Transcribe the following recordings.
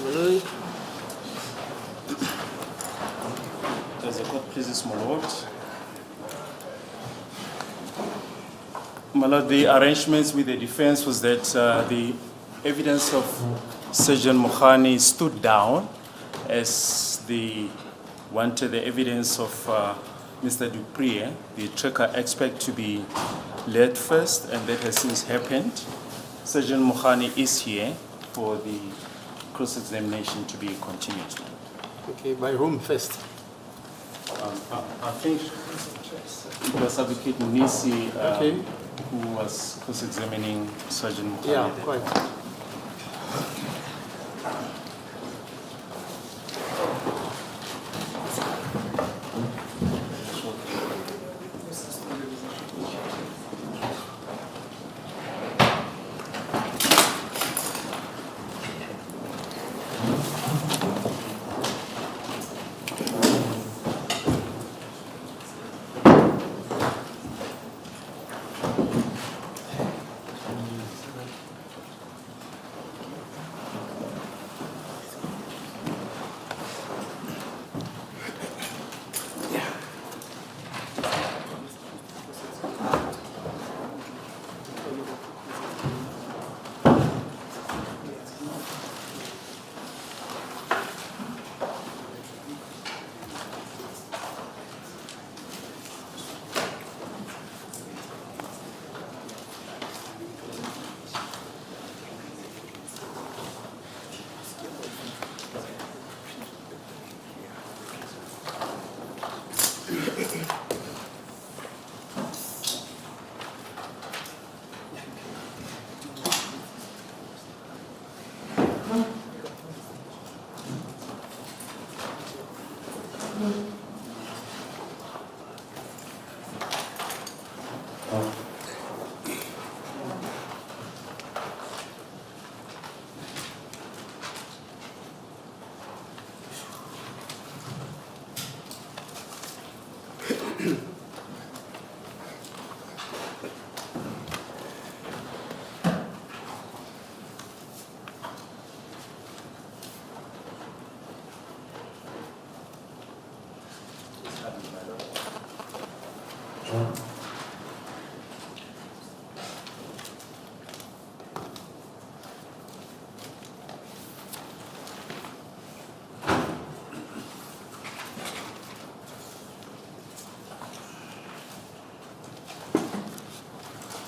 Malloy. As the court pleases, my lord. My lord, the arrangements with the defense was that the evidence of Sergeant Mokhani stood down as they wanted the evidence of Mr. Dupree, the tracker expert, to be led first, and that has since happened. Sergeant Mokhani is here for the cross-examination to be continued. Okay, by whom first? I think it was Advocate Munisi who was cross-examining Sergeant Mokhani. Yeah, quite.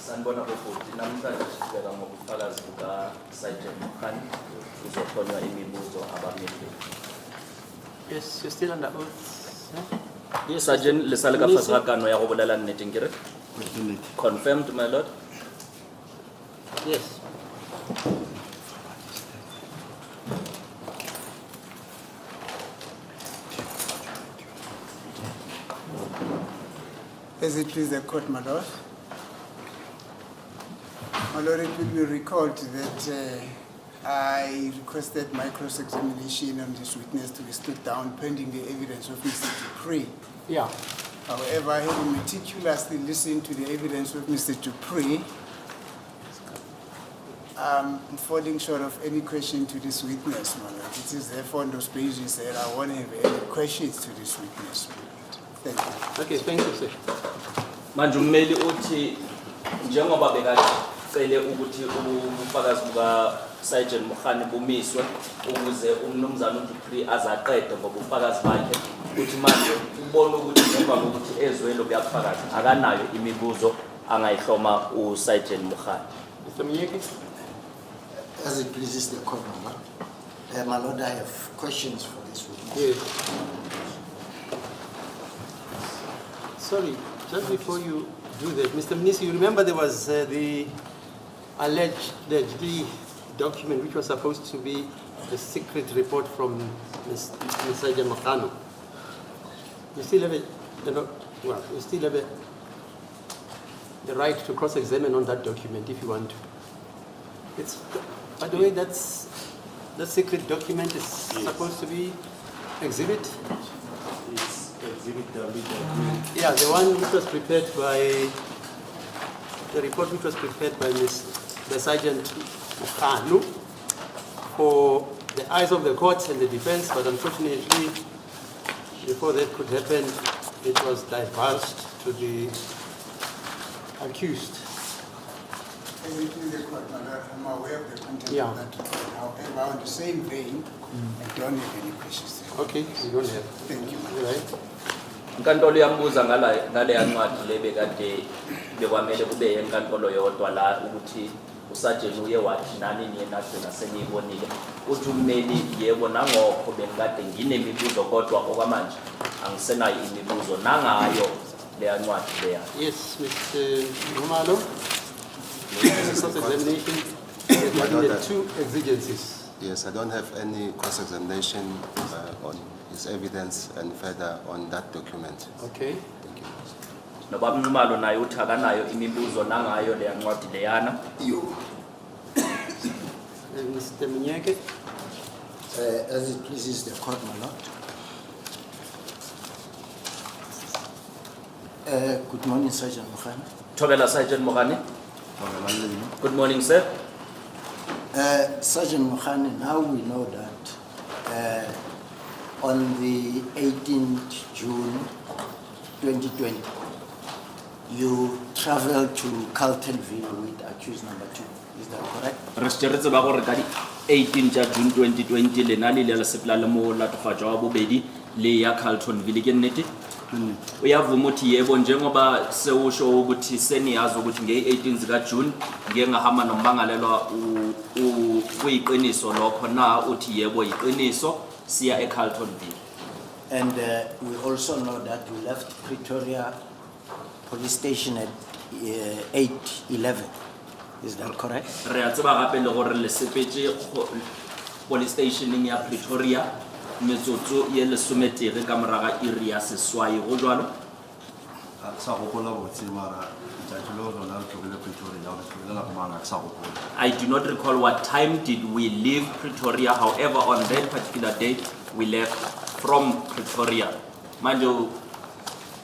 Sanibona bafowethu namhlanje sibeka ngobufakazi buka Sergeant Mokhani uzokhonywa imibuzo abamele. Yes, you're still under oath. Yes, Sergeant lesale ka fase ga kano ya go bolela nnete ngere. Confirmed, my lord. Yes. As it please the court, my lord. My lord, it will be recalled that I requested my cross-examination on this witness to be stood down pending the evidence of Mr. Dupree. Yeah. However, having meticulously listened to the evidence of Mr. Dupree, I'm falling short of any question to this witness, my lord. It is therefore on those bases that I won't have any questions to this witness, my lord. Thank you. Okay, thank you, sir. Manje ummeli uthi njengoba bekacele ukuthi ubufakazi buka Sergeant Mokhani bumiswe ukuze umnumzana uDupree azaqede ngobufakazi bakhe uthi manje ubona ukuthi ngemva kokuthi ezwe lo buyafakazi akanayo imibuzo angayihloma uSergeant Mokhani. Mr. Miyeki? As it pleases the court, my lord, I have questions for this witness. Yes. Sorry, just before you do that, Mr. Munisi, you remember there was the allegedly document which was supposed to be a secret report from Mr. Sergeant Mokhani. You still have you still have the right to cross-examine on that document if you want to. It's, by the way, that secret document is supposed to be exhibit. It's exhibit W. Yeah, the one which was prepared by the report which was prepared by the Sergeant Mokhani for the eyes of the court and the defense, but unfortunately, before that could happen, it was divulged to the accused. Everything the court, my lord, I'm aware of the content Yeah. of that report. However, on the same vein, I don't have any questions. Okay, you don't have. Thank you, my All lord. right. Inkantolo iyambuza ngale yancwadi le bekade bekwamele kube enkantolo yodwa la ukuthi usajeni uye wathi nani niye nagcina seniyibonile. Uthi ummeli yebo nangokho bengikade nginemibuzo kodwa okwamanje angisenayo imibuzo nangayo le yancwadi leya. Yes, Mr. Romano. Cross-examination regarding the two exigencies. Yes, I don't have any cross-examination on his evidence and further on that document. Okay. Thank you. Nobaba Nxumalo naye uthi akanayo imibuzo nangayo le yancwadi leyana. And Mr. Mnyeke. As it pleases the court, my lord. Good morning, Sergeant Mokhane. Thobela Sergeant Mogane. Good morning, sir. Sergeant Mokhane, now we know that on the 18th June 2020, you traveled to Carltonville with accused number 2. Is that correct? Re setse ba gore ka di 18 ja June 2020 le nale le sepla le mo latofatsa wa bobedi le ya Carltonville ke nnete. Uyavuma uthi yebo njengoba sewusho ukuthi seniyazi ukuthi nge-18 zika June ngeke ngahamba nombangalelwa uyiqiniso lokho na uthi yebo yiqiniso siya eCarltonville. And we also know that you left Pretoria police station at 8:11. Is that correct? Re a tseba gape le gore le sepetse police stationing ya Pretoria metsotso ye lesometere ka moraga iri ya seswai go jwalo. I do not recall what time did we leave Pretoria. However, on that particular day, we left from Pretoria. Manje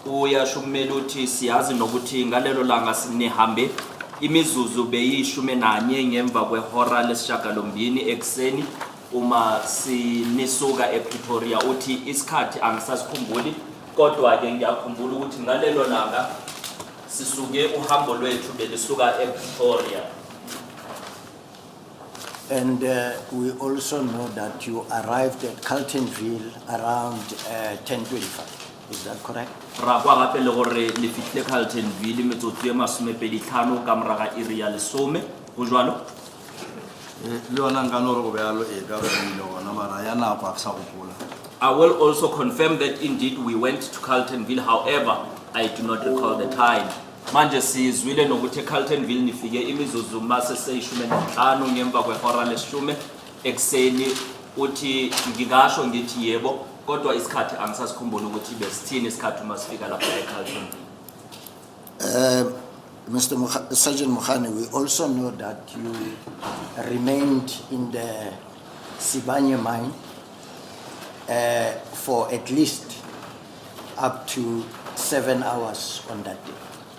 uyasho ummeli uthi siyazi nokuthi ngalelo langa sinihambe imizuzu beyishumi nanye ngemva kwehora lesishiyagalombili ekseni uma sinisuka ePretoria. Uthi isikhathi angisasikhumbuli kodwa ke ngiyakhumbula ukuthi ngalelo langa sisuke uhambo lwethu belisuka ePretoria. And we also know that you arrived at Carltonville around 10:25. Is that correct? Ra kwa gape le gore le fitlhe Carltonville metsotso e 25 ka moraga iri ya lesome go jwalo. I will also confirm that indeed we went to Carltonville. However, I do not recall the time. Manje sizwile nokuthi eCarltonville nifike imizuzu mase seyishumi nanhlanu ngemva kwehora lesishumi ekseni. Uthi ngingasho ngithi yebo kodwa isikhathi angisasikhumbula ukuthi besithini isikhathi uma sifika lapha eCarltonville. Sergeant Mokhane, we also know that you remained in the Sibanye mine for at least up to 7 hours on that day.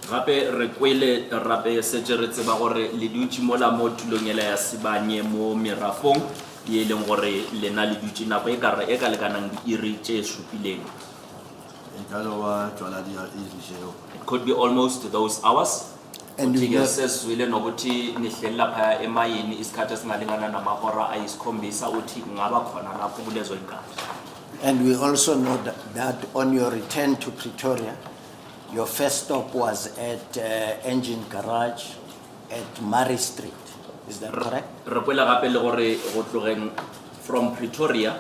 Gape re kwele rape setse re tseba gore le dutse mola mo tulong ya Sibanye mo merafong ye leng gore lena le dutse nako e ka lekanang iri tse supileng. It could be almost those hours. And we know- sesizwile nokuthi nihleli lapha emayini isikhathi esingalingana namahora ayisikhombisa uthi ngaba khona lapho kulezo inkathi. And we also know that on your return to Pretoria, your first stop was at Engine Garage at Murray Street. Is that correct? Re kwela gape le gore go tlogeng from Pretoria.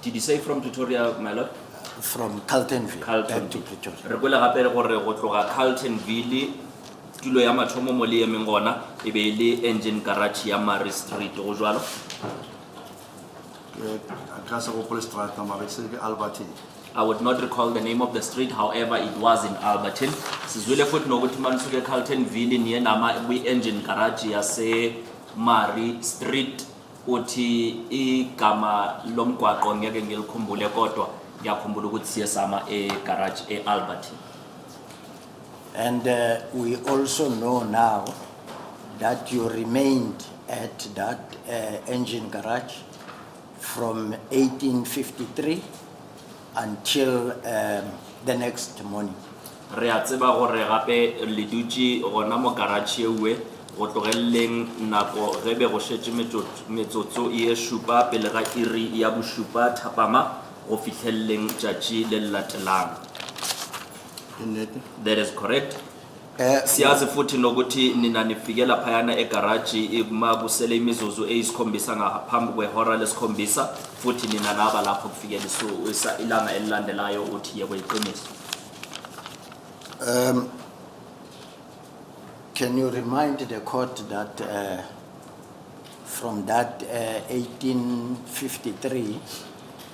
Did you say from Pretoria, my lord? From Carltonville back to Carltonville. Pretoria. Re kwela gape le gore go tloga Carltonville tulo ya mathomo mo le emeng gona e be le Engine Garage ya Murray Street go jwalo. I would not recall the name of the street, however it was in Alberton. Sizwile futhi nokuthi manisuke Carltonville niye nama kwi-Engine Garage yase Murray Street uthi igama lomgwaqo ngeke ngilikhumbule kodwa ngiyakhumbula ukuthi siye sama e-garage e-Alberton. And we also know now that you remained at that engine garage from 1853 until the next morning. Re a tseba gore gape le dutse gona mo garage ewe go tlogelleng nako ge be go šetše metsotso e šupa pele ga iri ya bošupa thapama go fihlelleng tšatši le latelang. That is correct. Siyazi futhi nokuthi nina nifikela phayana egarage kusele imizuzu eyisikhombisa ngaphambi kwehora lesikhombisa futhi nina naba lapho kufikela ilanga elilandelayo uthi yekweyiqiniso. Can you remind the court that from that 1853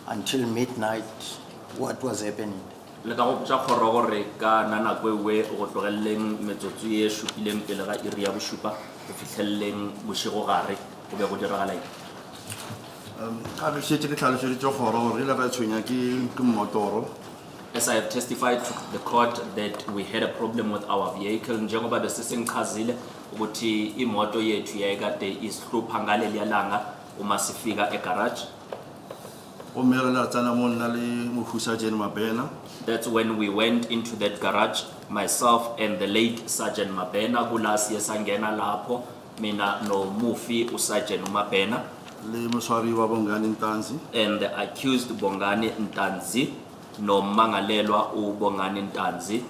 until midnight, what was happening? Le ka go tša kgoro gore ka nanako ewe go tlogelleng metsotso e šupileng pele ga iri ya bošupa go fihlelleng bošego gare go be go diragala eng? As I have testified to the court that we had a problem with our vehicle, njengoba besisengchazile ukuthi imoto yethu yayikade isihlupha ngaleliya langa uma sifika egarage. That's when we went into that garage, myself and the late Sergeant Mabena kulasi yesangena lapho mina no Mufi uSergeant Mabena and the accused Bongani Ntanzi no mangalelwa uBongani Ntanzi.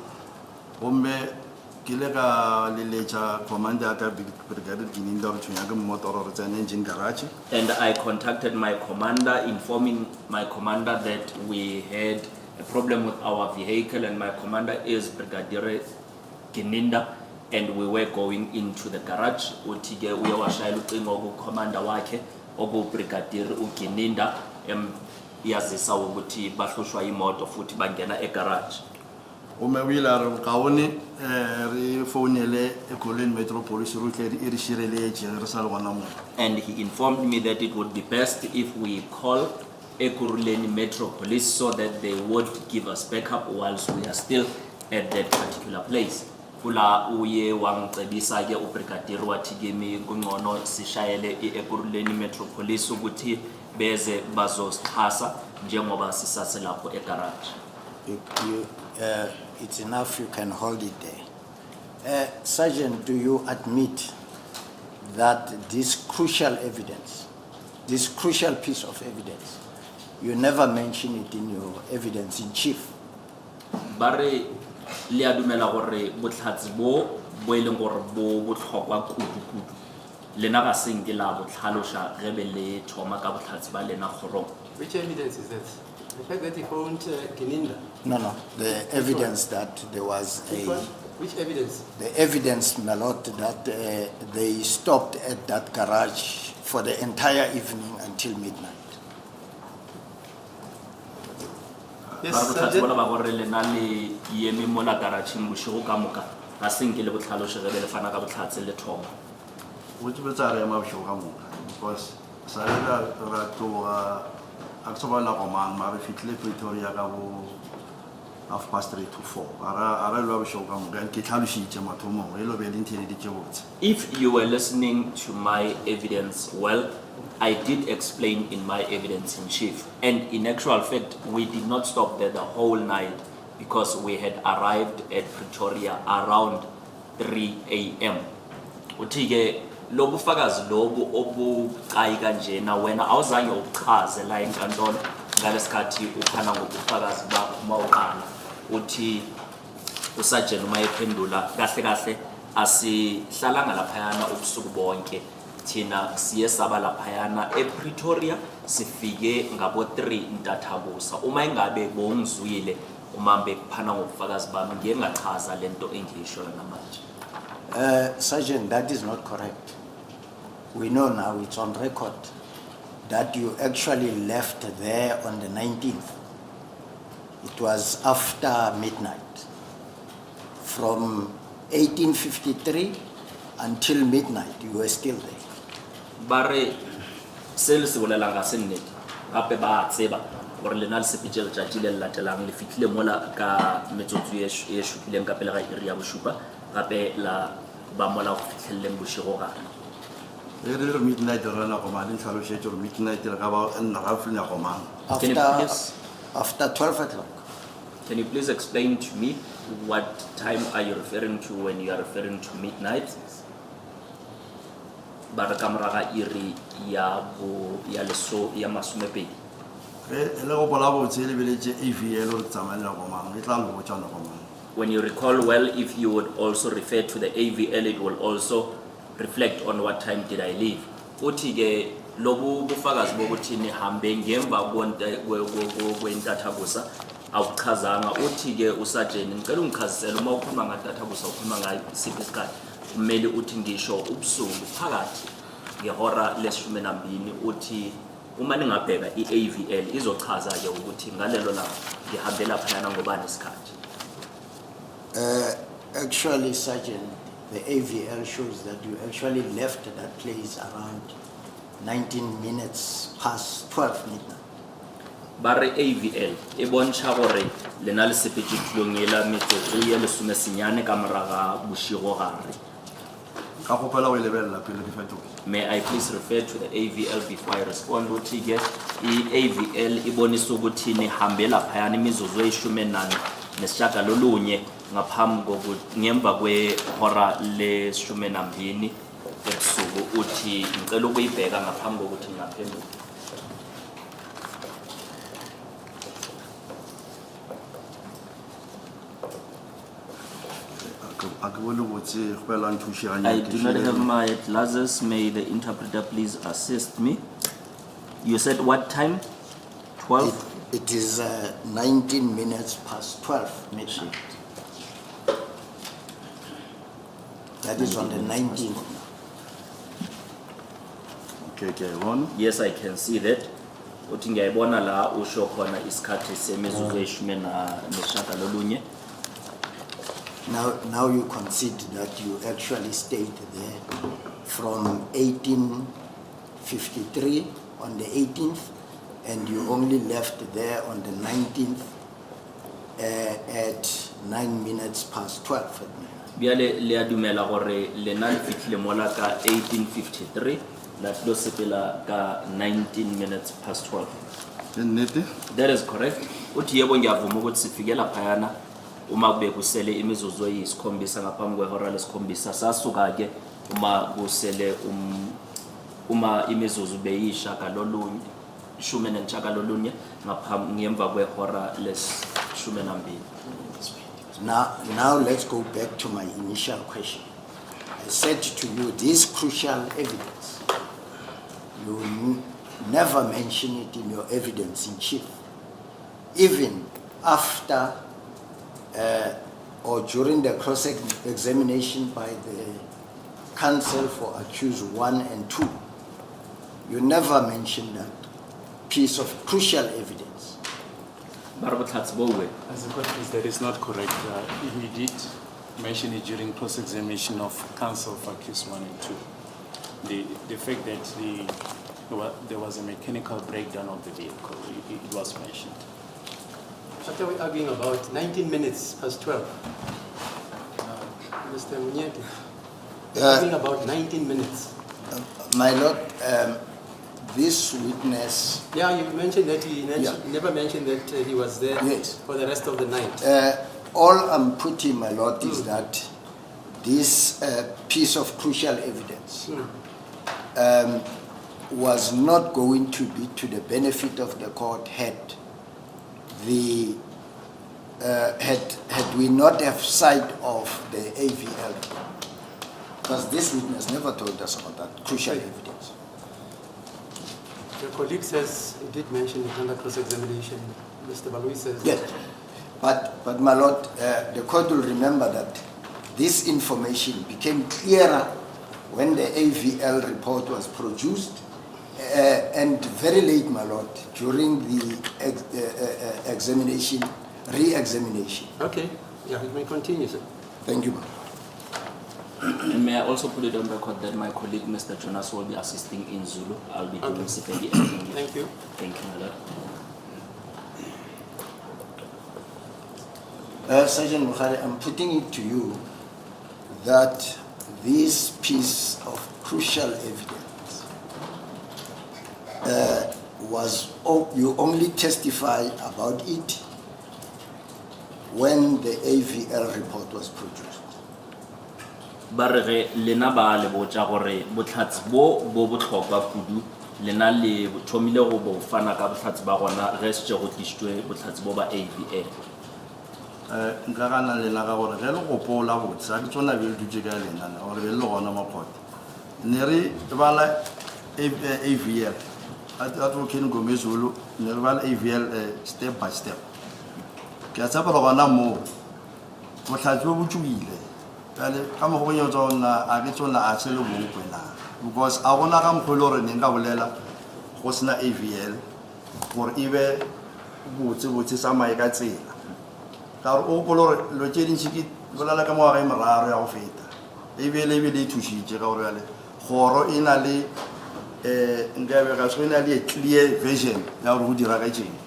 And I contacted my commander, informing my commander that we had a problem with our vehicle, and my commander is Brigadier Gininda, and we were going into the garage. Utige uyawashayela ucingo ku commander wakhe oku Brigadier uGininda yazisa ukuthi bahlushwa imoto futhi bangena egarage. And he informed me that it would be best if we call Ekurhuleni Metro Police so that they would give us backup whilst we are still at that particular place. Kula uye wangcebisa ke ubrigadier wathi kimi kungcono sishayele Ekurhuleni Metro Police ukuthi beze bazosixhasa njengoba sisase lapho egarage. It's enough, you can hold it there. Sergeant, do you admit that this crucial evidence, this crucial piece of evidence, you never mention it in your evidence in chief? Bare le a dumela gore botlhatsi bo eleng gore bo botlhokwa kudu lena ga seng ke la botlhalosha ge be le thoma ka botlhatsi ba lena kgorong. Which evidence is that? The fact that he found Gininda? No, the evidence that there was Which evidence? The evidence, my lord, that they stopped at that garage for the entire evening until midnight. Yes, Sergeant. If you were listening to my evidence well, I did explain in my evidence in chief, and in actual fact, we did not stop there the whole night because we had arrived at Pretoria around 3 a.m. Utige lobu fakazi lobu obuqayi kanjena wena awuzange uchaze la enkantolo ngalesikhathi ukhana ngobufakazi bakho mawuqala uthi uSergeant mayephendula kahle kahle asihlalanga laphayana ubusuku bonke thina siye saba laphayana ePretoria sifike ngabo 3 ntathabusa uma ingabe bongizwile umambe kuphana ngobufakazi bami ngiye ngachaza lento engiyisho namanje. Sergeant, that is not correct. We know now, it's on record, that you actually left there on the 19th. It was after midnight. From 1853 until midnight, you were still there. Bare sel se bolela ga se nnete gape ba tseba gore lena le sepitse letšatši le latelang le fitlhile mola ka metsotso e šupileng ka pele ga iri ya bošupa gape la ba mola go fitlheleleng bošego gare. midnight rana go man tlhalosetse gore midnight re ka ba nna ga fenya go mang. Can you please- After 12 o'clock. Can you please explain to me what time are you referring to when you are referring to midnight? Bara kamera iri ya masumepedi. Ge e le go bola botse le beletse AVL re tsamaela go mang e tla lo botsa no go mang. When you recall well, if you would also refer to the AVL, it will also reflect on what time did I leave. Uthi ke lobu bufakazi bokuthi nihambe ngemva kwentathabusa awuchazanga. Uthi ke usajeni ngicela ungichazisele uma ukhuluma ngatathabusa ukhuluma ngasiphi isikhathi. Kumele uthi ngisho ubusuku phakathi ngehora le-12 uthi uma ningabheka i-AVL izochaza ke ukuthi ngalelo la ngihambe laphayana ngobani isikhathi. Actually, Sergeant, the AVL shows that you actually left that place around 19 minutes past 12 midnight. Bare AVL e bontsha gore lena le sepetse tulong ela metsotso ya lesome senyane ka moraga boshigo gare. Ka gopela o e lebella pele di fetoga. May I please refer to the AVL before I respond? Uthi ke i-AVL ibonisa ukuthi nihambe laphayana imizuzu eyishumi nesishagalolunye ngemva kwehora le-12 ebusuku. Uthi ngicela ukuyibheka ngaphambi kokuthi ngingaphendula. A ke bone botse go bela nthushi ga I do not have my glasses. May the interpreter please assist me. You said what time? 12? It is 19 minutes past 12 midnight. That is on the 19th. Okay, one. Yes, I can see that. Uthi ngiyayibona la usho khona isikhathi semizuzu eyishumi nesishagalolunye. Now you concede that you actually stayed there from 1853 on the 18th, and you only left there on the 19th at 9 minutes past 12 at night. Biale le a dumela gore lena le fitlhile mola ka 1853 la tlo sepela ka 19 minutes past 12. Nnete? That is correct. Uthi yebo ngiyavuma ukuthi sifikela phayana uma kube kusele imizuzu eyisikhombisa ngaphambi kwehora lesikhombisa. Sasuka ke uma kusele uma imizuzu beyishagalolunye 19 ngemva kwehora les-12. Now let's go back to my initial question. I said to you, this crucial evidence, you never mention it in your evidence in chief, even after or during the cross-examination by the counsel for accused 1 and 2. You never mention that piece of crucial evidence. As a court, that is not correct. He did mention it during cross-examination of counsel for accused 1 and 2. The fact that there was a mechanical breakdown of the vehicle, it was mentioned. What are we arguing about? 19 minutes past 12. Mr. Munyete, we're arguing about 19 minutes. My Lord, this witness... Yeah, you mentioned that he never mentioned that he was there Yes. for the rest of the night. All I'm putting, my Lord, is that this piece of crucial evidence was not going to be to the benefit of the court had we not have sight of the AVL, because this witness never told us about that crucial evidence. Your colleague says he did mention it under cross-examination. Mr. Balui says Yes, but my Lord, the court will remember that this information became clearer when the AVL report was produced, and very late, my Lord, during the examination, re-examination. Okay, yeah, you may continue, sir. Thank you, ma'am. And may I also put it on record that my colleague, Mr. Jonas, will be assisting in Zulu. I'll be doing Sepedi editing. Thank you. Thank you, my lord. Sergeant Mukhari, I'm putting it to you that this piece of crucial evidence you only testify about it when the AVL report was produced. ba re ge lena ba le botsa gore botlhatsi bo botlhokwa kudu lena le thomile go bo fana ka botlhatsi ba gona ge se go tlisitswe botlhatsi bo ba AVL. nka gana le la ga gore ge le gopola botse a ke tsona be le dutse ka lena gore be le gona maphoto ne re bala AVL advocate Ngomezulu ne re bala AVL step by step ke a tsaba gona mo botlhatsi bo botswile kale ka mo go nyotsa ona a ke tsona a tshele bo kwena because a gona ga mkholo re ne nka bolela go sena AVL gore ibe botse sa mae ka tsela ka o polore lo tse dintsi bolela ka moaga meraro ya go feta ebile e thušitše ka gore yale goro e na le nkabe ga se na le clear vision ya gore go dira ka tšeng.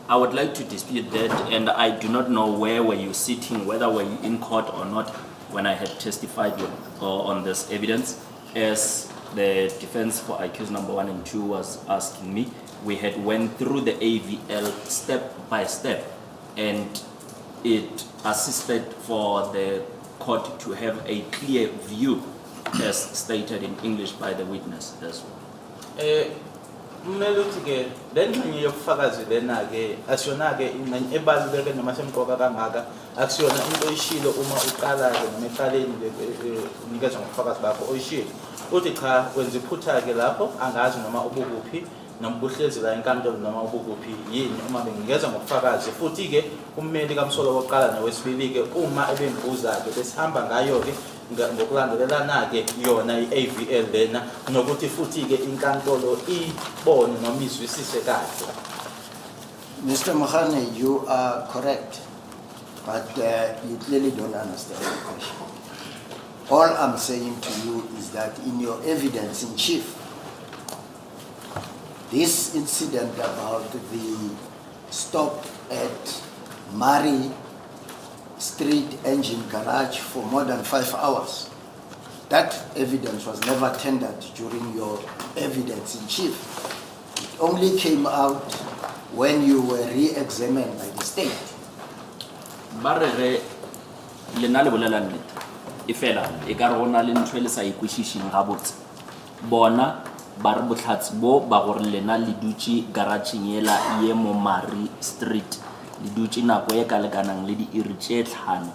I would like to dispute that, and I do not know where were you sitting, whether were you in court or not when I had testified on this evidence. As the defense for accused number 1 and 2 was asking me, we had went through the AVL step by step, and it assisted for the court to have a clear view, as stated in English by the witness as well. Mmeluthi-ke le ngxenye yobufakazi lena-ke asiyona-ke ingxenye ebaluleke noma semqoka kangaka akusiyona into oyishilo uma uqala-ke noma eqaleni unikezwa ngobufakazi bakho oyishilo uthi cha wenza iphutha-ke lapho angazi noma ubukuphi noma ubuhlezi la enkantolo noma ubukuphi yini uma benginikeza ngobufakazi futhi-ke ummeli kamsolo wokuqala nowesibili-ke uma ebembuza-ke besihamba ngayo-ke ngokulandelelana-ke yona i-AVL lena nokuthi futhi-ke inkantolo ibone noma izwisise kahle. Mr. Mohane, you are correct, but you clearly don't understand the question. All I'm saying to you is that in your evidence in chief, this incident about the stop at Mari Street Engine Garage for more than 5 hours, that evidence was never tendered during your evidence in chief. It only came out when you were re-examined by the state. Barre lena le bolela nnete e fela e ka re gona le ntho le sa ikwishising ga botse bona ba re botlhatsi bo ba gore lena le dutse garageng ela ye mo Mari Street le dutse nako e ka lekanang le di iri tše 5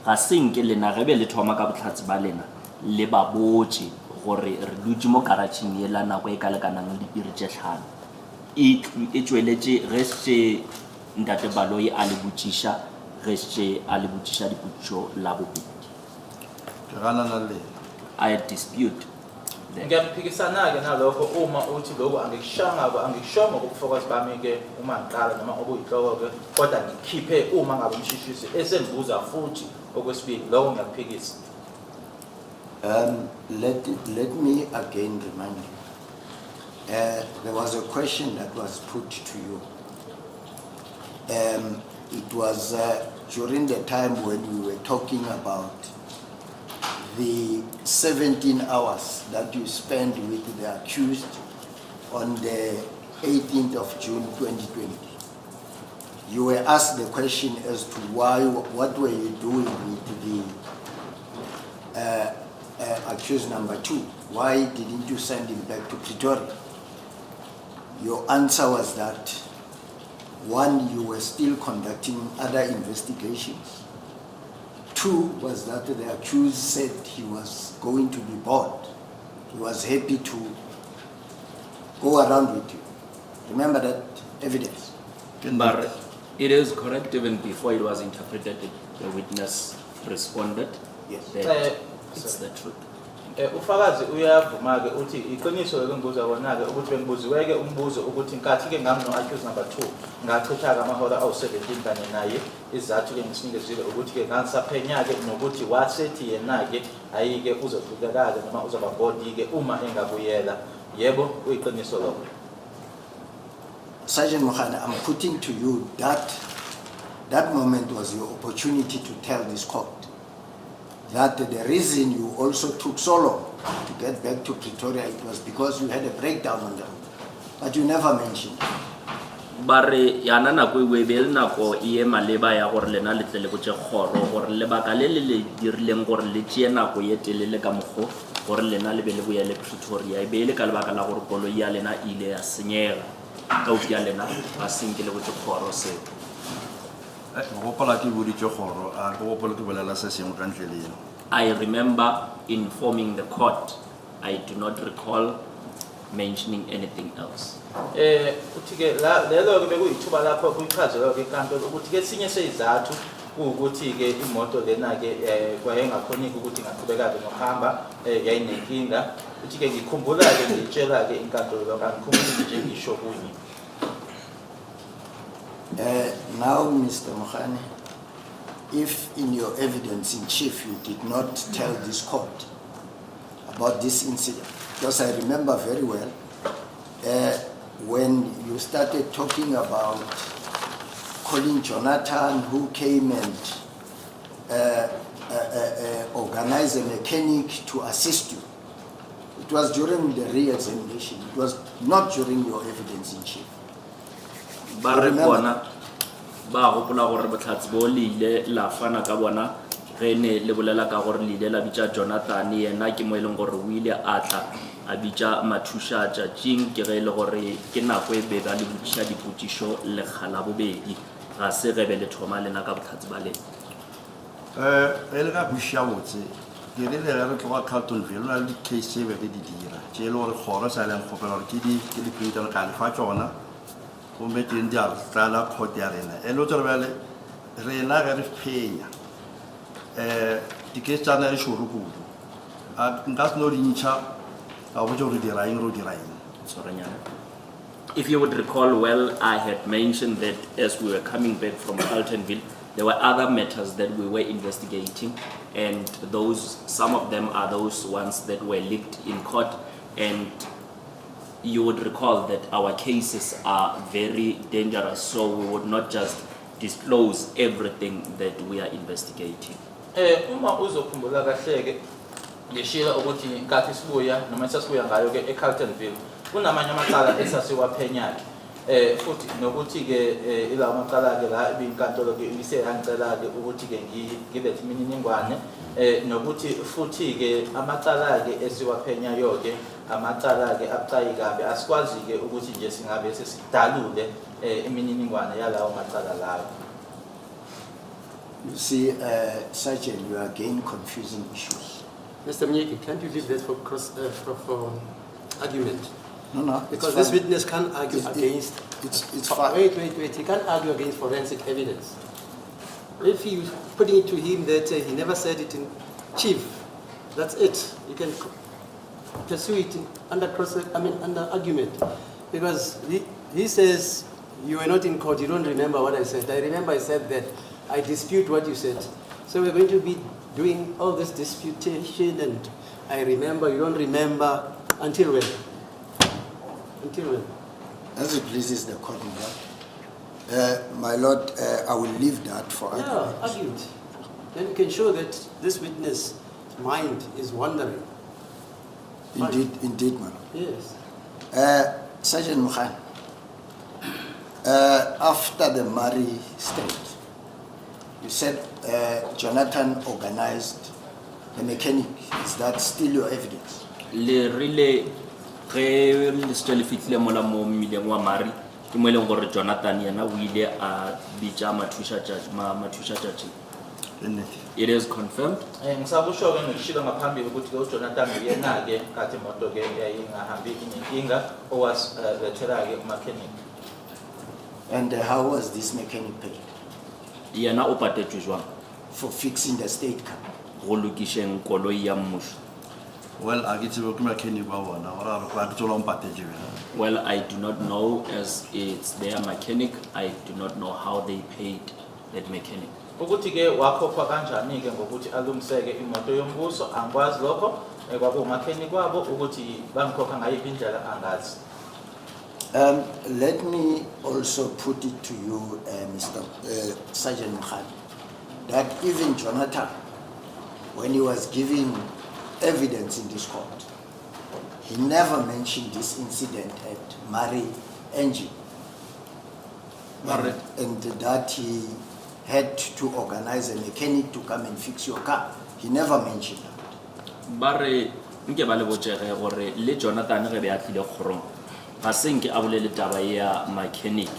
ga senke lena ge be le thoma ka botlhatsi ba lena le ba botse gore re dutse mo garageng ela nako e ka lekanang le di iri tše 5 e tsweletše ge se ntate Baloi a le botšiša ge se a le botšiša dipotšo la bobedi. I dispute that. Ngiyaphikisana-ke nalokho uma uthi lokho angikushongo ngobufakazi bami-ke uma ngiqala noma obuyinhloko-ke kodwa ngikhiphe uma ngabe umshishisi esengibuza futhi okwesibili lokho ngiyakuphikisa. Let me again remind you. There was a question that was put to you. It was during the time when we were talking about the 17 hours that you spent with the accused on the 18th of June 2020. You were asked the question as to what were you doing with the accused number 2? Why didn't you send him back to Pretoria? Your answer was that, 1, you were still conducting other investigations. 2 was that the accused said he was going to be bored. He was happy to go around with you. Remember that evidence? But it is correct even before it was interpreted, the witness responded. Yes. That it's the truth. Ufakazi uyavuma-ke uthi iqiniso ngibuza wona-ke ukuthi bengibuziwe-ke umbuzo ukuthi nkathi-ke ngami no-accused number 2 ngachitha-ke amahora awu-17 kanye naye izathu-ke ngisinikezile ukuthi-ke ngangisaphenya-ke nokuthi wasethi yena-ke ayi-ke uzoqhubeka-ke noma uzoba bodi-ke uma engabuyela. Yebo, kuyiqiniso lokho. Sergeant Mohane, I'm putting to you that moment was your opportunity to tell this court that the reason you also took so long to get back to Pretoria, it was because you had a breakdown on the road. But you never mentioned. ba re yana nako e be le nako e maleba ya gore lena le tle le botse kgoro gore lebaka le le dirileng gore le tšee nako ye telele ka mokgo gore lena le be le boya le Pretoria e be le ka lebaka la gore koloi ya lena ile ya senyega kaufi ya lena a senke le botse kgoro seo. gopola ke boditse kgoro a ke gopola ke bolela se sengwe ka ntle le eno. I remember informing the court. I do not recall mentioning anything else. Uthi ke lelo ke bekuyithuba lapho kuyichazelwa ke inkantolo ukuthi ke sinye sezizathu ukuthi ke imoto lena ke kwayengakhoniki ukuthi ingaqhubeka ke nokuhamba yayinenkinga uthi ke ngikhumbula ke ngitshela ke inkantolo akangikhumbuli nje ngisho kunye. Now, Mr. Mokhane, if in your evidence in chief you did not tell this court about this incident, because I remember very well when you started talking about calling Jonathan who came and organized a mechanic to assist you. It was during the re-examination. It was not during your evidence in chief. Ba re bona ba gopola gore botlhatsi bo le ile la fana ka bona ge ne le bolela ka gore le ile la bitša Jonathan yena ke mo e leng gore o ile a tla a bitša mathušatša tšing ke ge e le gore ke nako e beba le botšiša dipotšišo lekgala bobedi ga se ge be le thoma lena ka botlhatsi ba lena. E le ka buša botse ke rile ge re tloga Carltonville o na le di-case tše be ke di dira tše e le gore kgoro sa leng kgopela gore ke di-printer ka lefa tšona gomme ke di a tlala court ya rena e le tsore bjale rena ge re phenya di-case tša na le šoro kudu nka se no di ntšha ga botse gore diraeng ro diraeng. If you would recall well, I had mentioned that as we were coming back from Carltonville, there were other matters that we were investigating, and some of them are those ones that were leaked in court, and you would recall that our cases are very dangerous, so we would not just disclose everything that we are investigating. Uma uzokhumbula kahle-ke ngishilo ukuthi nkathi sibuya noma sasibuya ngayo ke eCarltonville kunamanye amacala esasiwaphenyayo futhi nokuthi ke ilawo macala ke la ibinkantolo ke ise yangicela ke ukuthi ke ngilethe imininingwane nokuthi futhi ke amacala ke esiwaphenyayo ke amacala ke abucayi kabi asikwazi ke ukuthi nje singabe sesidalule imininingwane yalawo macala lawo. You see, Sergeant, you are again confusing issues. Mr. Meyiwa, can't you leave that for argument? No, Because this witness can't argue against. It's fine. Wait. He can't argue against forensic evidence. If you putting it to him that he never said it in chief, that's it. You can pursue it under argument, because he says you were not in court. You don't remember what I said. I remember I said that I dispute what you said. So we're going to be doing all this disputation, and I remember, you don't remember, until when? Until when? As it pleases the court, my lord, I will leave that for argument. Yeah, argued. Then you can show that this witness' mind is wandering. Indeed, man. Yes. Sergeant Mokhane, after the Mari state, you said Jonathan organized the mechanic. Is that still your evidence? Le rile ge le stele fitlile mola mo mmileng wa Mari ke mo eleng gore Jonathan yena o ile a bitša mathušatša. It is confirmed. Ngisakusho ke ngishilo ngaphambili ukuthi ke uJonathan yena ke kathi imoto ke yayingahambi inenkinga owasibethela ke umechanic. And how was this mechanic paid? Yena o patetšwe jwang For fixing the state car? go lokišeng koloi ya mmušo. Well, I get to mechanic wa bona ora re kwa tsola mpatetše wena. Well, I do not know, as it's their mechanic. I do not know how they paid that mechanic. Ukuthi ke wakhokhwa kanjani ke ngokuthi alungiseke imoto yombuso angikwazi lokho kwaku mechanic wabo ukuthi bangikhokha ngayiphi indlela angazi. Let me also put it to you, Mr. Sergeant Mokhane, that even Jonathan, when he was giving evidence in this court, he never mentioned this incident at Mari Engine. And that he had to organize a mechanic to come and fix your car. He never mentioned that. Bare nke ba le botsege gore le Jonathan ge be a tlile kgorong ga se nke a bolele taba ya mechanic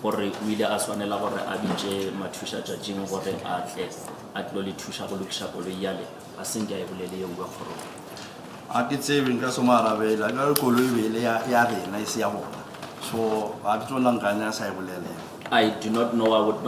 gore o ile a swanela gore a bitse mathusha tšatšing gore a tle a tlo le thuša go lokiša koloi yale ga se nke a e bolele yeo ya kgorong. a ke tsebe nka se mo arabela ka koloi e bele ya rena e se ya bona so a ke tsona nkanya sa e bolele. I do not know. I would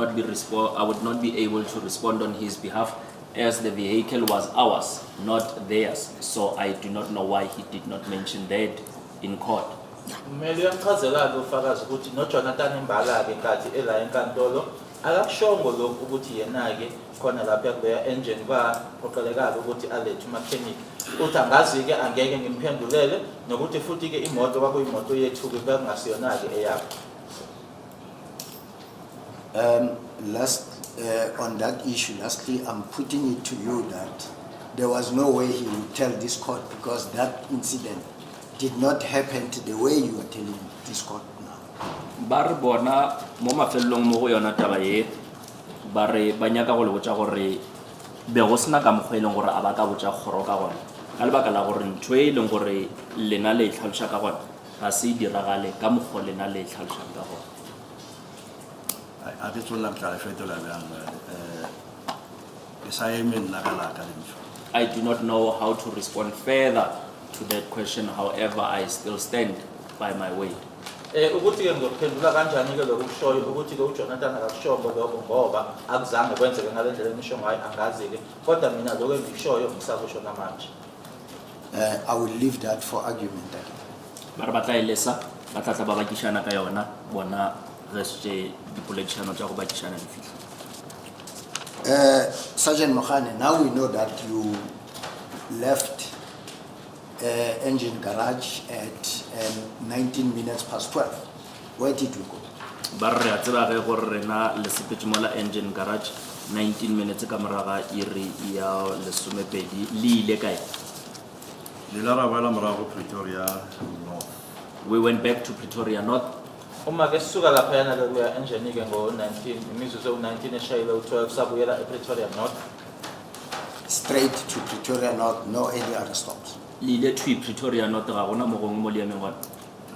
not be able to respond on his behalf, as the vehicle was ours, not theirs. So I do not know why he did not mention that in court. Kumele uyamchazela-ke ufakazi ukuthi noJonathan Imbala-ke nkathi ela enkantolo akakushongo lokhu ukuthi yena-ke khona lapha kuleya engine kwaphoqelekala ukuthi alethe umakhenikhi uthi angazi-ke angeke ngimphendulele nokuthi futhi-ke imoto kwakuyimoto yethu-ke kwakungasiyona-ke eyakho. On that issue, lastly, I'm putting it to you that there was no way he would tell this court because that incident did not happen to the way you are telling this court now. Bare bona mo mafelong mo go yona taba ye bare ba nyaka go le botsa gore be go sena ka mogwe leng gore a ba ka botsa kgoro ka gona ka lebaka la gore ntho e leng gore lena le tlhalosha ka gona ga se diragale ka mogwe lena le tlhalosha ka gona. a ke tsona tla fetola bjang ke sa eme nna ka laka le ntho. I do not know how to respond further to that question. However, I still stand by my word. Ukuthi-ke ngizophendula kanjani-ke lokhu kushoyo ukuthi-ke uJonathan akakushongo lokho ngoba akuzange kwenzeke ngale ndlela enisho ngayo angazi-ke kodwa mina lokho engikushoyo ngisakusho namanje. I will leave that for argument again. Bare ba tla elesa ba tla ba bakishana ka yona bona re se dipolekishano tsa go bakishana di fihla. Sergeant Mokhane, now we know that you left engine garage at 19 minutes past 12. Where did you go? Bare re a tseba ge gore rena le sepetse mo la engine garage 19 minutes ka moraga iri ya lesomepedi le ile kae? le la ra boela morago Pretoria North. We went back to Pretoria North. Uma-ke sisuka laphayana-ke kuya engine-ke ngo-19 imizuzu ewu-19 eshayile u-12 sabuyela ePretoria North. Straight to Pretoria North, no any other stops. Le ile to Pretoria North ga gona mo gongwe mo le emeng gona.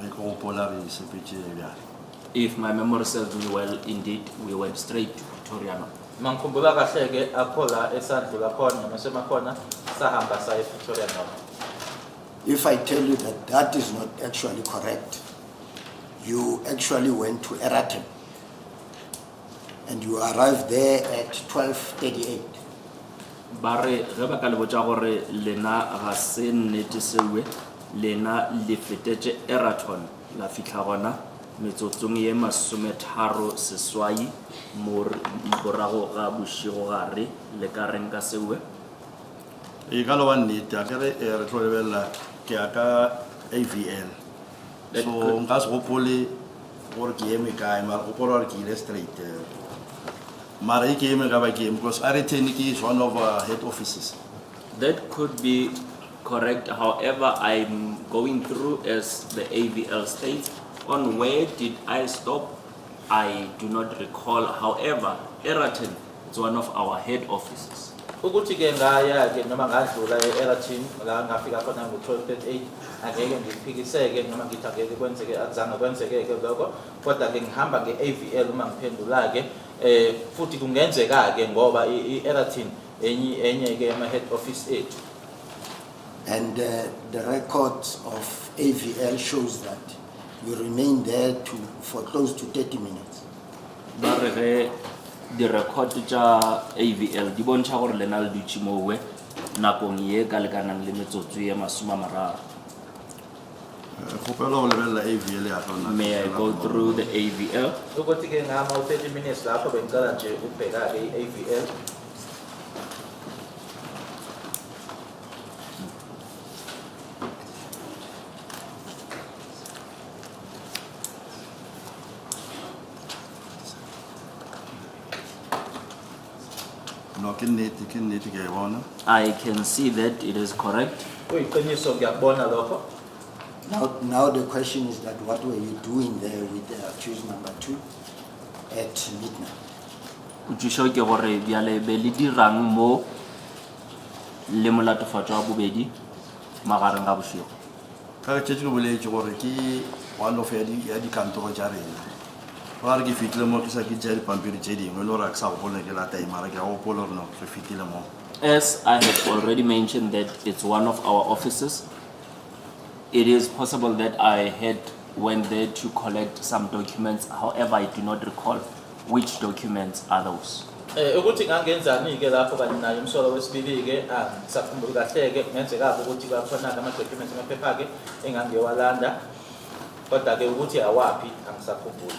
re go gopola re sepetse bjale. If my memory serves me well, indeed, we went straight to Pretoria North. Mangikhumbula kahle-ke akho la esandlula khona masemakhona sahamba saya ePretoria North. If I tell you that that is not actually correct, you actually went to Eratem and you arrived there at 12:38. Bare ge ba ka le botsa gore lena ga se nnete sewe lena le fetetse Eraton la fitla gona metsotsong ye 30 seswai mo borago ga bošigo gare le ka reng ka sewe. e ka lo ba nnete a ke re re tlo lebella ke aka AVL so nka se gopole gore ke eme kae mara gopola gore ke ile straight mara e ke eme ka ba ke eme because Areteni is one of our head offices. That could be correct. However, I'm going through as the AVL states on where did I stop. I do not recall. However, Eraton is one of our head offices. Ukuthi-ke ngaya-ke noma ngadlula e-Eraton la ngafika khona ngo-12:38 angeke ngiphikiseke noma ngithi angeke kwenzeke akuzange kwenzeke-ke lokho kodwa-ke ngihamba nge-AVL uma ngiphendula-ke futhi kungenzeka-ke ngoba i-Eraton enye-ke ama-head office ethu. And the records of AVL shows that you remained there for close to 30 minutes. Bare ge di record tša AVL di bontšha gore lena le dutše mowe nakong ye ka lekanang le metsotso ye 30. Gopela go lebella AVL ya rona. May I go through the AVL? Ukuthi-ke ngama u-30 minutes lapho bengicela nje ukubheka-ke i-AVL. No ke nnete ke e bona. I can see that it is correct. Kuyiqiniso ngiyakubona lokho. Now the question is that what were you doing there with the accused number 2 at midnight? Utsho ke gore bjale be le dirang mo le molatofatso wa bobedi magareng ga bosigo. Ka ke tšetše ke boletše gore ke one of ya dikantoro tša rena ga re ke fitile mo ke sa ke tšea dipampiri tše dingwe le gore a ke sa gopole ke la time mara ke a gopola gore ke fitile mo. As I have already mentioned that it's one of our offices, it is possible that I had went there to collect some documents. However, I do not recall which documents are those. Ukuthi ngangenzani ke lapho kanye naye umsolo wesibili ke ngisakhumbula kahle ke ngenzeka ukuthi kwakhona ama documents amaphepha ke engangiyowalanda kodwa ke ukuthi awaphi angisakhumbuli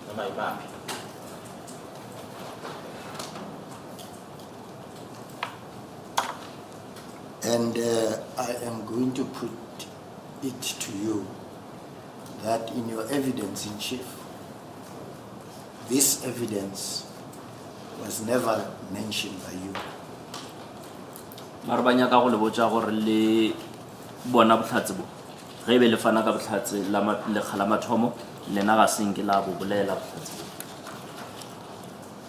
noma imaphi. And I am going to put it to you that in your evidence in chief, this evidence was never mentioned by you. Marabanya ka go le botsa gore le bona botlhatse bo ge be le fana ka botlhatse la lekgala mathomo le na ga senke la bo bolela botlhatse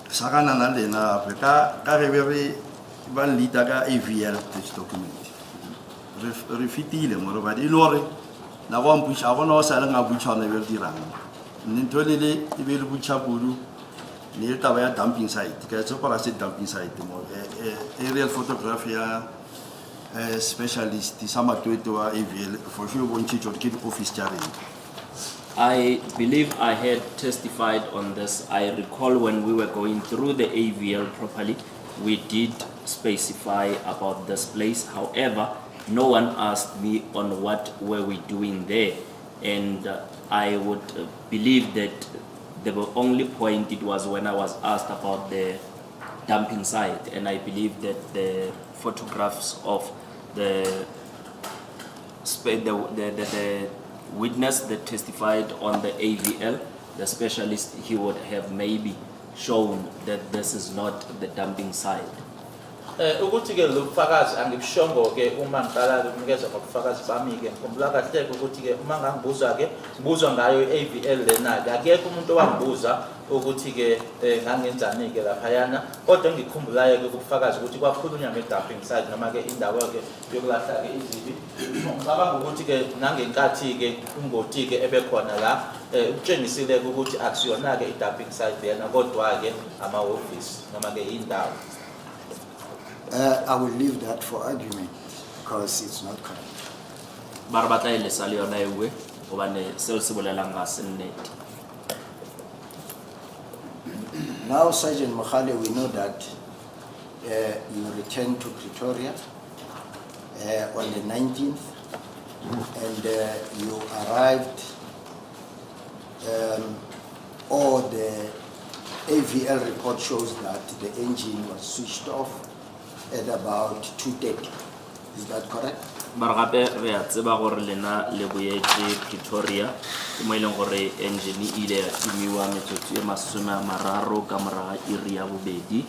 Sa ka nana lena pe ka ge be re ba leader ka AVL this document. Re fitile mo re ba di lore na go mpusha go no sa le nga butshwana be re dirang. Ntho le e be le butcha bulu le taba ya dumping site ka tso para se dumping site mo aerial photography ya specialist sa matwete wa AVL for sure go ntse ke office tja rena. I believe I had testified on this. I recall when we were going through the AVL properly, we did specify about this place. However, no one asked me on what were we doing there. And I would believe that the only point it was when I was asked about the dumping site. And I believe that the photographs of the witness that testified on the AVL, the specialist, he would have maybe shown that this is not the dumping site. Ukuthi ke lobufakazi angibishongo ke uma ngiqala ukunikeza ngobufakazi bami ke ngikhumbula kahle ukuthi ke uma ngangibuzwa ke ngibuzwa ngayo AVL lena ke akekho umuntu owangibuza ukuthi ke ngangenzani ke lapha yana kodwa ngikhumbulayo ke ubufakazi ukuthi kwakhulunywa ngedumping site noma ke indawo ke yokulahla ke izibi ngicabanga ukuthi ke nangenkathi ke ungoti ke ebekhona la utshengisile ukuthi akusiyona ke idumping site yana kodwa ke ama office noma ke indawo. I will leave that for argument because it's not correct. Barabata ile sali yona ewe obane sel se bolelang ga se nnete. Now, Sergeant Mokhale, we know that you returned to Pretoria on the 19th and you arrived or the AVL report shows that the engine was switched off at about 2:30. Is that correct? Baragape re a tseba gore lena le boetse Pretoria ke mo ileng gore engine ile ya timiwa metsotso e 30 ka moraga iri ya bobedi.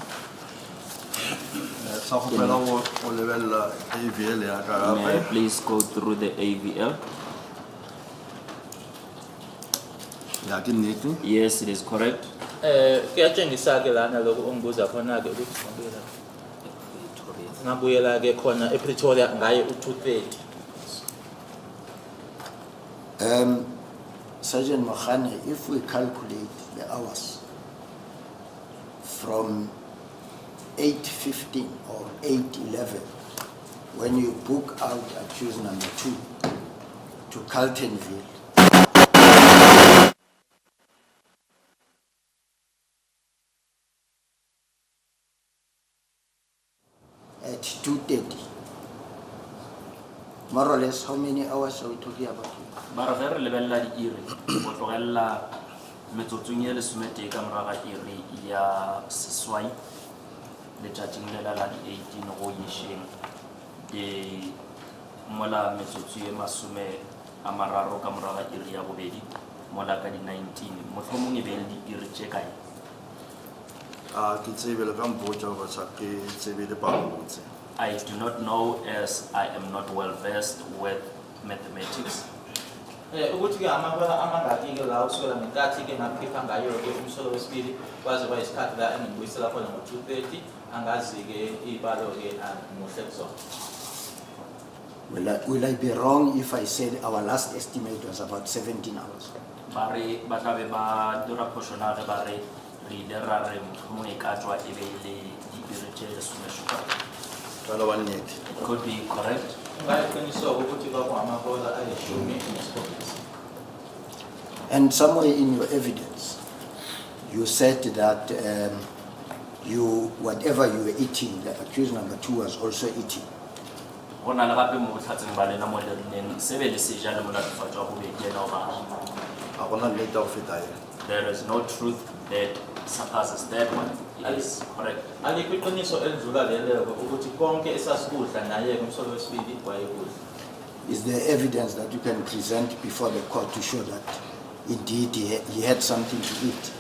Sa go pela go lebella AVL ya ka May I please go through the AVL? ya ke nnete. Yes, it is correct. Kuyatshengisa ke lana lokho ongibuza khona ke ukuthi ngabuyela ke khona ePretoria ngaye u2:30. Sergeant Mokhane, if we calculate the hours from 8:15 or 8:11, when you book out accused number 2 to Carltonville, at 2:30, more or less, how many hours are we talking about here? Bara re lebella di iri go tlogella metsotsong ye 11 ka moraga iri ya seswai le tšatšing le la di 18 go yešeng di mola metsotso ye 30 ka moraga iri ya bobedi mola ka di 19 mohlomong e be le di iri tše kae. Ke tsebe le ka mpotsa go sa ke tsebe le pabotse. I do not know as I am not well versed with mathematics. ukuthi-ke amahora amangaki-ke la usukela ngenkathi-ke ngakhipha ngayo-ke umsolo wesibili kwaze kwayisikhathi la engibuyisela khona ngo-2:30 angazi-ke iy'balo-ke muhle kuzona. Will I be wrong if I said our last estimate was about 17 hours? Bare ba tla be ba dira phošonare ba re re ile ra re mohlomong e ka tswa e be e le diiri tše lesomešupa. Jwalo ba nnete. It could be correct. Ungayiqinisoko ukuthi kwakungamahora ayishumi nesikhombisa. And somewhere in your evidence, you said that whatever you were eating, the accused number 2 was also eating. Go na le gape mo botlhatseng ba lena mo le rileng se be le seja le molatefatso wa bobedi ena o ba. Ga gona nnete go feta ena. There is no truth that surpasses that one. It is correct. Alikho iqiniso elidlula lelo ukuthi konke esasikudla naye kumsolo wesibili wayekudla. Is there evidence that you can present before the court to show that indeed he had something to eat?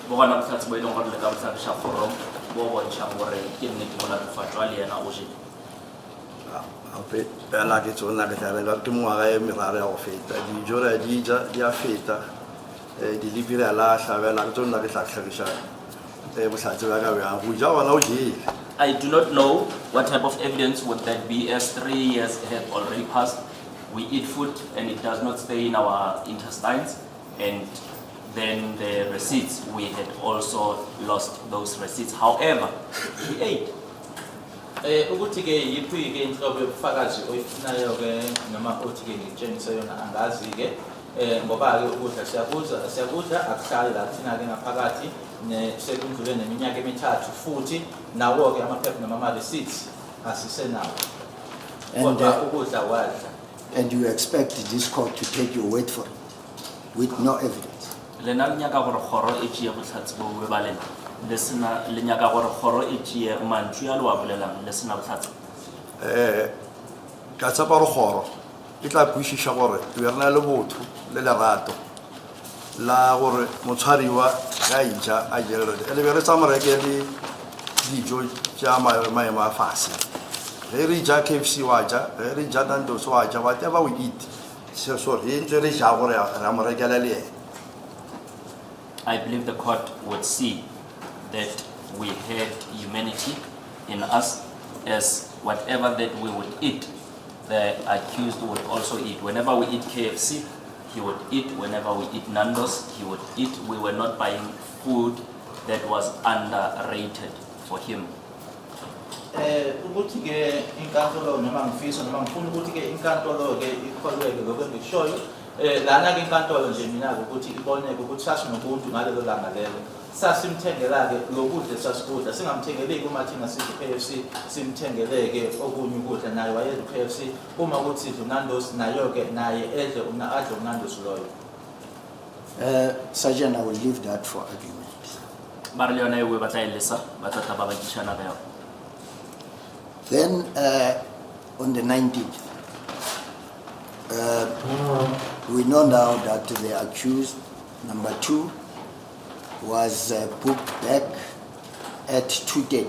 Bo gona botlhatsi bo e leng gore le ka botlhagisha kgoro bo bontšhang gore ke nnete molatefatso wa le yena o jele. Gape fela ke tsona ke tla ke ngwaga e meraro ya go feta dijo re di ja di a feta delivery a latlha fela ke tsona ke tlhatlhagiša botlhatsi ba ka bjang go ja bona o jele. I do not know what type of evidence would that be as 3 years have already passed. We eat food and it does not stay in our intestines, and then the receipts, we had also lost those receipts. However, we ate. Ukuthi-ke yiphi-ke inhlobo yobufakazi oyifunayo-ke noma othi-ke ngitshengise yona angazi-ke ngoba-ke ukudla siyakudla akuhlali la thina-ke ngaphakathi sekudlule neminyaka emithathu futhi nawo-ke amaphepha noma ama-receipts asisenawo kodwa ukudla wadla. And you expect this court to take your word for it with no evidence? Lena le nyaka gore kgoro e tšee botlhatsi bo bo ba lena le sena le nyaka gore kgoro e tšee mantšu a le wa bolelang le sena botlhatsi. Ka tshepa gore kgoro e tla kwešiša gore re na le botho le lerato la gore motshwariwa ga ija a jelelode e le be re tsamareke le dijo tša maemo a fase ge re ja KFC wa ja ge re ja Nando's wa ja whatever we eat so re ntse re ja gore ra mo rekela le ena. I believe the court would see that we had humanity in us, as whatever that we would eat, the accused would also eat. Whenever we eat KFC, he would eat. Whenever we eat Nando's, he would eat. We were not buying food that was underrated for him. Ukuthi-ke inkantolo noma ngifisa noma ngifuna ukuthi-ke inkantolo-ke ikholweke lokho engikushoyo lana-ke inkantolo nje mina-ke ukuthi iboneke ukuthi sasinobuntu ngalelo langa lelo sasimthengela-ke lokudla sasikudla singamthengeleki uma thina sidla i-KFC simthengeleke okunye ukudla naye wayedla i-KFC uma ukuthi sidla uNando's nayo-ke naye adle uNando's loyo. Sergeant, I will leave that for argument. Ba re le yona eo ba tla e lesa ba tla tla ba bakishana ka yona. Then on the 19th, we know now that the accused, number 2, was booked back at 2:30.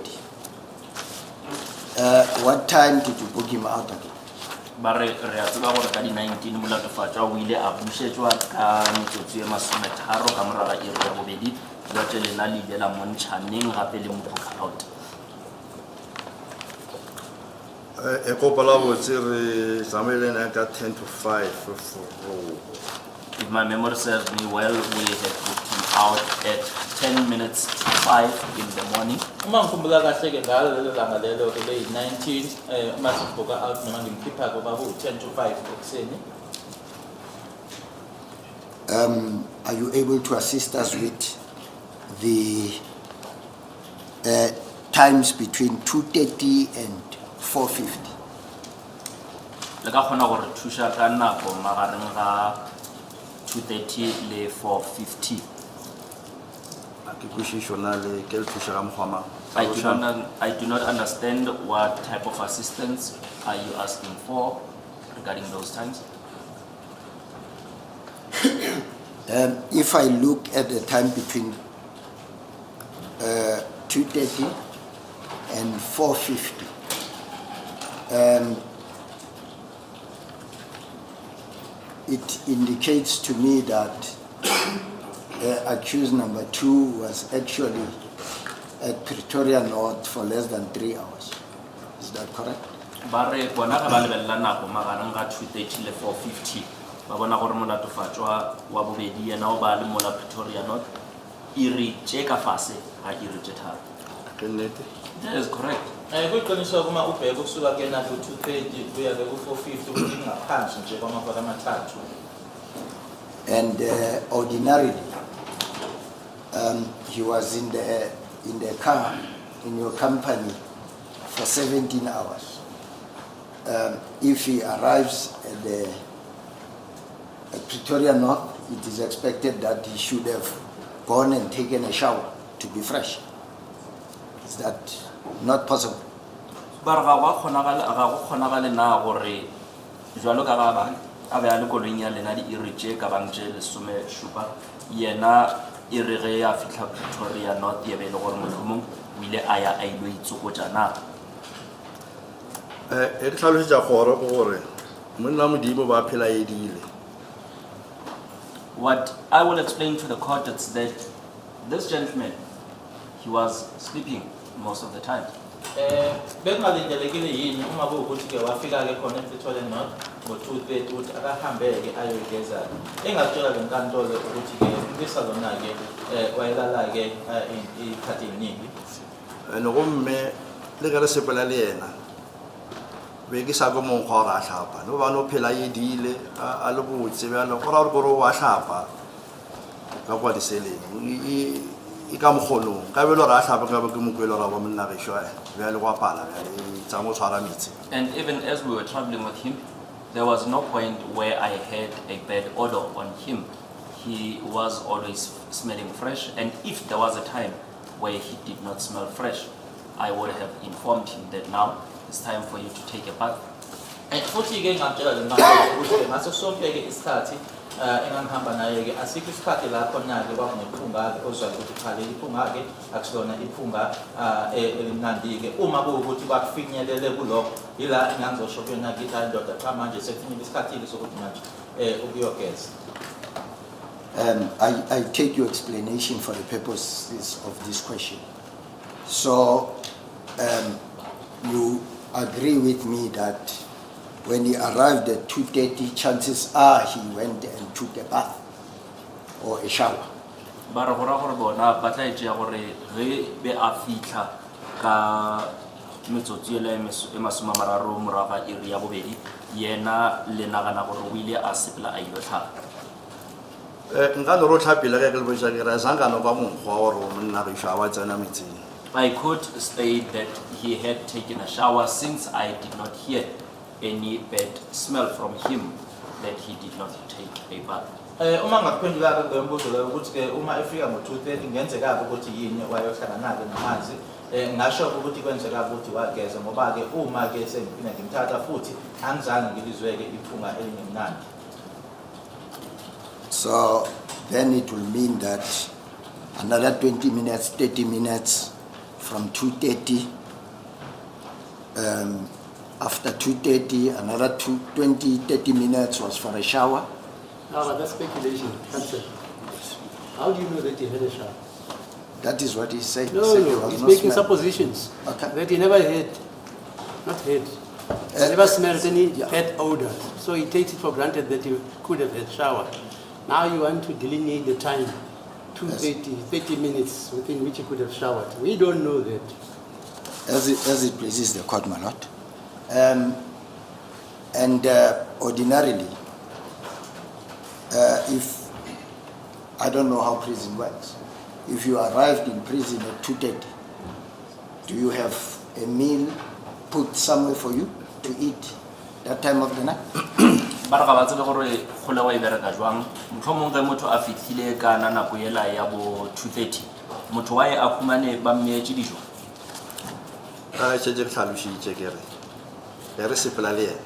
What time did you book him out again? Ba re a tseba gore ka di 19 molatefatso o ile a bušetšwa ka metsotso e 30 ka morago ga iri ya bobedi jwatše lena le ile la montšha neng gape le mboka out. E kopa la botse re tsamaileng ka 10 to 5 If my memory serves me well, we had booked him out at 10 minutes to 5 in the morning. Uma ngikhumbula kahle-ke ngalo lelo langa lelo-ke leyi-19 uma sibhuka out noma ngimkhipha-ke babu 10 to 5 ekuseni. Are you able to assist us with the times between 2:30 and 4:50? Le ka kgona gore thuša ka nako magareng ga 2:30 le 4:50. ke kwešišo na le ke le thuša ka mokgwa mang? I do not understand what type of assistance are you asking for regarding those times. If I look at the time between 2:30 and 4:50, it indicates to me that accused number 2 was actually at Pretoria North for less than 3 hours. Is that correct? Bare bona ga ba lebella nako magareng ga 2:30 le 4:50 ba bona gore molatofatšwa wa bobedi yena o ba le mola Pretoria North iri tšeka fase ga iri tše tharo. Ke nnete? That is correct. Kuqiniswa kuma ubheka kusuka ke na 2:30 kuya ke ku 4:50 ukuthi ngaphansi nje kwamahora amathathu. And ordinarily, he was in the car in your company for 17 hours. If he arrives at Pretoria North, it is expected that he should have gone and taken a shower to be fresh. Is that not possible? Bara ga go kgonagale na gore jwalo ka ba bang a be a le koloing ya lena di iri tše ka bang tše lesomešupa yena e re ge a fitlha Pretoria North ye be le gore mohlomong o ile a ya a ilo itsokotša na. E ke tlhalosetša kgoro ke gore monna modimo ba phela edile. What I will explain to the court is that this gentleman, he was sleeping most of the time. Bekungalindelekile yini uma kuwukuthi ke wafika ke khona ePretoria North ngo-2:30 ukuthi akahambeke ayoyigeza engakutshela le nkantolo ukuthi ke umpisa lona ke wayelala ke ikhathi eliningi. Nogomme le ke re sepela le yena be ke sa go monkgwa gore a tlhapa no ba no phela edile a le botse bjalo go ra gore wa tlhapa ka kwa diseleng e ka mogolong ka belo re a tlhapa ka ke mokwelo ra ba monna ge shwa bjale go apala bjale tsa mo tshwara metsi. And even as we were traveling with him, there was no point where I had a bad odor on him. He was always smelling fresh, and if there was a time where he did not smell fresh, I would have informed him that now it's time for you to take a bath. Futhi ke ngakutshela le nkantolo ukuthi ngaso sonke ke isikhathi engangihamba naye ke asikho isikhathi la khona ke kwakunephunga ke ozwa ukuthi cha leli phunga ke akusona iphunga elimnandi ke uma kuwukuthi bakufinyelele kulokho ila ngangizosho kuyena ngithi ndoda cha manje sekufinyele isikhathi sokuthi manje ukuyogeza. I take your explanation for the purposes of this question. So you agree with me that when he arrived at 2:30, chances are he went and took a bath or a shower. Bara gora gore bona ba tla itse gore ge be a fitla ka metsotso ele e masoma mararo moraga iri ya bobedi yena le nagana gore o ile a sepela a ilo tlhapa. Nka no ro tlhapile ge ke le botsa ke re zanga no ba monkgwa gore monna ge shwa wa tsena metsing. I could state that he had taken a shower since I did not hear any bad smell from him that he did not take a bath. Uma ngakuphendula ke ngembuzo leyo ukuthi ke uma efika ngo-2:30 ngenzeka ukuthi yini wayohlala naye namanzi ngasho ukuthi kwenzeka ukuthi wageza ngoba ke uma ke sengiphinda ngimthatha futhi angizange ngilizweke iphunga elingemnandi. So then it will mean that another 20 minutes, 30 minutes from 2:30, after 2:30, another 20, 30 minutes was for a shower. No, but that's speculation. Answer. How do you know that he had a shower? That is what he said. No, He said there no, was he's no making smell. suppositions. Okay. That he never had, not had, never smelled any yeah. bad odor. So he takes it for granted that he could have had shower. Now you want to delineate the time, 2:30, 30 minutes within which he could have showered. We don't know that. As it pleases the court, my lord. Ordinarily, if, I don't know how prison works, if you arrived in prison at 2:30, do you have a meal put somewhere for you to eat that time of the night? Ba re ga ba tsebe gore kgole wa e bereka jwang mohlomong ge motho a fitlhile ka na nako ela ya bo 2:30 motho wa e a khumane ba mmeetse dijo. A tšetše ke tlhalošitše ke re re sepela le yena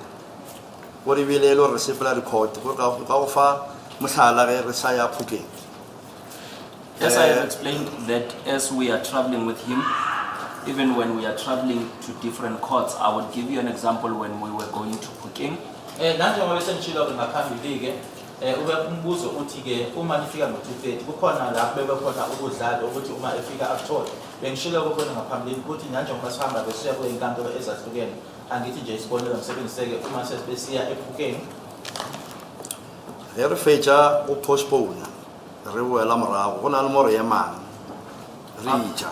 go re bile e le gore re sepela record gore ka go fa mohlala ge re sa ya phukeng. Yes, I have explained that as we are traveling with him, even when we are traveling to different courts, I would give you an example when we were going to Puking. Nanjengoba besenishilo-ke ngaphambili-ke ube umbuzo uthi-ke uma nifika ngo-2:30 kukhona la bebe khona ukudlala ukuthi uma efika akuthole. Bengishilo-ke khona ngaphambili ukuthi nanjengoba sihamba besiya kuy'nkantolo ezahlukene angithi nje isibonelo ngisebenzise-ke uma sesibesiya ephukeni. Re fetša o postpone re boela morago go na le mo re emang re ija.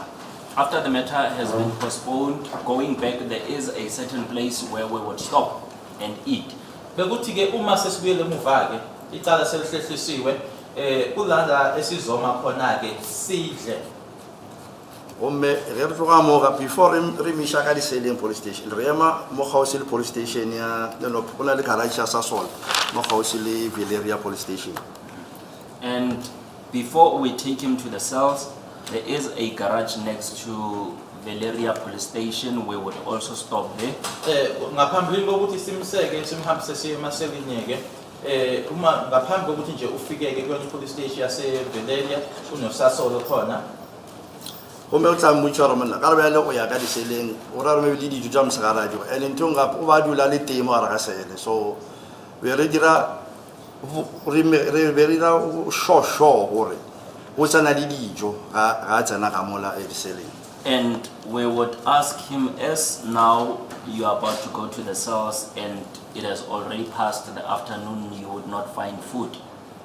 After the matter has been postponed, going back, there is a certain place where we would stop and eat. Bekuthi-ke uma sesibuyele emuva-ke icala selihlehlisiwe kulanda esizoma khona-ke sidle. Gomme ge re tloga moga before re miša ka diseleng police station re ema mo gausi le police station ya lenopo go na le garage ya Sasol mo gausi le Valeria police station. And before we take him to the cells, there is a garage next to Valeria police station. We would also stop there. Ngaphambi kokuthi simseke simhambise siye emaselinye-ke uma ngaphambi kokuthi nje ufike-ke kwenye police station yase Valeria kunosasolo khona. Gomme o tla mmotša gore monna ka lebele o ya ka diseleng o ra re me le dijo tša mosegaradio and ntho gape o ba dula le temo gare ga sele so be re dira sure gore o tsena le dijo ga a tsena ka mola diseleng. And we would ask him, as now you are about to go to the cells and it has already passed the afternoon, you would not find food.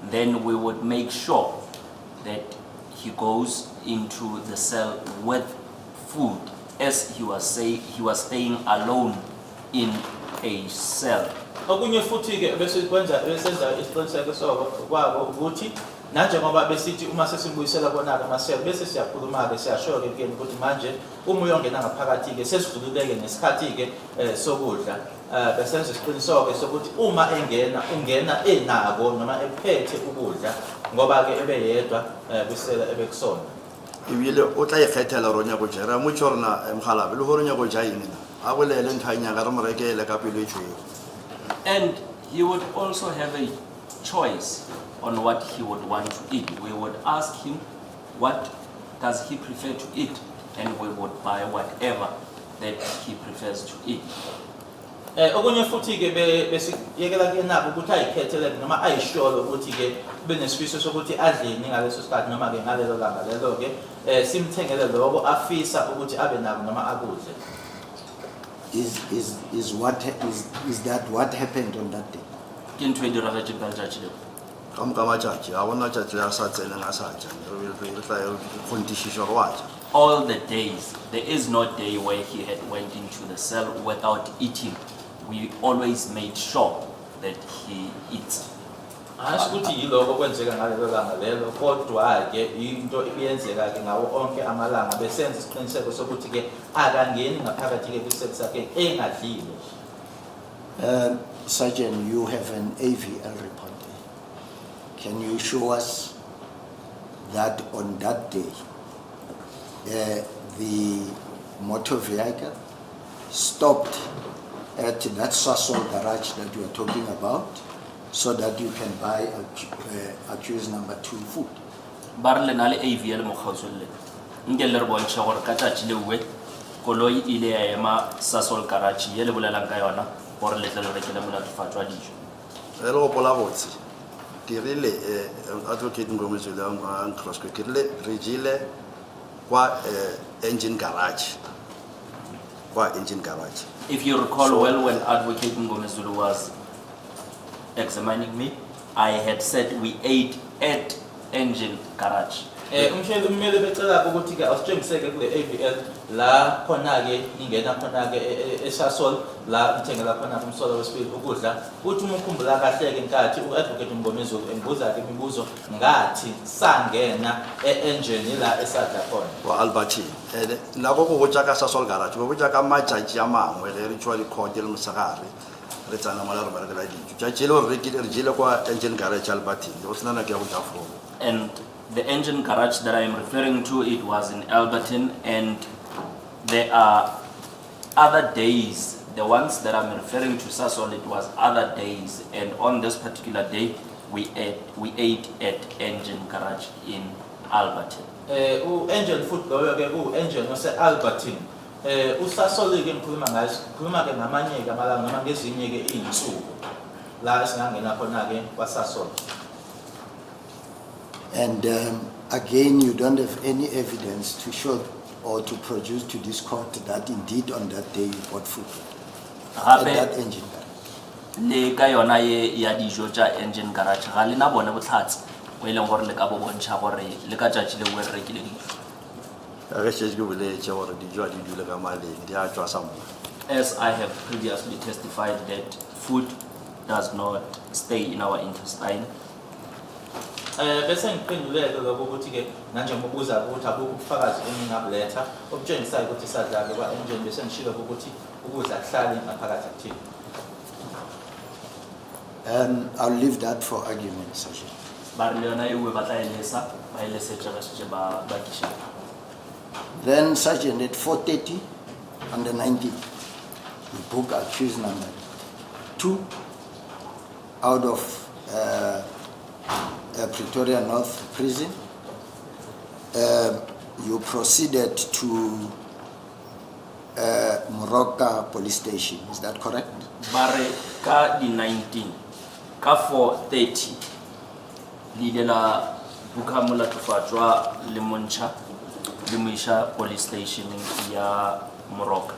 Then we would make sure that he goes into the cell with food, as he was staying alone in a cell. Okunye futhi-ke bese kwenza besenza isiqiniseko kwabo ukuthi nanjengoba besithi uma sesimbuyisela bona-ke amasela bese siyakhuluma-ke siyasho-ke kuyena ukuthi manje uma uyongena ngaphakathi-ke sesidlululeke nesikhathi-ke sokudla besenza isiqiniseko-ke sokuthi uma ungena enako noma ephethe ukudla ngoba-ke ebeyedwa kwisela ebekusona. Ebile o tla ikgethela gore o nyako jera motho rona mogalabe le gore o nyako ja eng na a bolele ntho a nyaka re mo rekele ka pelo e tshweu. And he would also have a choice on what he would want to eat. We would ask him what does he prefer to eat, and we would buy whatever that he prefers to eat. Okunye futhi-ke besiyekela kenabo ukuthi ayikhethele noma ayisholo ukuthi-ke benesifiso sokuthi adleni ngaleso sikhathi noma-ke ngalelo langa lelo-ke simthengele lokho afisa ukuthi abe nako noma akudle. Is that what happened on that day? Ke ntho e diragetseng ka letšatši leo. Ka moka matšatši ga gona tšatši le a sa tseneng a sa ja re tla kgontišiša gore wa ja. All the days, there is no day where he had went into the cell without eating. We always made sure that he eats. Asho ukuthi yiloko kwenzeka ngalelo langa lelo kodwa-ke into ibiyenzeka-ke ngawo onke amalanga besenza isiqiniseko sokuthi-ke akangeni ngaphakathi-ke kwiseli sakhe engadlile. Sergeant, you have an AVL report. Can you show us that on that day the motor vehicle stopped at that Sasol garage that you are talking about, so that you can buy accused number 2 food? Barle na le AVL mo kgausole. Nke le re bontsha gore ka tšatši leuwe koloi ile ya ema Sasol garage ye le bolelang ka yona gore le tle le rekele molatofats wa dijo. Ge le gopola botse ke rile advocate Ngomezulu a Nkrosco ke rile re jele kwa engine garage. If you recall well, when Advocate Ngomezulu was examining me, I had said we ate at engine garage. Umshayeli umele becela ukuthi-ke asitshengiseke kule AVL la khona-ke ingena khona-ke eSasol la ngithengela khona kumsolo wesibili ukudla uthi uma ukhumbula kahle-ke nkathi u-Advocate Ngomezulu engibuza-ke imibuzo ngathi sangena e-engine la esadla khona. Wa Albertine nako go botsa ka Sasol garage go botsa ka matšatši a mangwe ge re tšwa court le mosegare re tsana mola re berekela dijo tšatši le gore re jele kwa engine garage Albertine go sena nako ya go ja foo. And the engine garage that I am referring to, it was in Alberton, and there are other days. The ones that I'm referring to, Sasol, it was other days, and on this particular day, we ate at engine garage in Alberton. Engine food loyo-ke engine ose-Alberton. USasol-ke ngikhuluma ngayo, ngikhuluma-ke ngamanye-ke amalanga noma ngezinye-ke iy'nsuku. la singangena khona ke kwasasola. And again, you don't have any evidence to show or to produce to this court that indeed on that day you bought food at that Gape engine garage. le ka yona ye ya dijo tsa engine garage ga le na bone botlhatsi o ile gore le ka bo bontsha gore le ka tšatši le we rekile dijo. As I have previously testified that food does not stay in our intestine. Bese ngiphenduleke ukuthi ke manje ngobuza ukuthi abukho ubufakazi engingabuletha obutshengisayo ukuthi sadla ke kwa engine bese ngishilo ukuthi ukudla kuhlale ngaphakathi kuthini. I'll leave that for argument session. Ba re le yona e we batla elesa ba elesetse ga se ba kisha. Then Sergeant at 4:30 on the 19th, we book accused number 2 out of Pretoria North Prison. You proceeded to Moroka Police Station, is that correct? Bare ka di 19 ka 4:30 le la buka mola tofatswa le montsha le moisha police station ya Moroka.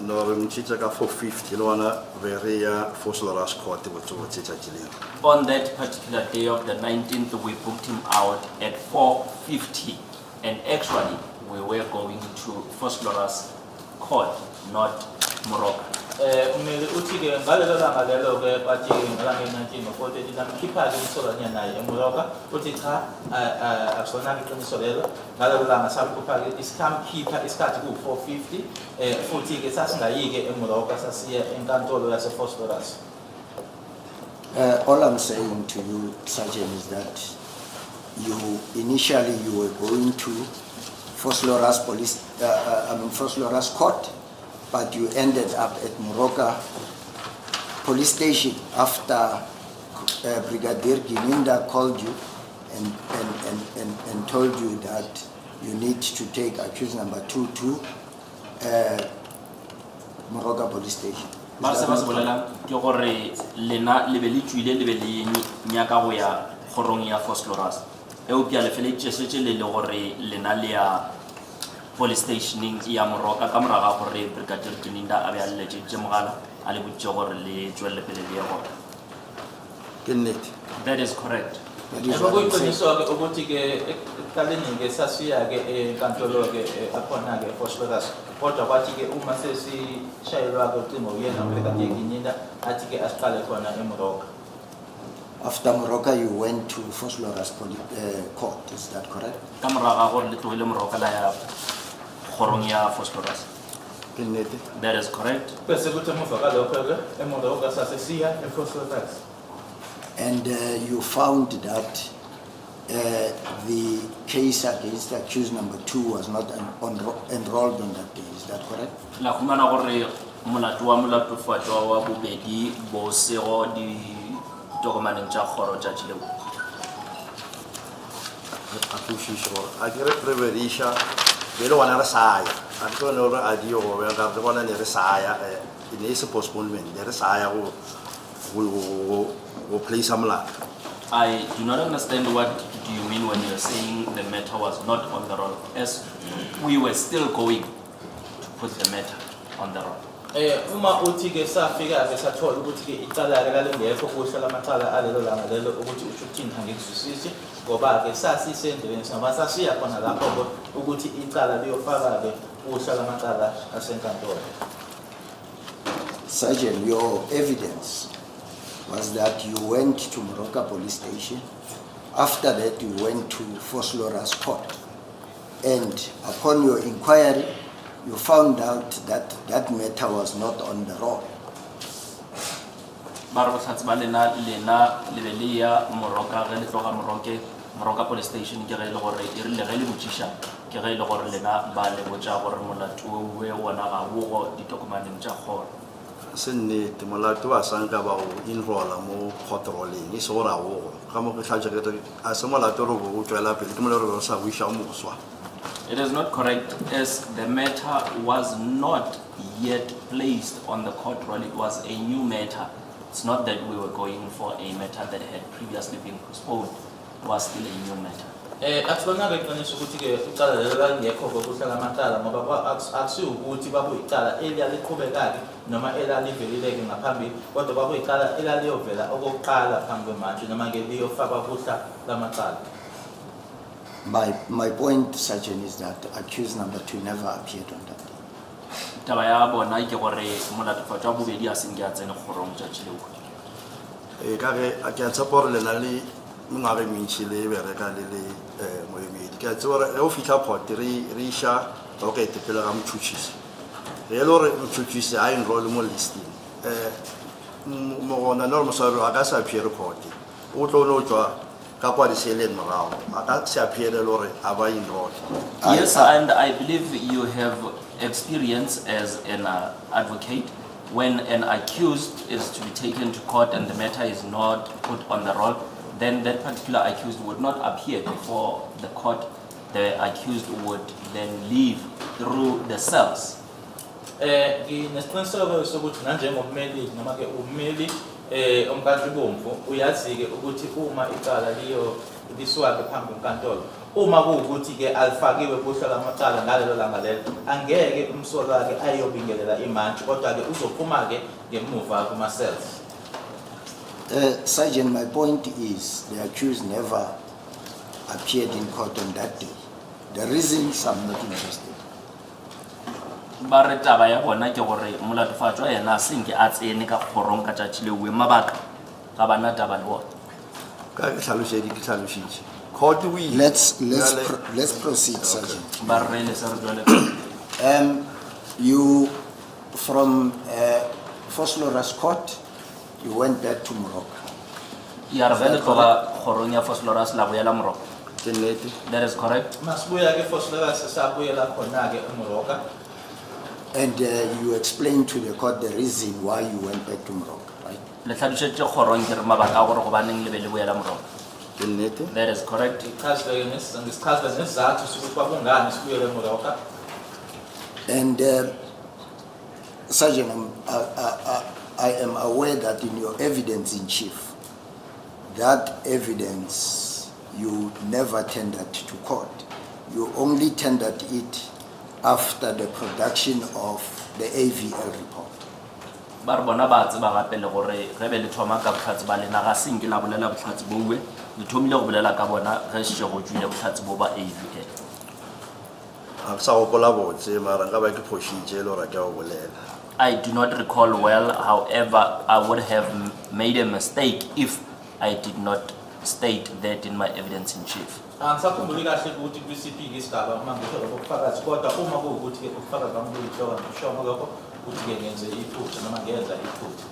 No, we mchitsa ka 450 lo wana very Fosloras court botso botsetsa tsileng. On that particular day of the 19th, we booked him out at 4:50, and actually we were going to Fosloras court, not Moroka. Umele uthi ke ngalelo langa lelo ke bathi ngalanga 19 ngo-4:30 namkhipha ke umsolanya naye eMoroka uthi cha akusona iqiniso lelo ngalelo langa sakhupha ke isikhipha isikhathi ku-4:50 futhi ke sasingayike eMoroka sasiya enkantolo yase Phosphorus. All I'm saying to you, Sergeant, is that initially you were going to Fosloras Police, Fosloras Court, but you ended up at Moroka Police Station after Brigadier Gininda called you and told you that you need to take accused number 2 to Moroka Police Station. Ba se ba se bolela ke gore lena le be le tswile le be le nyaka go ya gorong ya Fosloras e o pia le fele tsetse le gore lena le ya police stationing ya Moroka ka moraga gore Brigadier Gininda a be a letse mogala a le botse gore le tswelle pele le ya go. That is correct. That is what I'm saying. Ekuqiniswa ke ukuthi ke ekuqaleni ke sasiya ke enkantolo ke akhona ke Phosphorus kodwa kwathi ke uma sesishayelwa ke ucingo uyena uBrigadier Gininda athi ke asiqale khona eMoroka. After Moroka, you went to Fosloras Court, is that correct? Ka moraga gore le tlogile Moroka la ya gorong ya Fosloras. That is correct. Bese kuthi emuva kalokho ke eMoroka sasesiya ePhosphorus. And you found that the case against accused number 2 was not enrolled on that day, is that correct? La khumana gore molato wa molatofatso wa bobedi bo sego di tokomaneng tsa khoro tsa tshilego. A ke re preverisha bele wana re saya a ke no re adio go ya ka bona le re saya ine se postponement le re saya go play some luck. I do not understand what do you mean when you're saying the matter was not on the roll, as we were still going to put the matter on the roll. Uma uthi ke safika ke sathola ukuthi ke icala ke lalengekho kuhlela amacala alelo langa lelo ukuthi uthini angikuzwisisi ngoba ke sasisendleleni singaba sasiya khona lapho ukuthi icala liyofaka ke kuhlela amacala asenkantolo. Sergeant, your evidence was that you went to Moroka Police Station. After that, you went to Fosloras Court. And upon your inquiry, you found out that that matter was not on the roll. Moroka Police Station ke re le gore e le le botšiša ke ge le gore lena ba le botša gore molato we wona ga go ditokomaneng tša kgoro. Se nnete molato wa sanka ba go enrolla mo controlling e se go ra go ga mo ke tlhatša ke a se molato re go tswela pele ke mo le re sa buisha moswa. It is not correct, as the matter was not yet placed on the court roll. It was a new matter. It's not that we were going for a matter that had previously been postponed. It was still a new matter. Akusibonanga iqiniso ukuthi-ke icala lelo lalingekho kokuhlala amacala ngoba akusiwo ukuthi bakuyicala elaliqhubeka-ke noma elalivelile-ke ngaphambili kodwa bakuyicala elaliyovela okokuqala phambi kwemantshi noma-ke liyofakwa kuhla lamacala. My point, Sergeant, is that accused number 2 never appeared on that day. Taba ya bona ke gore molatefatso wa bobedi a seng ke a tsene kgorong tšatši leo. Kare a ke a tshepa gore lena le mengwaga e mentši le bereka le moemedi ke a tseba gore ge o fitlha port re iša o ka etepele ga motšhotšhisi ge e le gore motšhotšhisi a enrole mo listing mogona le gore moswari a ka se appeare court o tlo no tšwa ka kwa diseeleng morago a ka se appeare le gore a ba enrole. Yes, and I believe you have experience as an advocate. When an accused is to be taken to court and the matter is not put on the roll, then that particular accused would not appear before the court. The accused would then leave through the cells. Nesiqiniseko sokuthi nanjengommeli noma-ke ummeli omkantibomvu uyazi-ke ukuthi uma icala lisuka-ke phambi kwenkantolo uma kuwukuthi-ke alifakiwe kuhla lamacala ngalelo langa lelo angeke umsolwa-ke ayobingelela imantshi kodwa-ke uzophuma-ke ngemuva kuma-cells. Sergeant, my point is the accused never appeared in court on that day. The reasons I'm not interested. Ba re taba ya bona ke gore molatefatso wa yena a senke a tsene ka kgorong ka tšatši leo mabaka ga bana taba le bona. Ka ke tlhalošedi ke tlhalošitše court o ile Let's proceed, Sergeant. Ba re le sa re jwale. You from Fosloras court, you went back to Morocco. Ya re vele tloga kgorong ya Fosloras la boela Morocco. ke nnete. That is correct. Masibuya-ke Fosloras sabuyela khona-ke eMorocco. And you explained to the court the reason why you went back to Morocco, right? Le tlhalošetše kgorong ke re mabaka a gore go baneng le be le boela Morocco. ke nnete. That is correct. Ngichaza nesizathu sokuthi kwakungani sibuyele eMorocco. And Sergeant, I am aware that in your evidence in chief, that evidence you never tendered to court. You only tendered it after the production of the AVL report. Ba re bona ba tseba gape le gore ge be le thoma ka botlhatsi ba lena ga senke la bolela botlhatsi boue le thomile go bolela ka bona ge sešo go tswile botlhatsi bo ba AVL. a ke sa gopola botse mara nka ba ke phošitše le gore ke a go bolela. I do not recall well, however, I would have made a mistake if I did not state that in my evidence in chief. Angisakhumbuli kahle ukuthi kwisiphi isigaba uma ngithola ubufakazi kodwa uma kuwukuthi ubufakazi bami buyihloka ngisho lokho ukuthi-ke ngenze iphutha noma ngenza iphutha.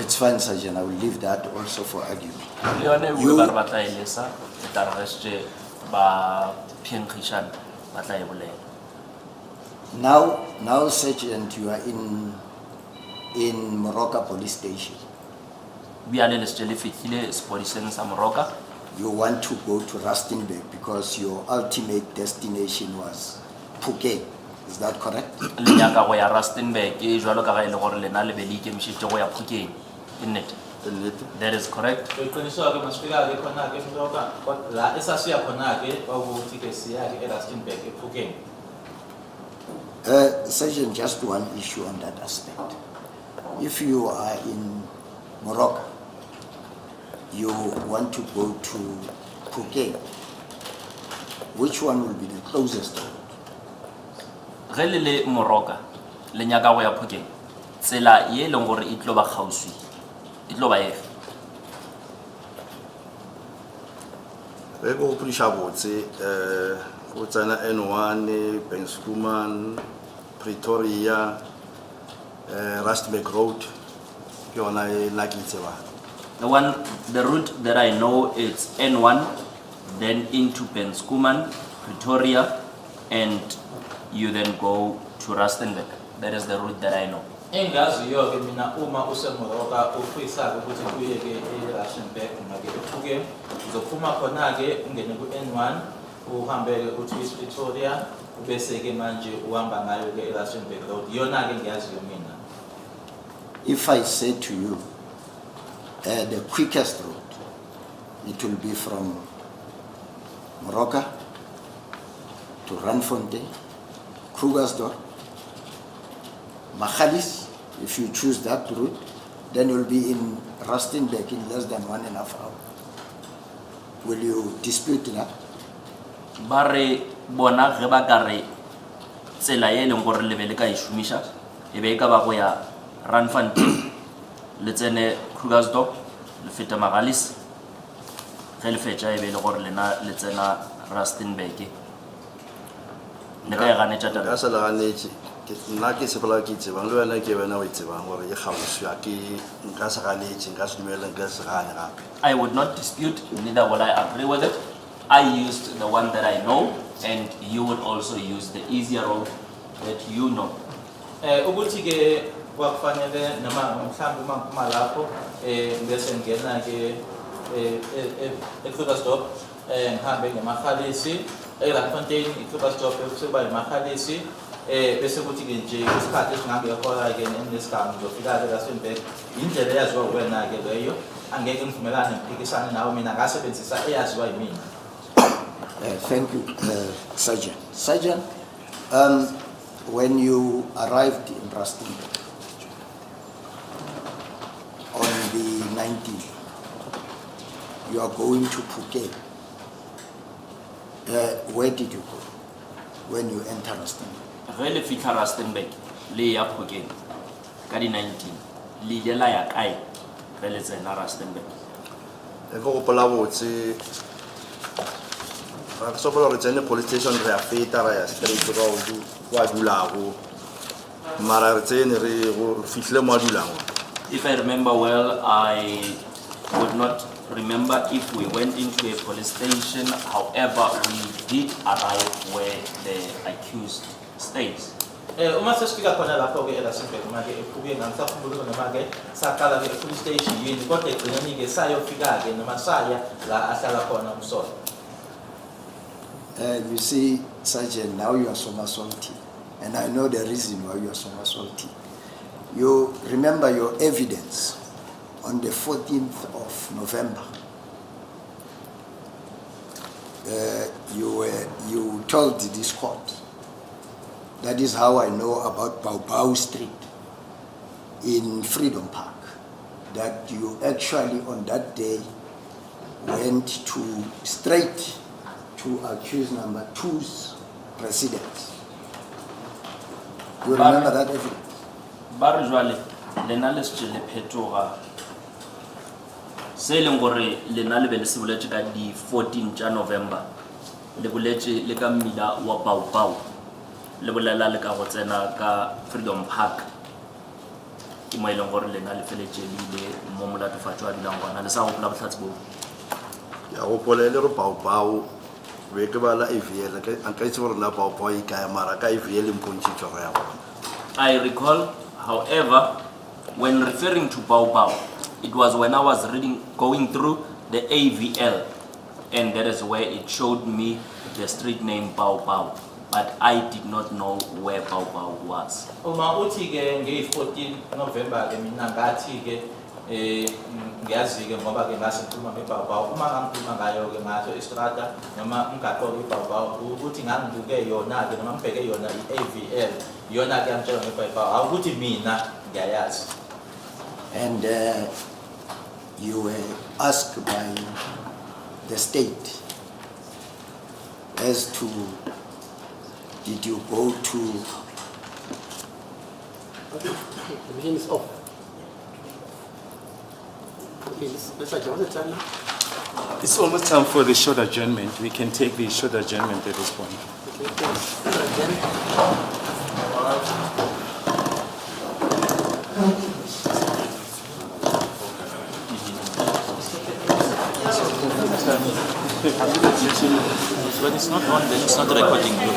It's fine, Sergeant. I will leave that also for argument. Le yone bue ba re batla e lesa e tla re ge ba phenkgišana ba tla e bolela. Now, Sergeant, you are in Morocco police station. Bjale le setse le fitlhile sepodiseng sa Morocco. You want to go to Rustenburg because your ultimate destination was Phuket. Is that correct? Le nyaka go ya Rustenburg e jwalo ka ga e le gore lena le be le ikemišitše go ya Phukeng. Ke nnete? Ke nnete. That is correct. Uqiniswa-ke masifika-ke khona-ke eMorocco kodwa la esasiya khona-ke kwakuthi-ke siya-ke eRustenburg ePhukeng. Sergeant, just one issue on that aspect. If you are in Morocco, you want to go to Phuket, which one will be the closest road? Ge le le Morocco le nyaka go ya Phukeng, tsela ye e leng gore e tlo ba kgauswi e tlo ba efe? ge ke gopodiša botse go tsena N1 Benskuman Pretoria Rustenburg Road ke yona e nna ke itsebang. The route that I know is N1, then into Benskuman, Pretoria, and you then go to Rustenburg. That is the route that I know. Engaziyo-ke mina uma useMorocco ufisa-ke ukuthi kuye-ke eRustenburg noma-ke ePhukeng uzophuma khona-ke ungene ku-N1 uhambe-ke uthi ePretoria ubese-ke manje uhamba ngayo-ke eRustenburg Road iyona-ke ngiyaziyo mina. if I say to you, the quickest route, it will be from Moroka to Randfontein, Krugersdorp, Machalis, if you choose that route, then you'll be in Rustenburg in less than 1.5 hours. Will you dispute that? Bare bona ge ba ka re tsela e leng gore le be le ka e shumisha e be ka ba go ya Randfontein le tsene Krugersdorp le feta Magalis ge le fetša e be le gore lena le tsena Rustenburg le ka e ganetša Nka taba se le ganetše nna ke sepela ke tsebang le wena ke wena o e tsebang gore e kgauswi a ke nka se ganetše nka se dumele nka se gane gape. I would not dispute, neither will I agree with it. I used the one that I know, and you would also use the easier road that you know. Ukuthi ke kwakufanele noma mhlawumbe uma ngiphuma lapho bese ngena ke eKrugersdorp ngihambe ngeMagalisi eRandfontein eKrugersdorp sekuba eMagalisi bese kuthi ke nje isikhathi esingangekho ke nesigamu ngizofika ke Rustenburg indlela eyaziwa wena ke leyo angeke ngivumelane ngiphikisane nawe mina ngasebenzisa eyaziwa yimina. Thank you, Sergeant. Sergeant, when you arrived in Rustenburg on the 19th, you are going to Phuket. Where did you go when you enter Rustenburg? Ge le fitlha Rustenburg le ya Phokeng ka di 19 le ile la ya kae ge le tsena Rustenburg? E go gopola botse ra sopola re tsene police station re a feta ra ya straight go a dulago mara re tsene re go fihle mo a dulango. If I remember well, I would not remember if we went into a police station. However, we did arrive where the accused stays. Uma sesifika khona lapho ke eRustenburg manje ephukeni ngisafuna noma ke saqala ke police station yini kodwa egcineni ke sayofika ke noma saya la ahlala khona umsolo. You see, Sergeant, now you are somersaulting, and I know the reason why you are somersaulting. You remember your evidence on the 14th of November. You told this court. That is how I know about Baobao Street in Freedom Park. That you actually on that day went straight to accused number 2's residence. You remember that evidence? Ba re jwale lena le se le phetoga se leng gore lena le be le se boletse ka di 14 tša November le boletse le ka mmila wa Baobao le bolela le ka go tsena ka Freedom Park ke mo e leng gore lena le feletse le mo molatofatšo a dulang gona le sa gopola bohlatsi bo Ya gopola le re Baobao we ke bala AVL ke anka itse gore na Baobao e ka ya mara ka AVL impontšitšo re ya bona. I recall, however, when referring to Baobao, it was when I was going through the AVL, and that is where it showed me the street name Baobao, but I did not know where Baobao was. Uma uthi ke nge-14 November ke mina ngathi ke ngiyazi ke ngoba ke ngasikhuluma ngeBaobao uma ngangikhuluma ngayo ke ngathi estrada noma umgaqo weBaobao ukuthi ngangibuke yona ke noma ngibheke yona i-AVL yona ke yamtshela ngeBaobao ukuthi mina ngiyayazi. And you were asked by the state as to did you go to The machine is off. Okay, Mr. John, what's the time now? It's almost time for the short adjournment. We can take the short adjournment at this point. Okay, thanks. When it's not on, then it's not recording you.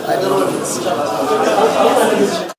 I don't know.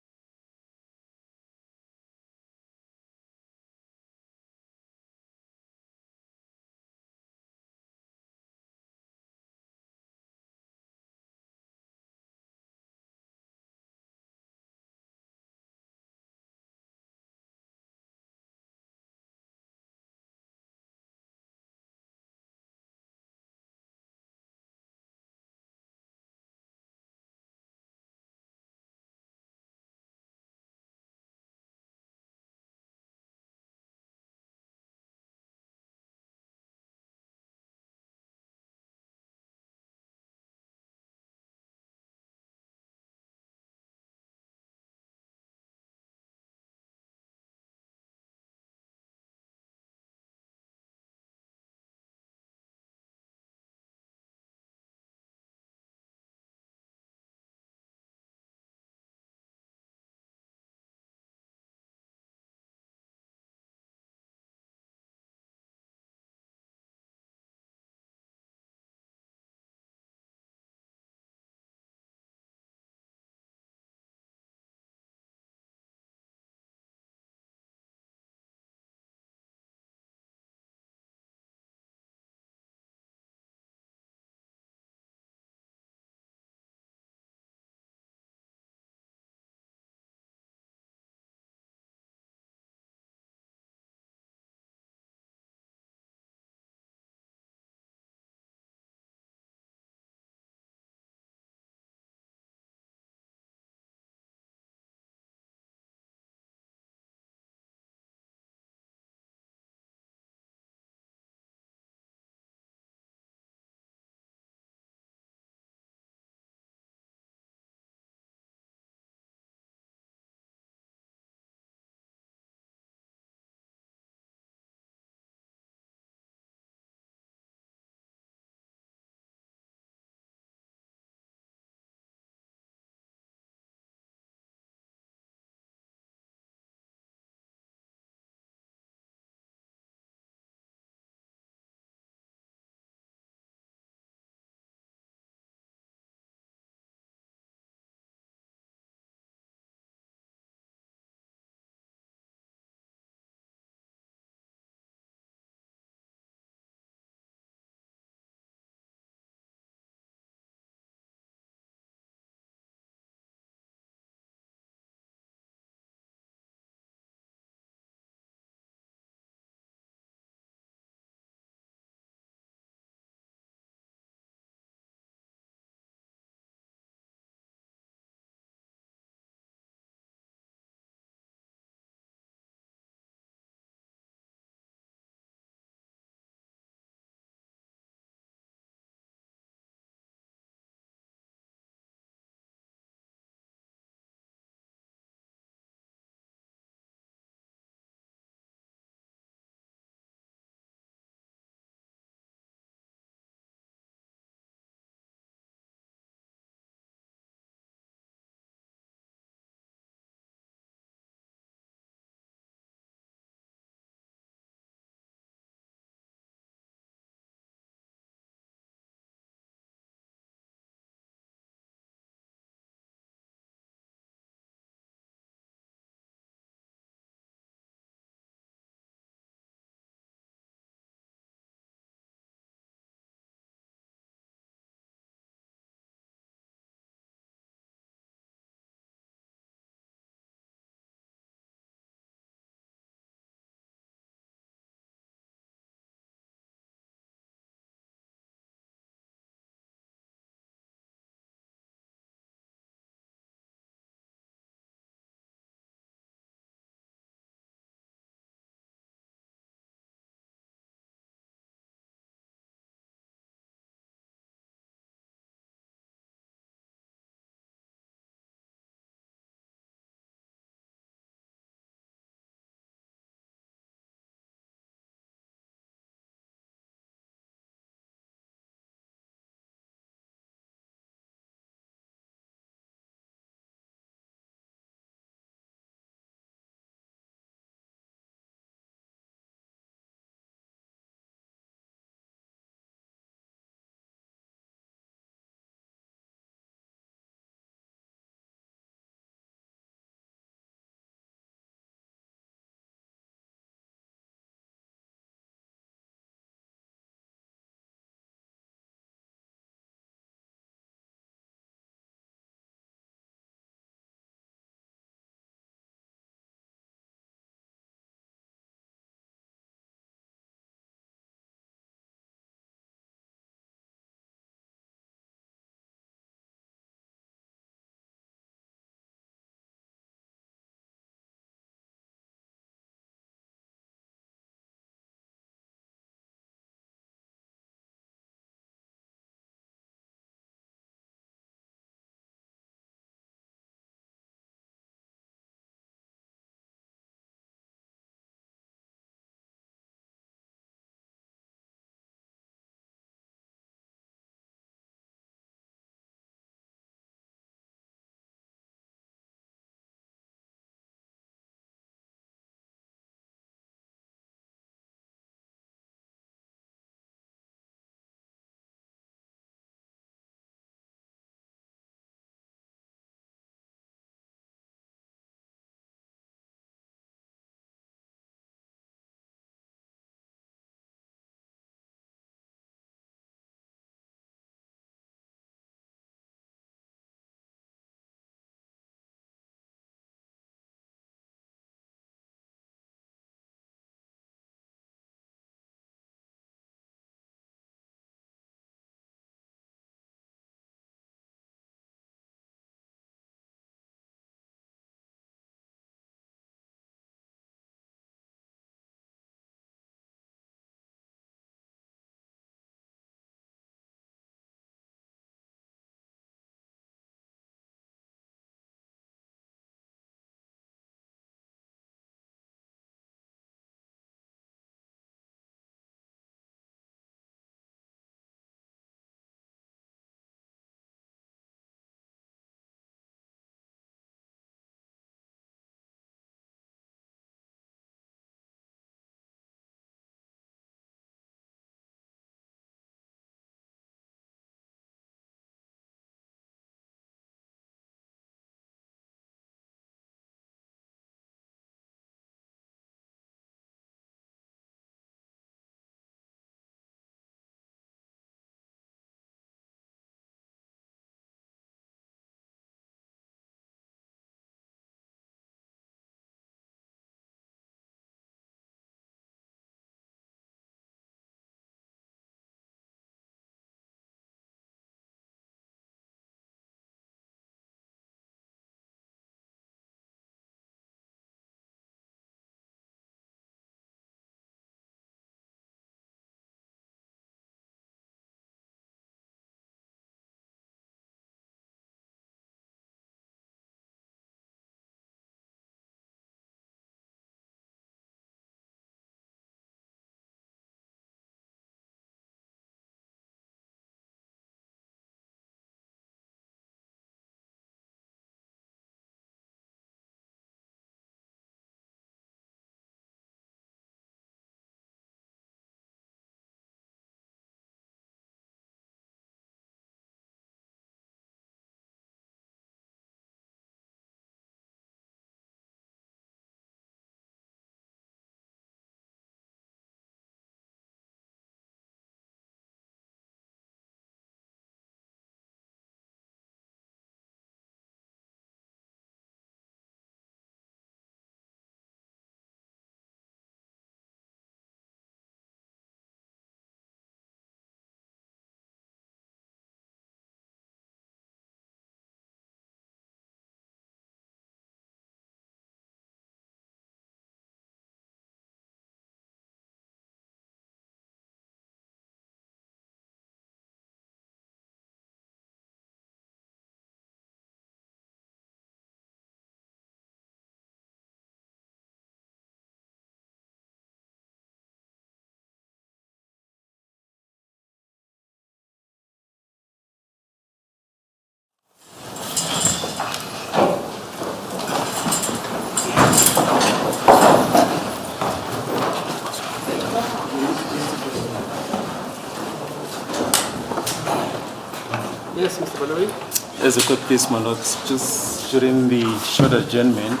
As a court case, my lord, just during the short adjournment,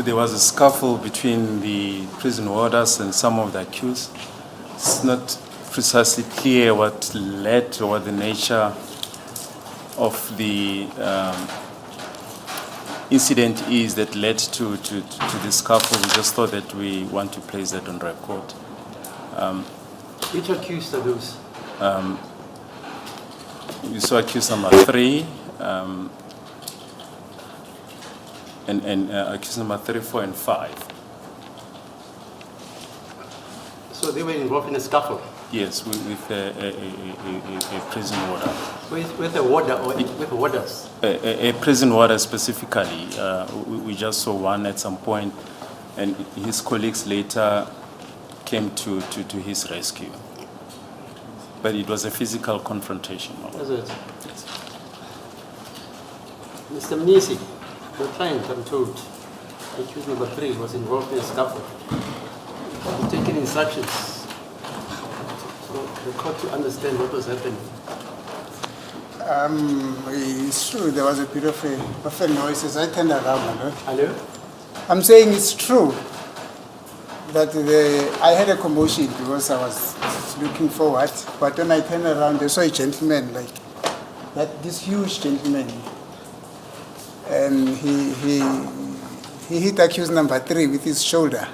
there was a scuffle between the prison warders and some of the accused. It's not precisely clear what led or what the nature of the incident is that led to the scuffle. We just thought that we want to place that on record. Which accused are those? We saw accused number 3 and accused number 3, 4, and 5. So they were involved in a scuffle Yes, with a prison warder. with a warder or with warders? A prison warder specifically. We just saw one at some point, and his colleagues later came to his rescue. But it was a physical confrontation. That's it. Mr. Mnisi, your client, I'm told, accused number 3 was involved in a scuffle. You've taken instructions. So the court to understand what was happening. It's true, there was a bit of a noise as I turned around. My lord. Hello? I'm saying it's true that I had a commotion because I was looking forward, but when I turned around, I saw a gentleman like that, this huge gentleman, and he hit accused number 3 with his shoulder.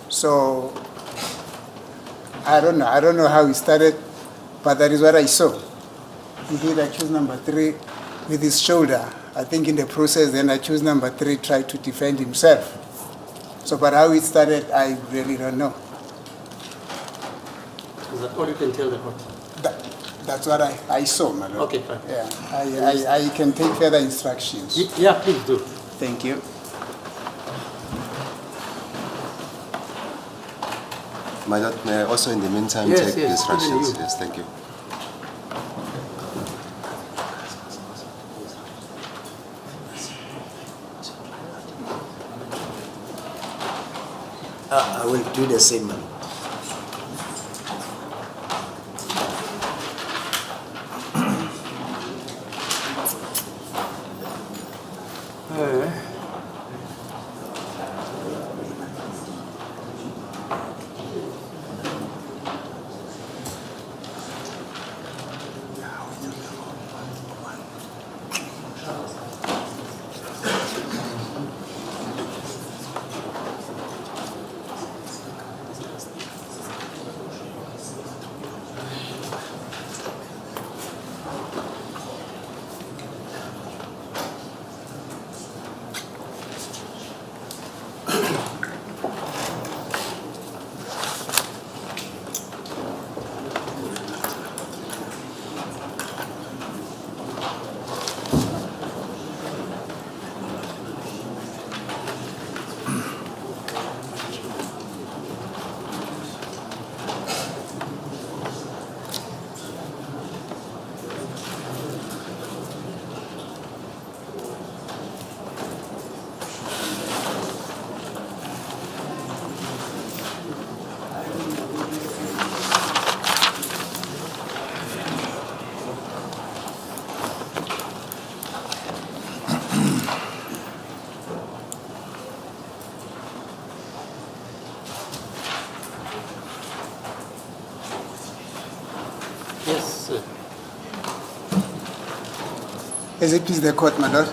So I don't know how he started, but that is what I saw. He hit accused number 3 with his shoulder. I think in the process, then accused number 3 tried to defend himself. So, but how it started, I really don't know. Is that all you can tell the court? That's what I saw, my lord. Okay, fine. Yeah, I can take further instructions. Yeah, please do. Thank you. My lord, may I also in the meantime Yes, take the yes, instructions? even you. Yes, thank you. I will do the same. Yes, sir. As it is the court, my lord.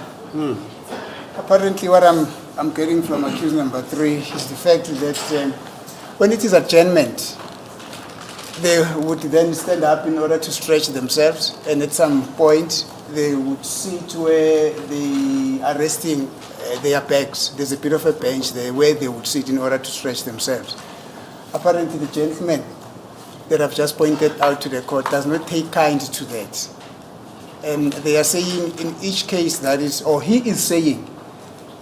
Apparently what I'm getting from accused number 3 is the fact that when it is adjournment, they would then stand up in order to stretch themselves, and at some point they would sit where they are resting their backs. There's a bit of a bench there where they would sit in order to stretch themselves. Apparently the gentleman that I've just pointed out to the court does not take kind to that. And they are saying in each case that is, or he is saying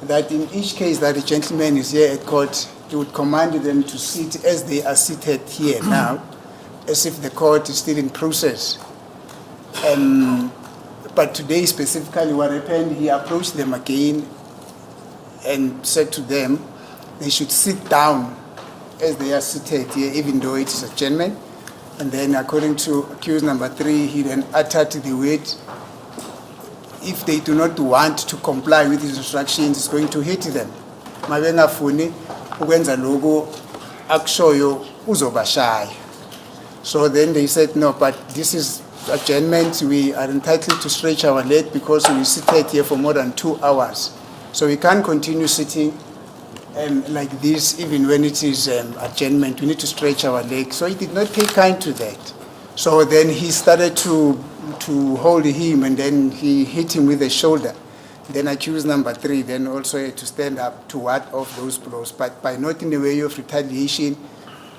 that in each case that the gentleman is here at court, he would command them to sit as they are seated here now, as if the court is still in process. But today specifically what happened, he approached them again and said to them they should sit down as they are seated here, even though it is adjournment. And then according to accused number 3, he then uttered the word, if they do not want to comply with his instructions, it's going to hit them. Mabengafuni ukwenza lokho akushoyo uzobashaya. So then they said, no, but this is adjournment. We are entitled to stretch our leg because we seated here for more than 2 hours. So we can't continue sitting like this, even when it is adjournment. We need to stretch our leg. So he did not take kind to that. So then he started to hold him, and then he hit him with the shoulder. Then accused number 3 then also had to stand up to ward off those blows, but by not in the way of retaliation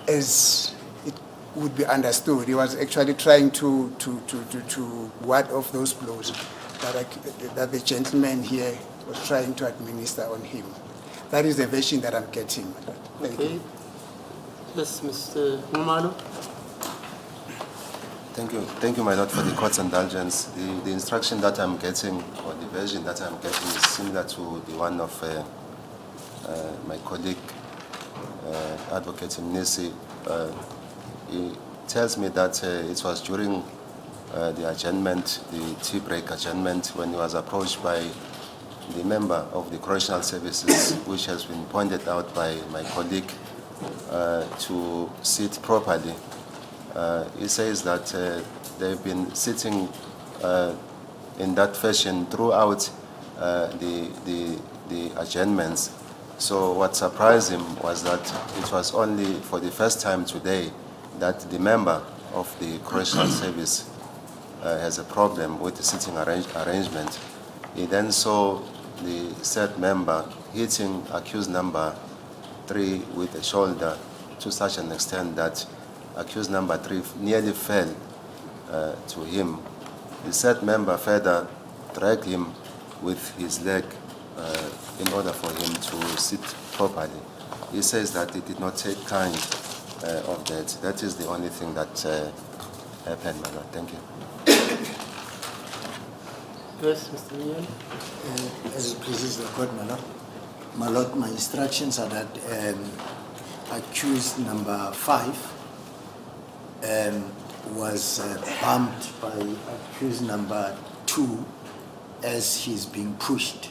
as it would be understood. He was actually trying to ward off those blows that the gentleman here was trying to administer on him. That is the version that I'm getting. Thank Okay. you. Yes, Mr. Mumalo. Thank you, my lord, for the court's indulgence. The instruction that I'm getting, or the version that I'm getting, is similar to the one of my colleague, Advocate Mnisi. He tells me that it was during the adjournment, the tea break adjournment, when he was approached by the member of the correctional services, which has been pointed out by my colleague, to sit properly. He says that they've been sitting in that fashion throughout the adjournments. So what surprised him was that it was only for the first time today that the member of the correctional service has a problem with the sitting arrangement. He then saw the said member hitting accused number 3 with the shoulder to such an extent that accused number 3 nearly fell to him. The said member further dragged him with his leg in order for him to sit properly. He says that he did not take kind of that. That is the only thing that happened, my lord. Thank you. Yes, Mr. Mian. As it pleases the court, my lord, my instructions are that accused number 5 was bumped by accused number 2 as he's being pushed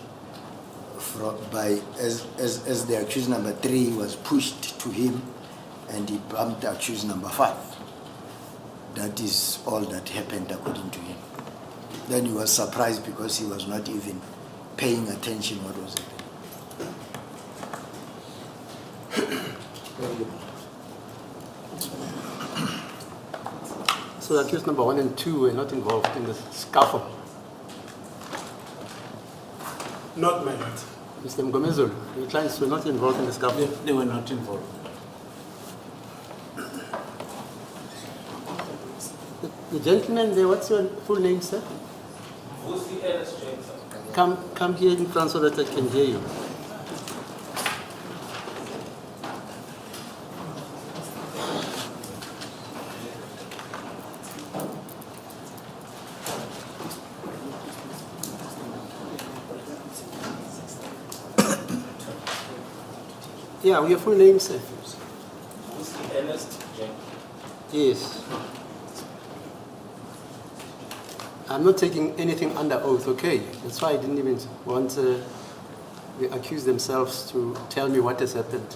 as the accused number 3 was pushed to him, and he bumped accused number 5. That is all that happened according to him. Then he was surprised because he was not even paying attention what was happening. So the accused number 1 and 2 were not involved in the scuffle. Not my lord. Mr. Mgomezulu, your clients were not involved in the scuffle. They were not involved. The gentleman there, what's your full name, sir? Come here in front so that I can hear you. Yeah, your full name, sir? Yes. I'm not taking anything under oath, okay? That's why I didn't even want the accused themselves to tell me what has happened.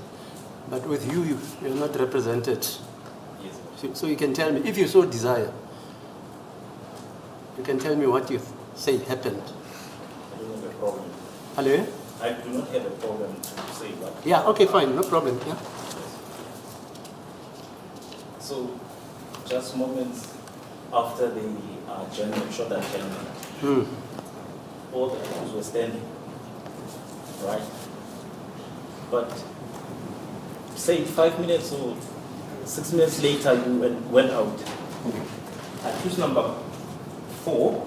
But with you, you're not represented. So you can tell me, if you so desire, you can tell me what you say happened. I don't have a problem. Hello? I do not have a problem to say that. Yeah, okay, fine, no problem. Yeah. So, just moments after the short adjournment, all the accused were standing, right? But say 5 minutes or 6 minutes later, you went out. Accused number 4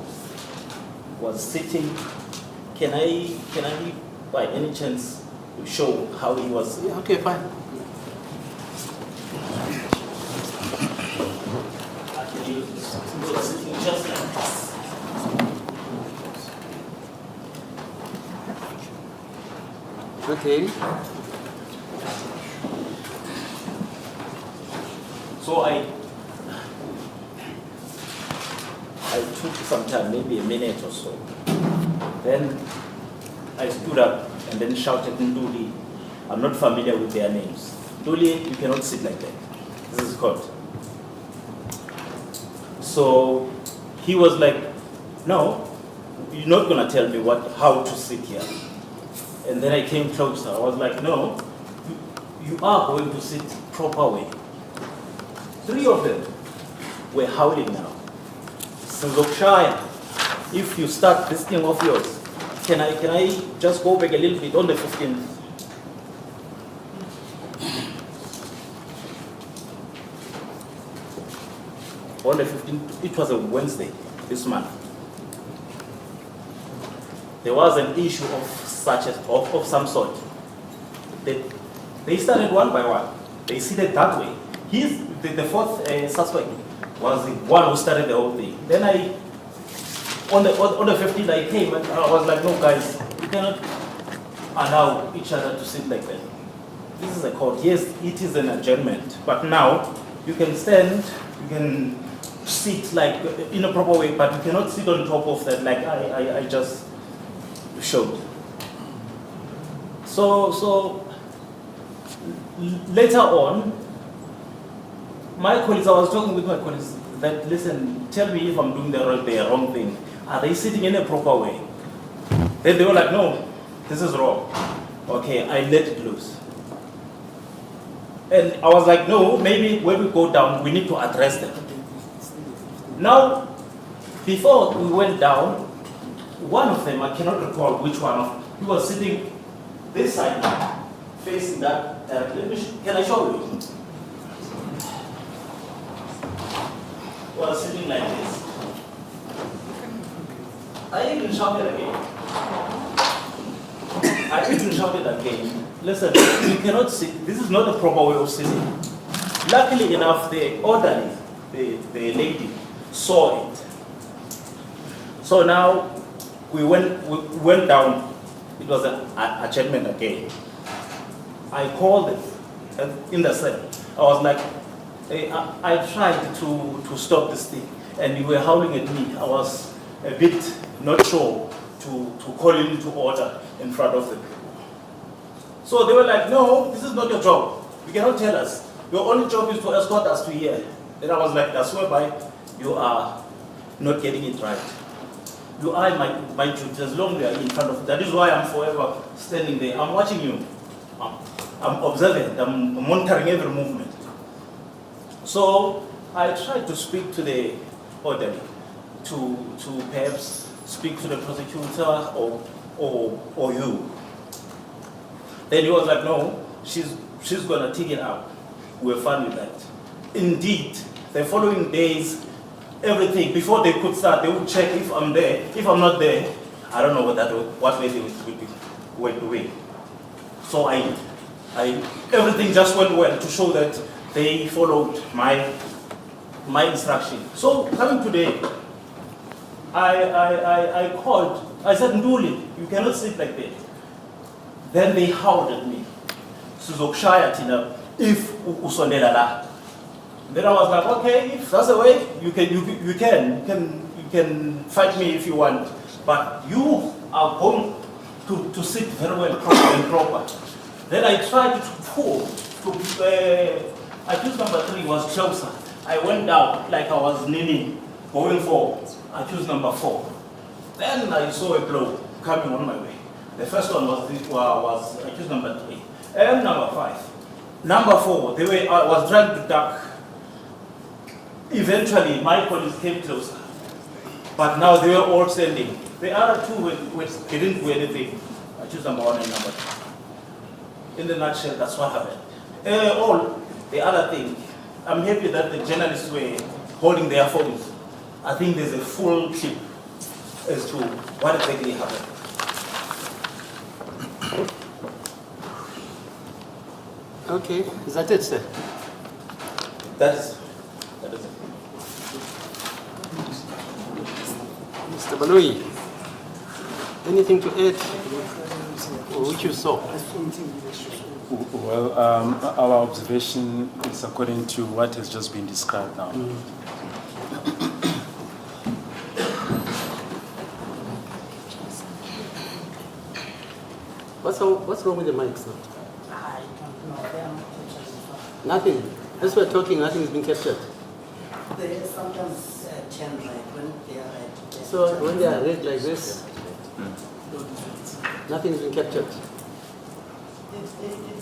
was sitting. Can I by any chance show how he was? Yeah, okay, fine. Actually, he was sitting just like this. Okay. So I took some time, maybe a minute or so. Then I stood up and then shouted, Nduli. I'm not familiar with their names. Nduli, you cannot sit like that. This is court. So he was like, no, you're not going to tell me how to sit here. And then I came closer. I was like, no, you are going to sit proper way. 3 of them were howling now. Senzo Meyiwa, if you start this thing of yours, can I just go back a little bit on the 15th? On the 15th, it was a Wednesday this month. There was an issue of some sort. They started one by one. They seated that way. The fourth suspect was the one who started the whole thing. Then on the 15th I came and I was like, no guys, you cannot allow each other to sit like that. This is a court. Yes, it is an adjournment, but now you can stand, you can sit like in a proper way, but you cannot sit on top of that like I just showed. So later on, my colleagues, I was talking with my colleagues that, listen, tell me if I'm doing the wrong thing. Are they sitting in a proper way? Then they were like, no, this is wrong. Okay, I let it loose. And I was like, no, maybe when we go down, we need to address them. Now, before we went down, one of them, I cannot recall which one, he was sitting this side, facing that direction. Can I show you? Was sitting like this. I even shouted again. Listen, you cannot sit. This is not a proper way of sitting. Luckily enough, the orderly, the lady, saw it. So now we went down. It was an adjournment again. I called it in the cell. I was like, I tried to stop this thing, and you were howling at me. I was a bit not sure to call you into order in front of the people. So they were like, no, this is not your job. You cannot tell us. Your only job is to escort us to here. Then I was like, that's whereby you are not getting it right. You are my duty as long as you are in front of. That is why I'm forever standing there. I'm watching you. I'm observing. I'm monitoring every movement. So I tried to speak to the orderly, to perhaps speak to the prosecutor or you. Then he was like, no, she's gonna take it out. We were fine with that. Indeed, the following days, everything, before they could start, they would check if I'm there. If I'm not there, I don't know what way they went away. So everything just went well to show that they followed my instruction. So coming today, I called. I said, Nduli, you cannot sit like that. Then they howled at me. Suzokushaya tina if usondela la. Then I was like, okay, if that's the way, you can fight me if you want, but you are going to sit very well and proper. Then I tried to pull. Accused number 3 was closer. I went down like I was kneeling, going for accused number 4. Then I saw a blow coming on my way. The first one was accused number 3 and number 5. Number 4, I was trying to duck. Eventually, my colleagues came closer, but now they were all standing. The other 2 didn't do anything. Accused number 1 and number 2. In the nutshell, that's what happened. The other thing, I'm happy that the journalists were holding their phones. I think there's a full clip as to what exactly happened. Okay, is that it, sir? That is it. Mr. Baloi, anything to add or which you saw? Well, our observation is according to what has just been described now. What's wrong with the mics now? I don't know. They are not captured before. Nothing. As we're talking, nothing is being captured. They sometimes turn right when they are right. So when they are read like this, nothing is being captured. If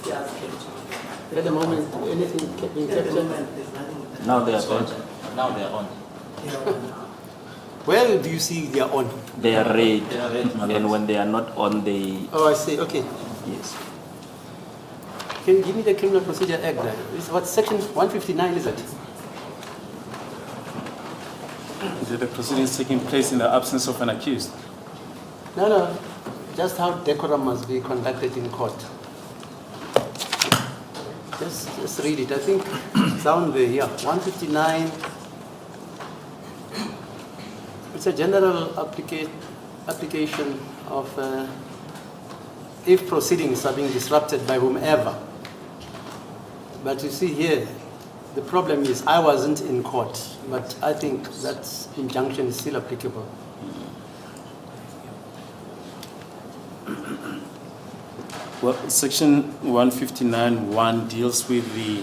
they are captured. At the moment, anything being At the captured. moment, there's nothing. Now they are on. Now they are on. They are on now. Where do you see they are on? They are red, and when they are not on, they Oh, I see. Okay. yes. Can you give me the Criminal Procedure Act? There? It's what section 159 is it? Is it the proceedings taking place in the absence of an accused? No. Just how decorum must be conducted in court. Just read it. I think it's down there. Yeah, 159. It's a general application of if proceedings are being disrupted by whomever. But you see here, the problem is I wasn't in court, but I think that injunction is still applicable. Well, section 159(1) deals with the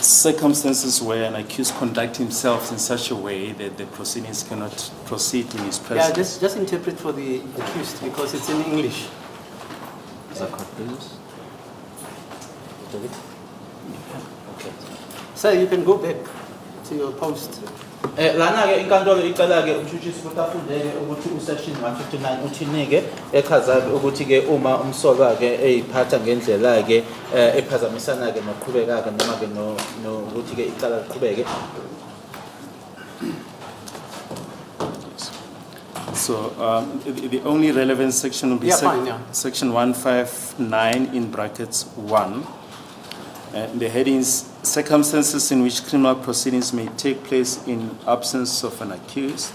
circumstances where an accused conducts himself in such a way that the proceedings cannot proceed in his Yeah, presence. just interpret for the accused because it's in English. Is that correct, please? Okay. Sir, you can go back to your post. Lana ke inkantolo icela ke umshutshisi ukuthi afundeke ukuthi usection 159 uthini ke echaza ukuthi ke uma umsolwa ke eyiphatha ngendlela ke ephazamisana ke noqhubeka ke noma ke no ukuthi ke icala liqhubeke. So the only relevant section will be Yeah, fine, yeah. section 159 in brackets 1. The headings, circumstances in which criminal proceedings may take place in absence of an accused.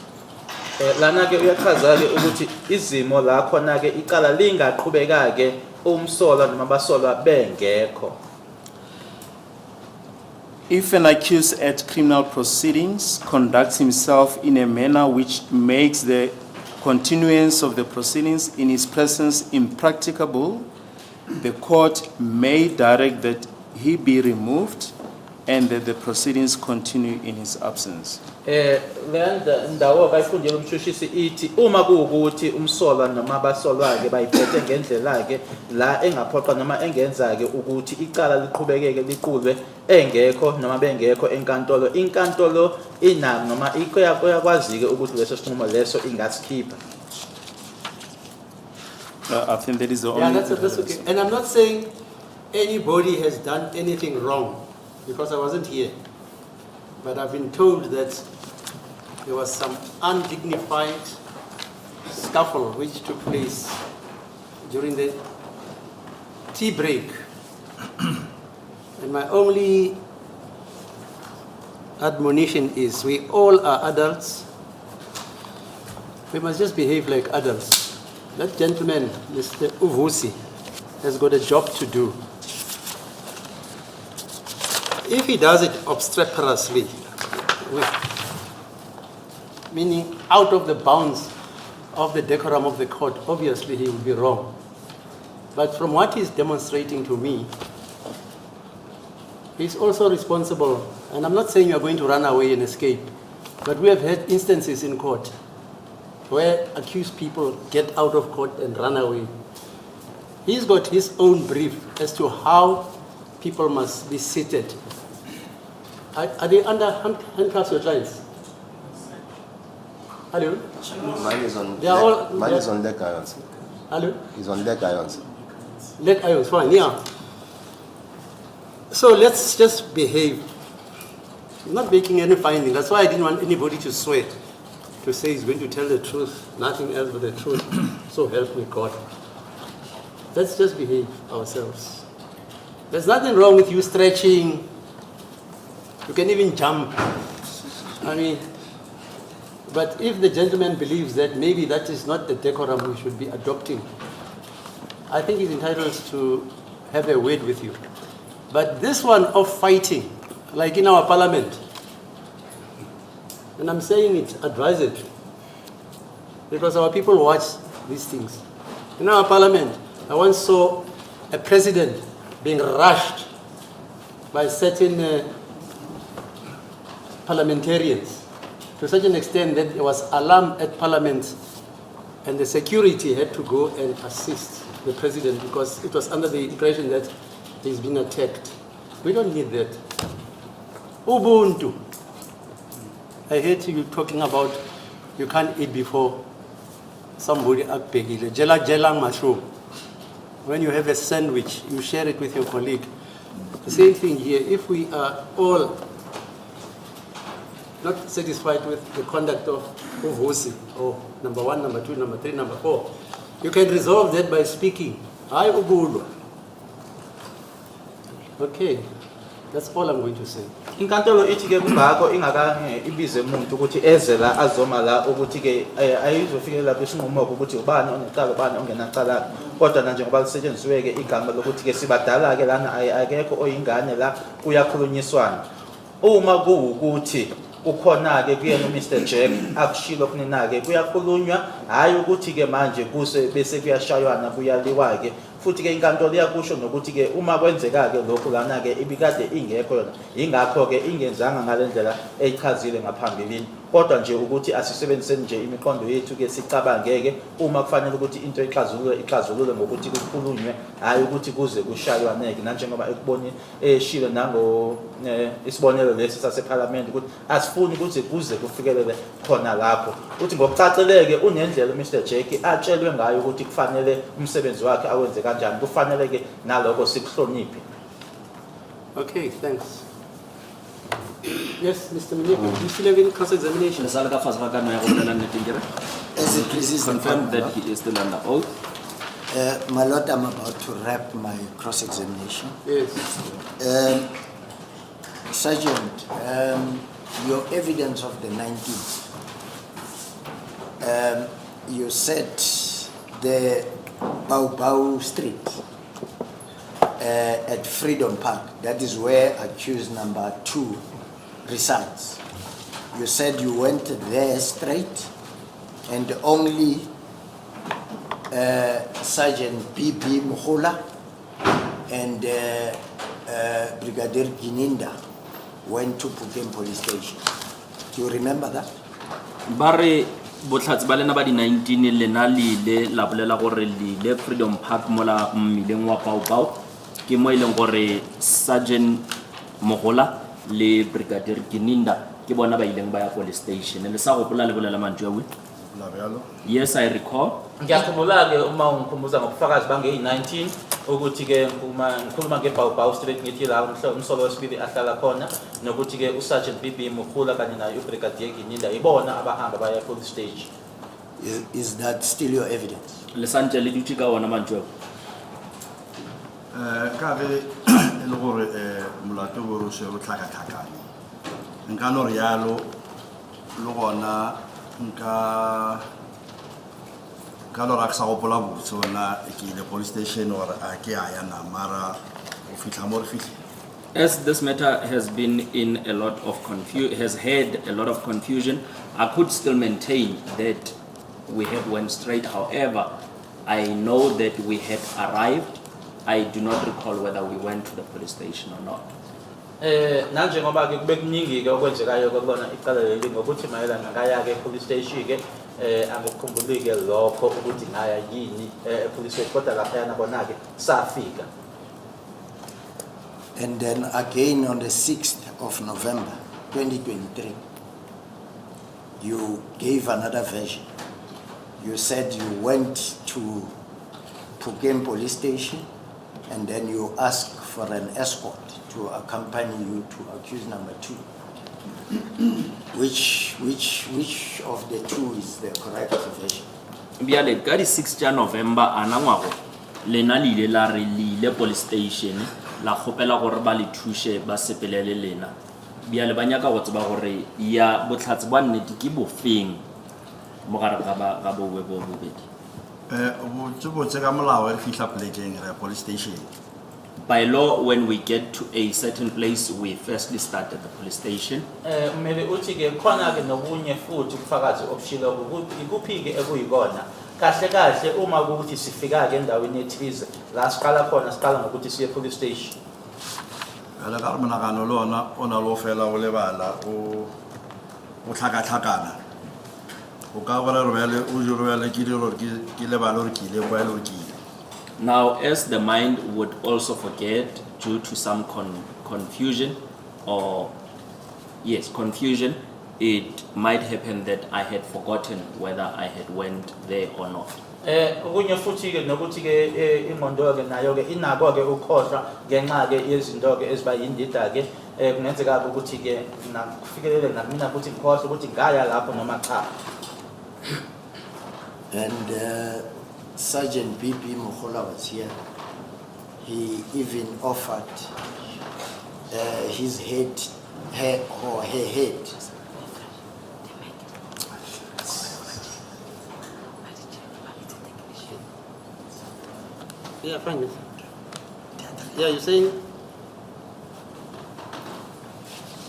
Lana ke uyachaza ke ukuthi izimo la khona ke icala lingaqhubeka ke umsolwa noma abasolwa bengekho. If an accused at criminal proceedings conducts himself in a manner which makes the continuance of the proceedings in his presence impracticable, the court may direct that he be removed and that the proceedings continue in his absence. Lenda ndawo bayifundile umshushisi ithi uma kuukuthi umsolwa noma abasolwa ke bayiphethe ngendlela ke la engaphoqa noma engenza ke ukuthi icala liqhubekeke liqulwe engekho noma bengekho enkantolo inkantolo ina noma iyakwazi ke ukuthi leso sinqumo leso ingasikhipha. I think that is the only. Yeah, that's okay. And I'm not saying anybody has done anything wrong because I wasn't here. But I've been told that there was some undignified scuffle which took place during the tea break. And my only admonition is we all are adults. We must just behave like adults. That gentleman, Mr. Uvusi, has got a job to do. If he does it obstreperously, meaning out of the bounds of the decorum of the court, obviously he will be wrong. But from what he's demonstrating to me, he's also responsible. And I'm not saying you're going to run away and escape, but we have had instances in court where accused people get out of court and run away. He's got his own brief as to how people must be seated. Are they under handcuffs, your clients? Hello? Mine is on They are all- mine is on leg irons. Hello? He's on leg irons. Leg irons, fine, yeah. So let's just behave. I'm not making any finding. That's why I didn't want anybody to swear, to say he's going to tell the truth, nothing else but the truth. So help me God. Let's just behave ourselves. There's nothing wrong with you stretching. You can even jump. I mean, but if the gentleman believes that maybe that is not the decorum we should be adopting, I think he's entitled to have a word with you. But this one of fighting, like in our parliament, and I'm saying it advisedly, because our people watch these things. In our parliament, I once saw a president being rushed by certain parliamentarians to such an extent that there was alarm at parliament and the security had to go and assist the president because it was under the impression that he's been attacked. We don't need that. Ubuntu. I heard you talking about you can't eat before somebody akbekile. Jela jelang mushroom. When you have a sandwich, you share it with your colleague. The same thing here. If we are all not satisfied with the conduct of Uvusi, or number 1, number 2, number 3, number 4, you can resolve that by speaking. Hayi ukulwa. Okay, that's all I'm going to say. Inkantolo ithi ke kungakho ingaka ibize umuntu ukuthi eze la azoma la ukuthi ke ayizofika lapho isinqumo ukuthi ubani onecala ubani ongenacala kodwa na njengoba lisetshenziswe ke igama lokuthi ke sibadala ke lana akekho oyingane la kuyakhulunyiswana uma kuwukuthi ukhona ke kuyena uMr Jack akushilo kunina ke kuyakhulunywa hayi ukuthi ke manje kuse bese kuyashaywana kuyaliwa ke futhi ke inkantolo iyakusho nokuthi ke uma kwenzeka ke lokho lana ke ibikade ingekho yona ingakho ke ingenzanga ngalendlela eyichazile ngaphambilini kodwa nje ukuthi asisebenzise nje imiqondo yethu ke sicabangeke uma kufanele ukuthi into ixazulule ngokuthi kukhulunywe hayi ukuthi kuze kushaywaneke nanjengoba ekuboni eshilo nango isibonelo lesi saseParliament ukuthi asifuni ukuthi kuze kufikelele khona lapho uthi ngokucaceleke unendlela uMr Jack atshelwe ngayo ukuthi kufanele umsebenzi wakhe awenze kanjani kufanele ke naloko sikuhloniphe. Okay, thanks. Yes, Mr. Meyiwa, do you still have any cross-examination? As it pleases the confirmed court, that he is still under oath. My lord, I'm about to wrap my cross-examination. Yes. Sergeant, your evidence of the 19th, you said the Bao Street at Freedom Park, that is where accused number 2 resides. You said you went there straight and only Sergeant B.B. Muhola and Brigadier Gininda went to Pukem police station. Do you remember that? Bare botlhatsi ba lena ba di 19 lena le la bolela gore le Freedom Park mola mmileng wa Pau ke mo ileng gore Sergeant Mogola le Brigadier Gininda ke bona ba ileng ba ya police station le sa gopola le bolela mantjwe. Yes, I recall. Ngiyakhumbula ke uma ungikhumbuza ngobufakazi bange-19 ukuthi ke uma ngikhuluma ngeBao Street ngithi la umsolo wesibili ahlala khona nokuthi ke uSergeant BB Mukhula kanye naye uBrigadier Gininda ibona abahamba baya police station. Is that still your evidence? Le santse le duti ka ona mantjwe. Ka re le gore molato go ro se go tlhakatlhakane nka no rialo le gona nka lo raksa go pola botso na ke le police station or a ke aya na mara o fitla mo re fitle. As this matter has been in a lot of has had a lot of confusion, I could still maintain that we have went straight. However, I know that we had arrived. I do not recall whether we went to the police station or not. Nanje ngoba ke kube kuningi ke okwenzekayo kokubona icala leli ngokuthi mayelana ngaya ke police station ke angikukhumbulike lokho ukuthi ngaya yini police station kodwa lapha yana bona ke safika. And then again on the 6th of November 2023 you gave another version. You said you went to Pukem police station and then you asked for an escort to accompany you to accused number 2. Which of the 2 is the correct version? Biale ka di 6 ja November anangwago lena le ile la re le police station la khopela gore ba le thushe ba sepelele lena biale ba nyaka go tseba gore ya botlhatsi ba nnete ke bofeng mo gare ga bo bobedi. Botse ka molao re fihla plekeng re police station. By law, when we get to a certain place, we firstly start at the police station. Mmele uthi ke khona ke nobunye futhi ubufakazi obushilo ukuthi ikuphi ke ekuyikona kahle kahle uma ukuthi sifika ke endaweni ethize la siqala khona siqala ngokuthi siye police station. Jwale ka re monagano le ona o na le ho fela o lebala o tlhakatlhakana o ka bona re bele o jure bele ke dire gore ke lebala gore ke ile kwa ile gore ke ile. Now, as the mind would also forget due to some confusion, confusion, it might happen that I had forgotten whether I had went there or not. Okunye futhi ke nokuthi ke ingqondo ke nayo ke inako ke ukhohlwa ngenxa ke yezinto ke eziba yindida ke kungenzeka ukuthi ke nakufikelele namina futhi ngikhohlwa ukuthi ngaya lapho noma cha. And Sergeant BP Mukhola was here. He even offered his head, her head. Yeah, fine. Yeah, you're saying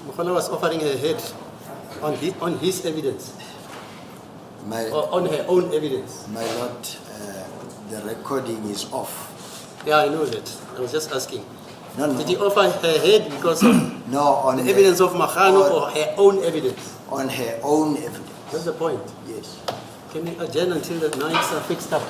Mukhola was offering her head on his evidence, or on her own evidence. My lord, the recording is off. Yeah, I know that. I was just asking. No. Did he offer her head because of No, on the evidence of Makhano or her own evidence? On her own evidence. That's the point. Yes. Can we adjourn until the nights are fixed up?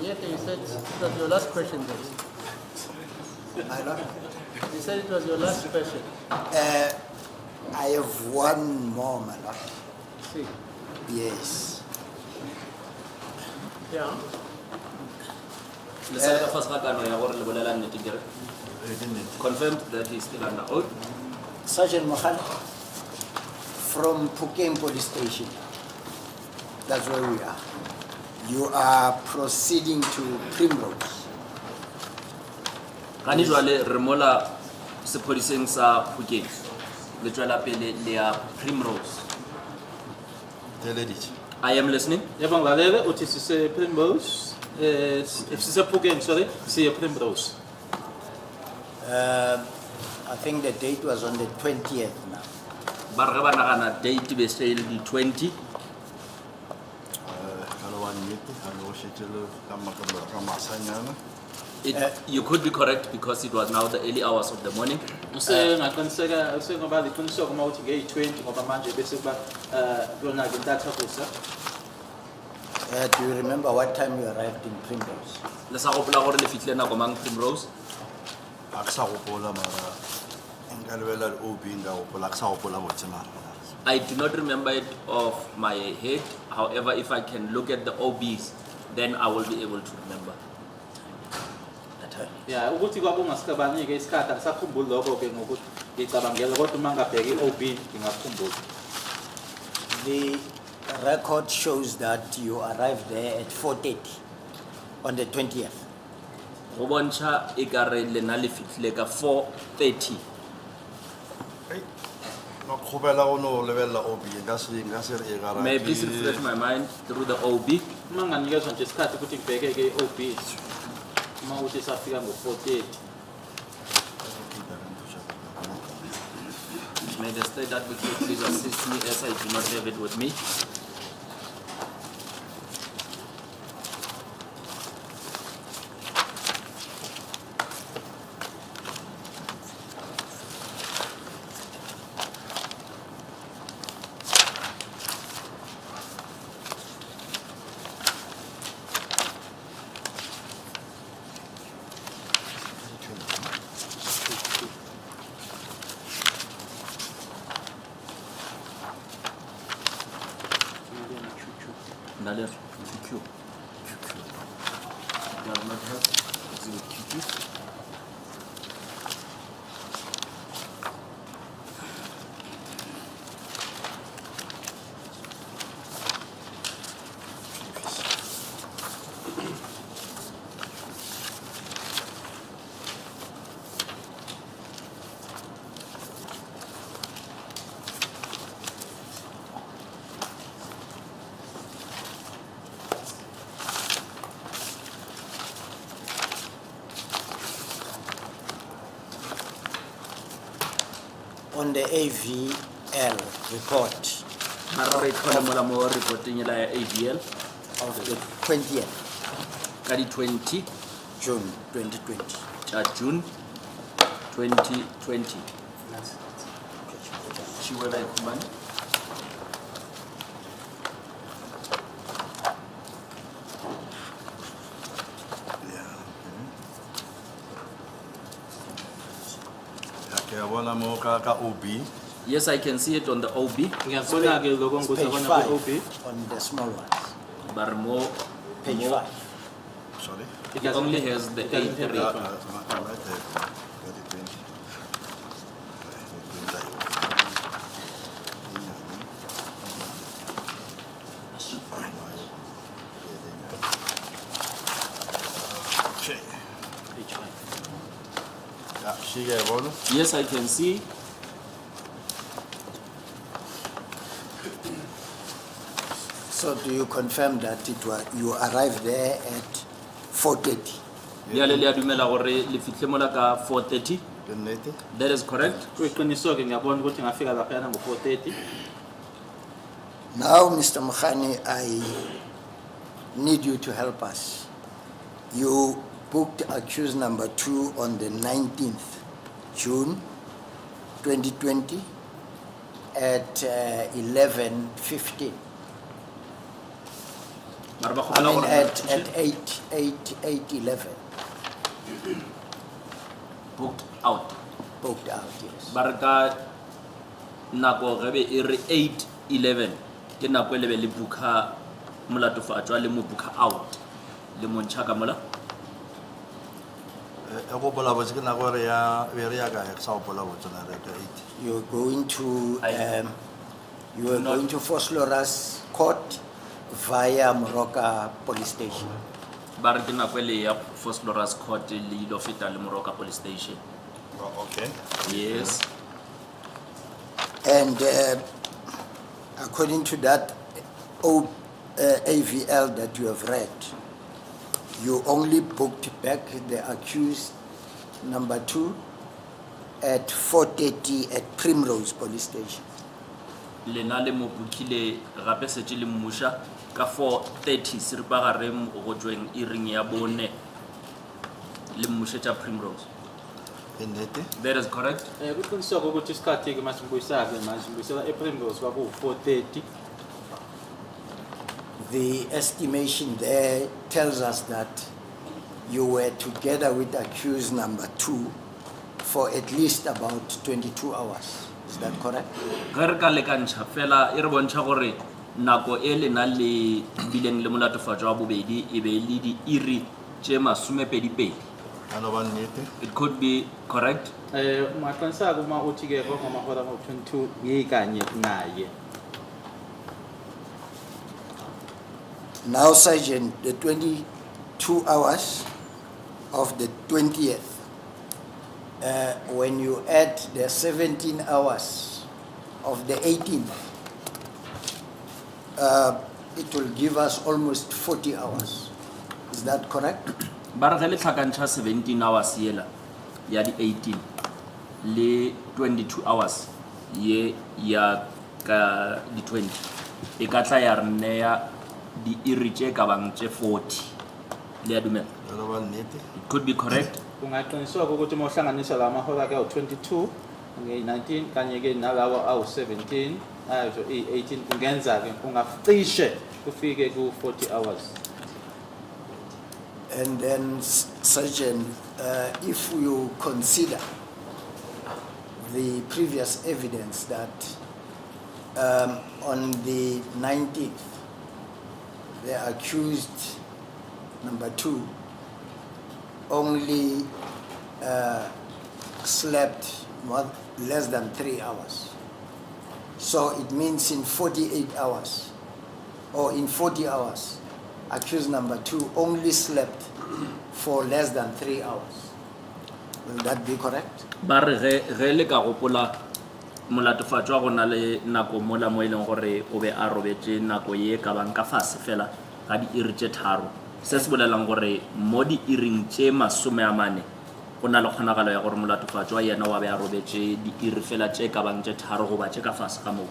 Yet you said it was your last question then. My lord, You said it was your last question. I have one more, my lord. See. Yes. Yeah. Le sa ka fase ga kano ya gore le bolela nnete kere. Confirmed that he's still under oath. Sergeant Mohan, from Phuket Police Station, that's where we are. You are proceeding to Primrose. Gane jwale re mola sepodising sa Phukeng. Le tswela pele le ya Primrose. I am listening. Yabang lalele uthi sise Primrose. If sise Phuket, sorry, siye Primrose. I think the date was on the 20th now. Ba re ba nagana date be se le di 20. You could be correct because it was now the early hours of the morning. Ngaqiniseka sengoba liqiniseko uma uthi ngeyi-20 ngoba manje bese kuba kuyona ke intatha kusa. Do you remember what time you arrived in Primrose? Le sa gopola gore le fitlile nako mang Primrose? I do not remember it off my head. However, if I can look at the OBs, then I will be able to remember. Ya ukuthi kwabe ungasicabani ke isikhathi angisakhumbuli lokho ke ngokuthi ngicabangela kodwa uma ngabheka i-OB ngingakhumbula. The record shows that you arrived there at 4:30 on the 20th. Go bontsha e ka re le na le fitlile ka 4:30. May I please refresh my mind through the OB? Uma nganikezwa nje isikhathi ukuthi ngibheke ke i-OB uma uthi safika ngo-4:30. May the state advocate please assist me as I do not have it with me. Nadia, QQ. Does not have exhibit QQ. On the AVL report Mara ikhola mola mo reporting la ya AVL of the 20th ka di 20 June 2020. tsa June 2020. Chiwela ikhumane. Yes, I can see it on the OB. Ngiyabona ke lokho It's ngikuthi page khona 5 ku-OB. on the small ones. But more, Page more 5. it only has the It doesn't have A3. that. Page 5. Yes, I can see. So do you confirm that it was you arrived there at 4:30? Le le dumela gore le fitlhe mola ka 4:30. That is correct. Kuyiqiniso ke ngiyabona ukuthi ngafika laphayana ngo-4:30. Now, Mr. Mokhani, I need you to help us. You booked accused number 2 on the 19th June 2020 at 11:15. Mara ba I kgopela mean, gore at 8:11, booked out. booked out, yes. Ba re ka nako ge be e re 8:11 ke nako e lebe le booka molatofatšwa le mo booka out le mo ntšha ka mola. e gopola botse ke nako re ya be re ya kae ke sa gopola botse na re ka 8. You're going to, I- you are going to Fosloras Court via Moroka Police Station. Ba re ke nako e le ya Fosloras Court le ilo feta le Moroka Police Station. Okay. Yes. And according to that AVL that you have read, you only booked back the accused number 2 at 4:30 at Primrose Police Station. Lena le mo bookile gape setse le mmusha ka 4:30 seripa gare go tsweng iring ya bone le mmushetša Primrose. Nnete. That is correct. kuqiniseka ukuthi isikhathi-ke manje ngibuyisake manje ngibuyisela ePrimrose kwaku-4:30. The estimation there tells us that you were together with accused number 2 for at least about 22 hours. Is that correct? Ge re ka lekantšha fela e re bontšha gore nako e lena le bileng le molatofatšwa wa bobedi e be le di iri tše masomepedipedi. Ano ba nnete? It could be correct. Ungaqiniseka uma uthi-ke kwamahora ngo-22 ngiyikanye naye. Now, Sergeant, the 22 hours of the 20th, when you add the 17 hours of the 18th, it will give us almost 40 hours. Is that correct? Ba re ge le tlhakantšha 17 hours yela ya di 18 le 22 hours ye ya ka di 20 e ka tla ya re neya di iri tše ka bang tše 40 le ya dumela. Ano ba nnete? It could be correct. Ungaqiniseka ukuthi uma uhlanganisa la mahora ke awu-22 nge-19 kanye-ke nalawo awu-17 ayo i-18 kungenza-ke kungacishe kufike ku-40 hours. And then, Sergeant, if you consider the previous evidence that on the 19th, the accused number 2 only slept less than 3 hours. So it means in 48 hours or in 40 hours, accused number 2 only slept for less than 3 hours. Will that be correct? Ba re ge le ka gopola molatofatšwa go na le nako mola mo e leng gore o be a robetše nako ye ka bang ka fase fela ga di iri tše tharo. Se se bolelang gore mo di iring tše masome go na le kgonagalo ya gore molatofatšwa yena wa be a robetše di iri fela tše ka bang tše tharo goba tše ka fase ka moo.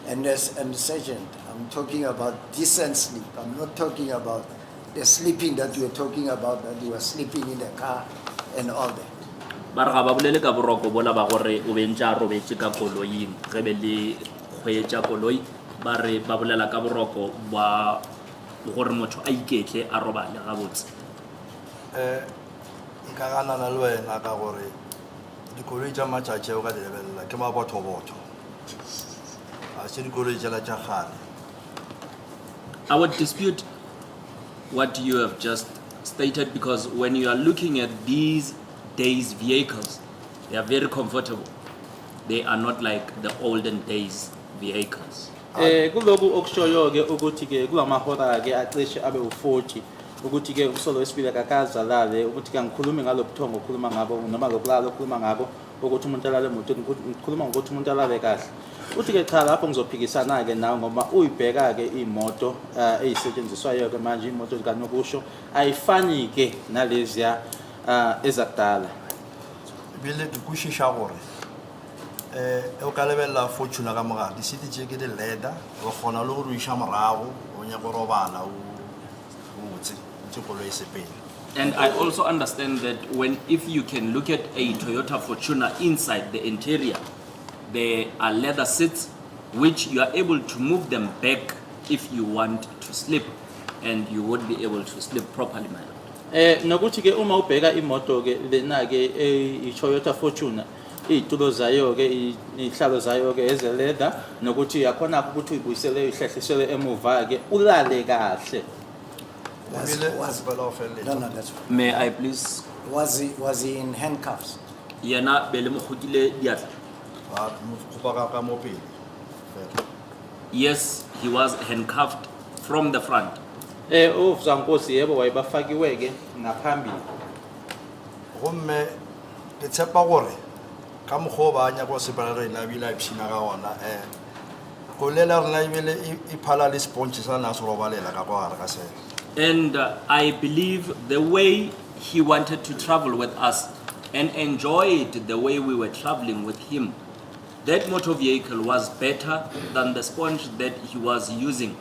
And Sergeant, I'm talking about decent sleep. I'm not talking about the sleeping that you were talking about, that you were sleeping in the car and all that. Ba re ga ba bolele ka boroko bola ba gore o bentše a robetše ka koloing ge be le kgweetša koloi ba re ba bolela ka boroko ba gore motho a iketle a robale gabotse. Nka ganana le wena ka gore dikoloi tša matšatši o ka di lebelela ke mabothobotho a se dikoloi tšela tša gale. I would dispute what you have just stated because when you are looking at these days vehicles, they are very comfortable. They are not like the olden days vehicles. Kuloku okushoyo-ke ukuthi-ke kulamahora-ke acishe abe u-40 ukuthi-ke usolo wesibili kakazalale ukuthi-ke angikhulumi ngalo buthongo okhuluma ngabo noma lokulala okhuluma ngabo ukuthi umuntu alale emotweni ngikhuluma ngokuthi umuntu alale kahle. Uthi-ke cha lapho ngizophikisana-ke nawe ngoba uyibheka-ke iy'moto ey'setshenziswayo-ke manje iy'moto zikanokusho ayifani-ke naleziya ezakudala. Bile ke kwešiša gore o ka lebelela fortuna ka mogare disete tše ke di leda o kgona le gore o iša morago o nyaka go robala o botse ntse koloi e sepele. And I also understand that if you can look at a Toyota Fortuner inside the interior, there are leather seats which you are able to move them back if you want to sleep. and you would be able to sleep properly, my lord. Nokuthi ke uma ubheka imoto ke lena ke i-Toyota Fortuner iy'tulo zayo ke iy'hlalo zayo ke eze-leather nokuthi yakhona ukuthi uyibuyisele ihlehlisele emuva ke ulale kahle. No, no, that's fine. May I please? Was he in handcuffs? Yena bele mo khutile diatla. Yes, he was handcuffed from the front. Uvzankosi yebo wayebafakiwe ke ngaphambili. gomme ke tshepa gore ka mokgwa ba nya go sepela re na bila ipshina ga ona go lela rena ibele iphala le sponge sa na se robalela ka kwa ka se. And I believe the way he wanted to travel with us and enjoyed the way we were traveling with him, that motor vehicle was better than the sponge that he was using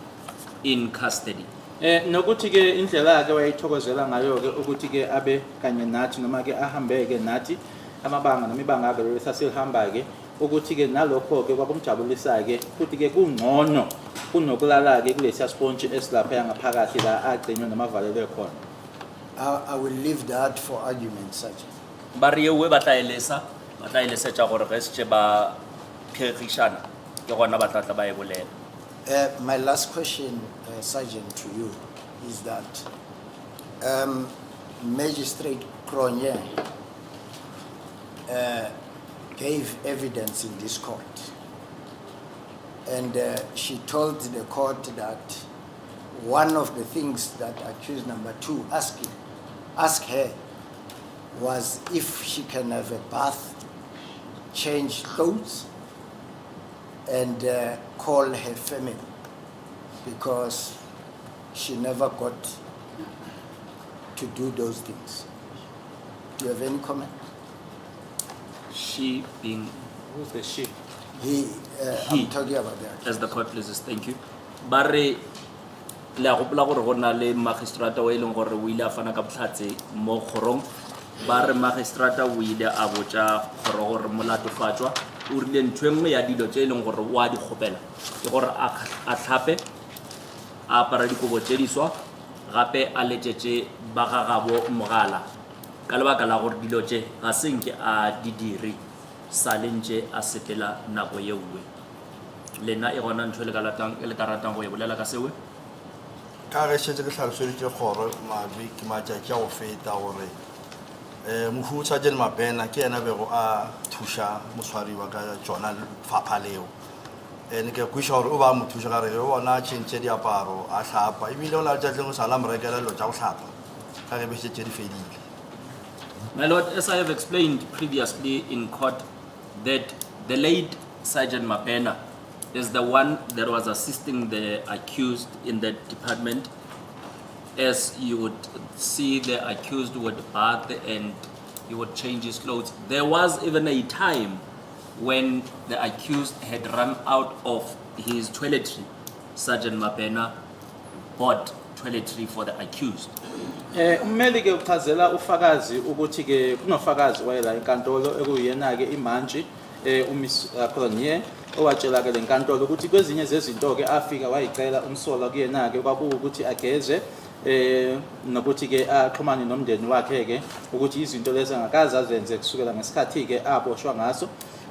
in custody. Nokuthi ke indlela ke wayithokozela ngayo ke ukuthi ke abe kanye nathi noma ke ahambe ke nathi amabanga nemibanga ake besasihamba ke ukuthi ke nalokho ke kwakumjabulisa ke futhi ke kungcono kunokulala ke kulesiya sponge esilapha yangaphakathi la agcinywe namavalele khona. I will leave that for argument, Sergeant. Bari yewe batlaelesa tša gore ge se ba phegishana ke gona ba tlatla ba e bolela. My last question, Sergeant, to you is that Magistrate Cronje gave evidence in this court, and she told the court that one of the things that accused number 2 asked her was if she can have a bath, change clothes, and call her family, because she never got to do those things. Do you have any comment? She being Who's the she? He. I'm talking about that. as the court pleases, thank you. Bari le gopola gore go na le magistrata wa ileng gore o ile a fana ka botlhatse mo kgorong. Bari magistrata o ile a botsa gore gore molatofatswa o rile ntho engwe ya dilo tse ileng gore wa di kgopela ke gore a tlhape a apara dikobo tse diswa gape a letšetše ba gagabo mogala ka lebaka la gore dilo tše ga senke a di dire sa lentše a sepela nako ye nngwe lena e gona ntho le ka ratang go e bolela ka sewe ka ge šetse ke tlhaloseditše kgoro matšatši a go feta gore mohu Sergeant Mabena ke ena bego a thuša motshwariwa ka tšona fapha leo ne ke kwiša gore o ba mo thuša ka re o bona a tšhentše diaparo a hlapa ebile o na le tšatleng o sala morekela dilo tša go hlapa ka ge bešetše di fedile. My Lord, as I have explained previously in court, that the late Sergeant Mabena is the one that was assisting the accused in that department. As you would see, the accused would bath and he would change his clothes. There was even a time when the accused had run out of his toiletry. Sergeant Mabena bought toiletry for the accused. Ummeli ke uchazela ufakazi ukuthi ke kunofakazi wayela enkantolo ekuyena ke imantshi uMiss Cronje owatshela ke lenkantolo ukuthi kwezinye zezinto ke afika wayicela umsola kuyena ke kwakuwukuthi ageze nokuthi ke axhumane nomndeni wakhe ke ukuthi izinto lezi angakazi azenze kusukela ngesikhathi ke aboshwa ngaso.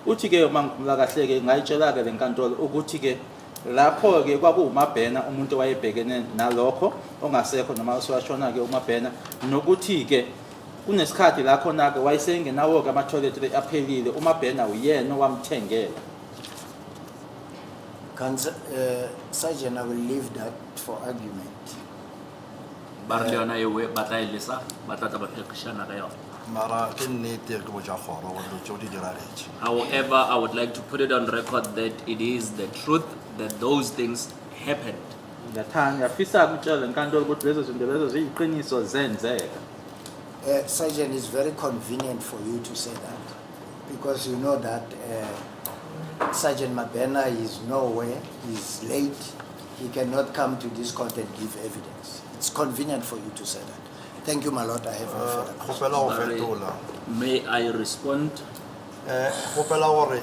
Uthi ke uma ngikhumula kahle ke ngayitshela ke lenkantolo ukuthi ke lapho ke kwakuwuMabena umuntu owayebhekene nalokho ongasekho noma uswashona ke uMabena nokuthi ke kunesikhathi la khona ke wayesengenawo ke ama-toilet aphelile uMabena uyena owamthengela. Sergeant, I will leave that for argument. Bari le yona ewe batlaelesa ba tlatla ba phekishana ka yona. Mara ke nnete ke botša kgoro gore dilo tšeo di diragetše. However, I would like to put it on record that it is the truth that those things happened. Ngiyafisa ukutshela lenkantolo ukuthi lezo zinto lezo ziyiqiniso zenzeka. Sergeant, it's very convenient for you to say that, because you know that Sergeant Mabena is nowhere, he's late, he cannot come to this court and give evidence. It's convenient for you to say that. Thank you, my lord. I have no further questions. Kgopela go fetola. May I respond? Kgopela gore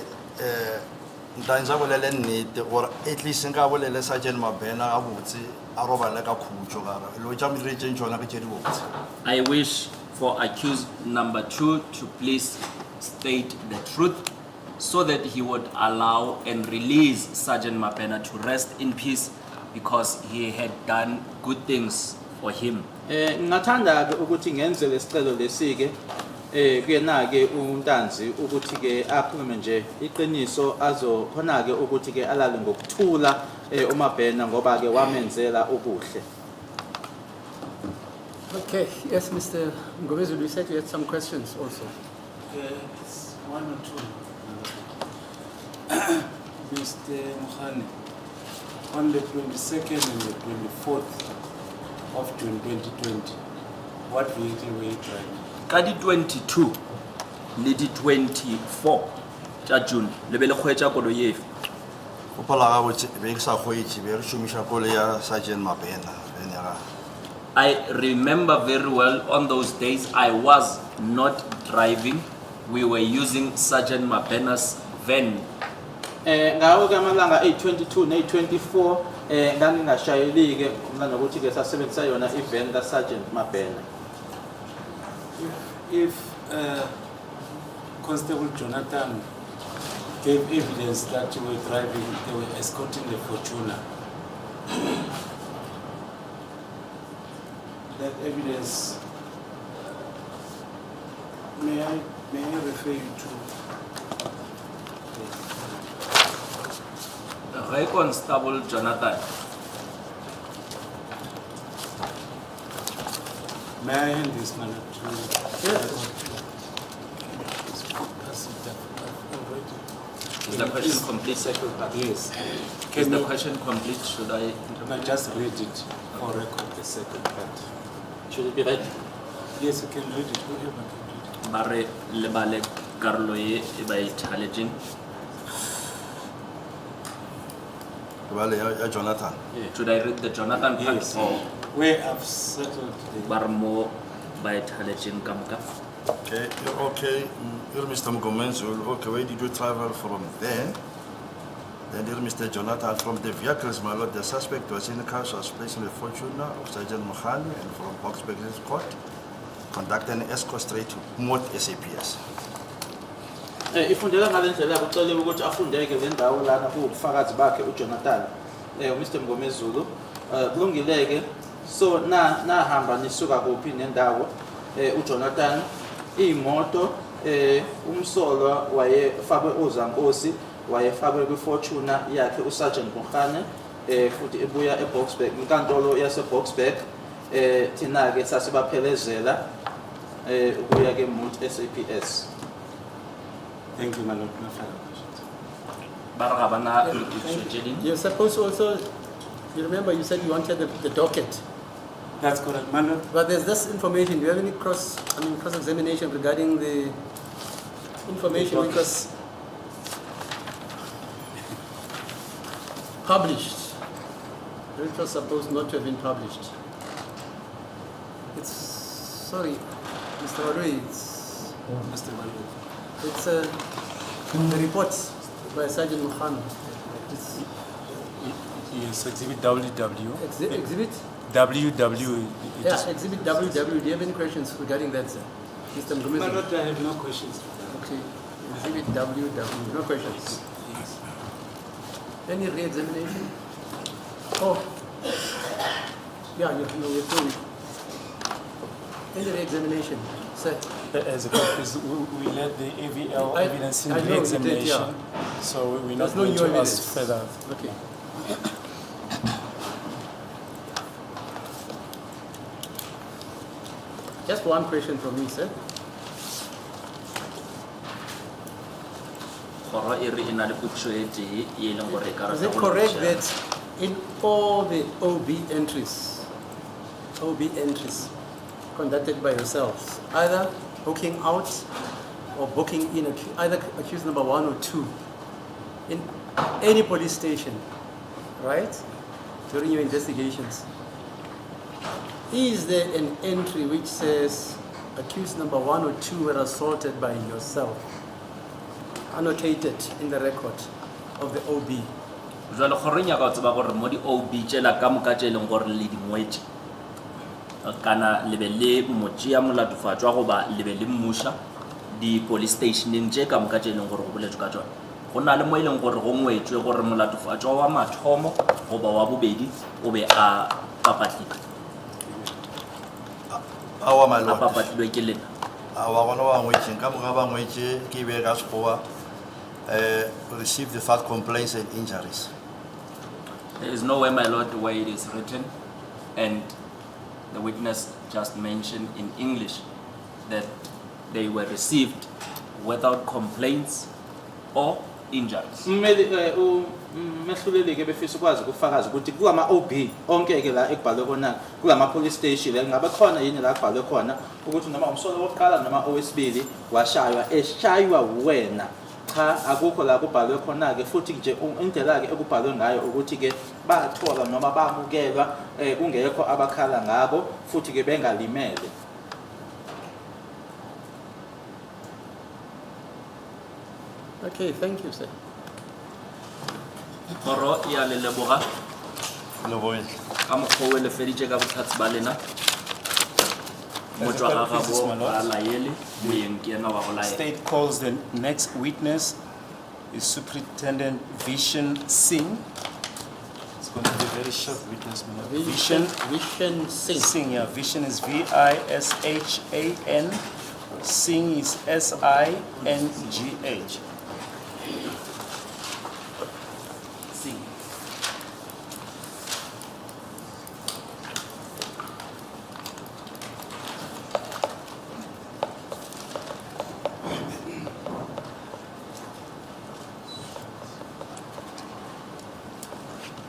ntantsa bolele nnete gore at least nka bolele Sergeant Mabena a botse a robale ka khutso kara lo tša modiretseng tšona ke tše di botse. I wish for accused number 2 to please state the truth so that he would allow and release Sergeant Mabena to rest in peace because he had done good things for him. Ngingathanda ke ukuthi ngenze lesicelo lesike kuyena ke uNtanzi ukuthi ke akhulume nje iqiniso azokhona ke ukuthi ke alale ngokuthula uMabena ngoba ke wamenzela okuhle. Okay, yes, Mr. Ngobezulu, you said you had some questions also. It's one or two. Mr. Mokhane, on the 22nd and the 24th of June 2020, what vehicle were you driving? Ka di 22 le di 24 tša June le be le kgwetša koloi efe? Gopola gabotse be ke sa kgweetše be re šomiša koloi ya Sergeant Mabena ene ga. I remember very well on those days I was not driving. We were using Sergeant Mabena's van. Ngawo ke amalanga 822 ne 24 ngangingashayeli ke mina nokuthi ke sasebenzisa yona ivan ka Sergeant Mabena. If Constable Jonathan gave evidence that you were driving, they were escorting the Fortuner, that evidence, may I refer you to? Re Constable Jonathan, May I hand this man to? is the question complete? Yes. Is the question complete? Should I? Can I just read it for record the second part? Should it be read? Yes, you can read it. Whoever can read it. Bare lebale karolo e ba ithaletseng. Bale ya Jonathan. Should I read the Jonathan part? Yes. Or Where I've settled the bare mo ba ithaletseng ka moka? Okay, you're okay. You're Mr. Mgomenzulu. Okay, where did you travel from there? Then you're Mr. Jonathan. From the vehicles, my lord, the suspect was in the car suspecting the Fortuner of Sergeant Mokhane and from Boxburg Court, conducting an escort straight to Moat SAPS. Ifundela ngale ndlela kucela ukuthi afundeke le ndawo lana kubufakazi bakhe uJonathan Mr. Mgomezulu kulungileke so nahamba nisuka kuphi nendawo uJonathan imoto umsolwa wayefakwe ozankosi wayefakwe kwiFortuner yakhe uSergeant Mokhane futhi ebuya eBoxburg inkantolo yaseBoxburg thina ke sasibaphelezela ukuya ke Moat SAPS. Thank you, my lord. No further questions. Bare ga bana lokiso tše dingwe? You're supposed to also, you remember you said you wanted the docket. That's correct, my lord. But there's this information. Do you have any cross-examination regarding the information which was published? It was supposed not to have been published. It's, sorry, Mr. Walui, Mr. Malu. it's the reports by Sergeant Mokhane. It's Yes, exhibit WW. exhibit? WW. Yeah, exhibit WW. Do you have any questions regarding that, sir? Mr. My Mgomezulu? lord, I have no questions. Okay, exhibit WW. No questions. Yes. Any re-examination? Oh, yeah, you're through. Any re-examination, sir? As a purpose, we let the AVL evidence in I the know you did, examination, so we're not There's no going new to evidence. ask further. Okay. Just one question from me, sir. Kgoro e re e na le pušo e tee e leng gore e ka Is rata it go correct lokiša. that in all the OB entries conducted by yourselves, either booking out or booking in, either accused number 1 or 2, in any police station, right, during your investigations, is there an entry which says accused number 1 or 2 were assaulted by yourself, annotated in the record? of the OB. Jwale gore nya ka tseba gore mo di OB tshela ka moka tseleng gore le dingwetse kana lebele motse ya molatofatswa go ba lebele mmusha di police stationeng tse ka moka tseleng gore go boletswe ka tsona go na le mo ileng gore go ngwetswe gore molatofatswa wa mathomo go ba wa bobedi o be a papatlile Awa my a lord. papatlilwe ke lena Awa gona wa ngwetšeng ka moga ba ngwetše ke be ka sekgowa received the fact complaints and injuries. there is nowhere my lord where it is written and the witness just mentioned in English that they were received without complaints or injuries. Mmeli mehluleli ke befisa ukwazi ukufakaza ukuthi kulama OB onke ke la ekubhalwe khona kulama police station ngabe khona yini la kubhalwe khona ukuthi noma umsolo wokuqala noma owesibili washaywa eshaywa wena cha akukho la kubhalwe khona ke futhi nje indlela ke ekubhalwe ngayo ukuthi ke bathola noma bamukelwa kungekho abakhala ngabo futhi ke bengalimele. Okay, thank you, sir. Kgoro ya le leboga Lebohile. ka mokgwa o le feditše ka botlhatsi ba lena motswa ga gabo a laele moyeng ke ena wa go laela. State calls the next witness is Superintendent Vishen Singh. It's going to be a very short witness, my lord. Vishen Singh. Singh, yeah. Vishen is V-I-S-H-A-N. Singh is S-I-N-G-H. Sing.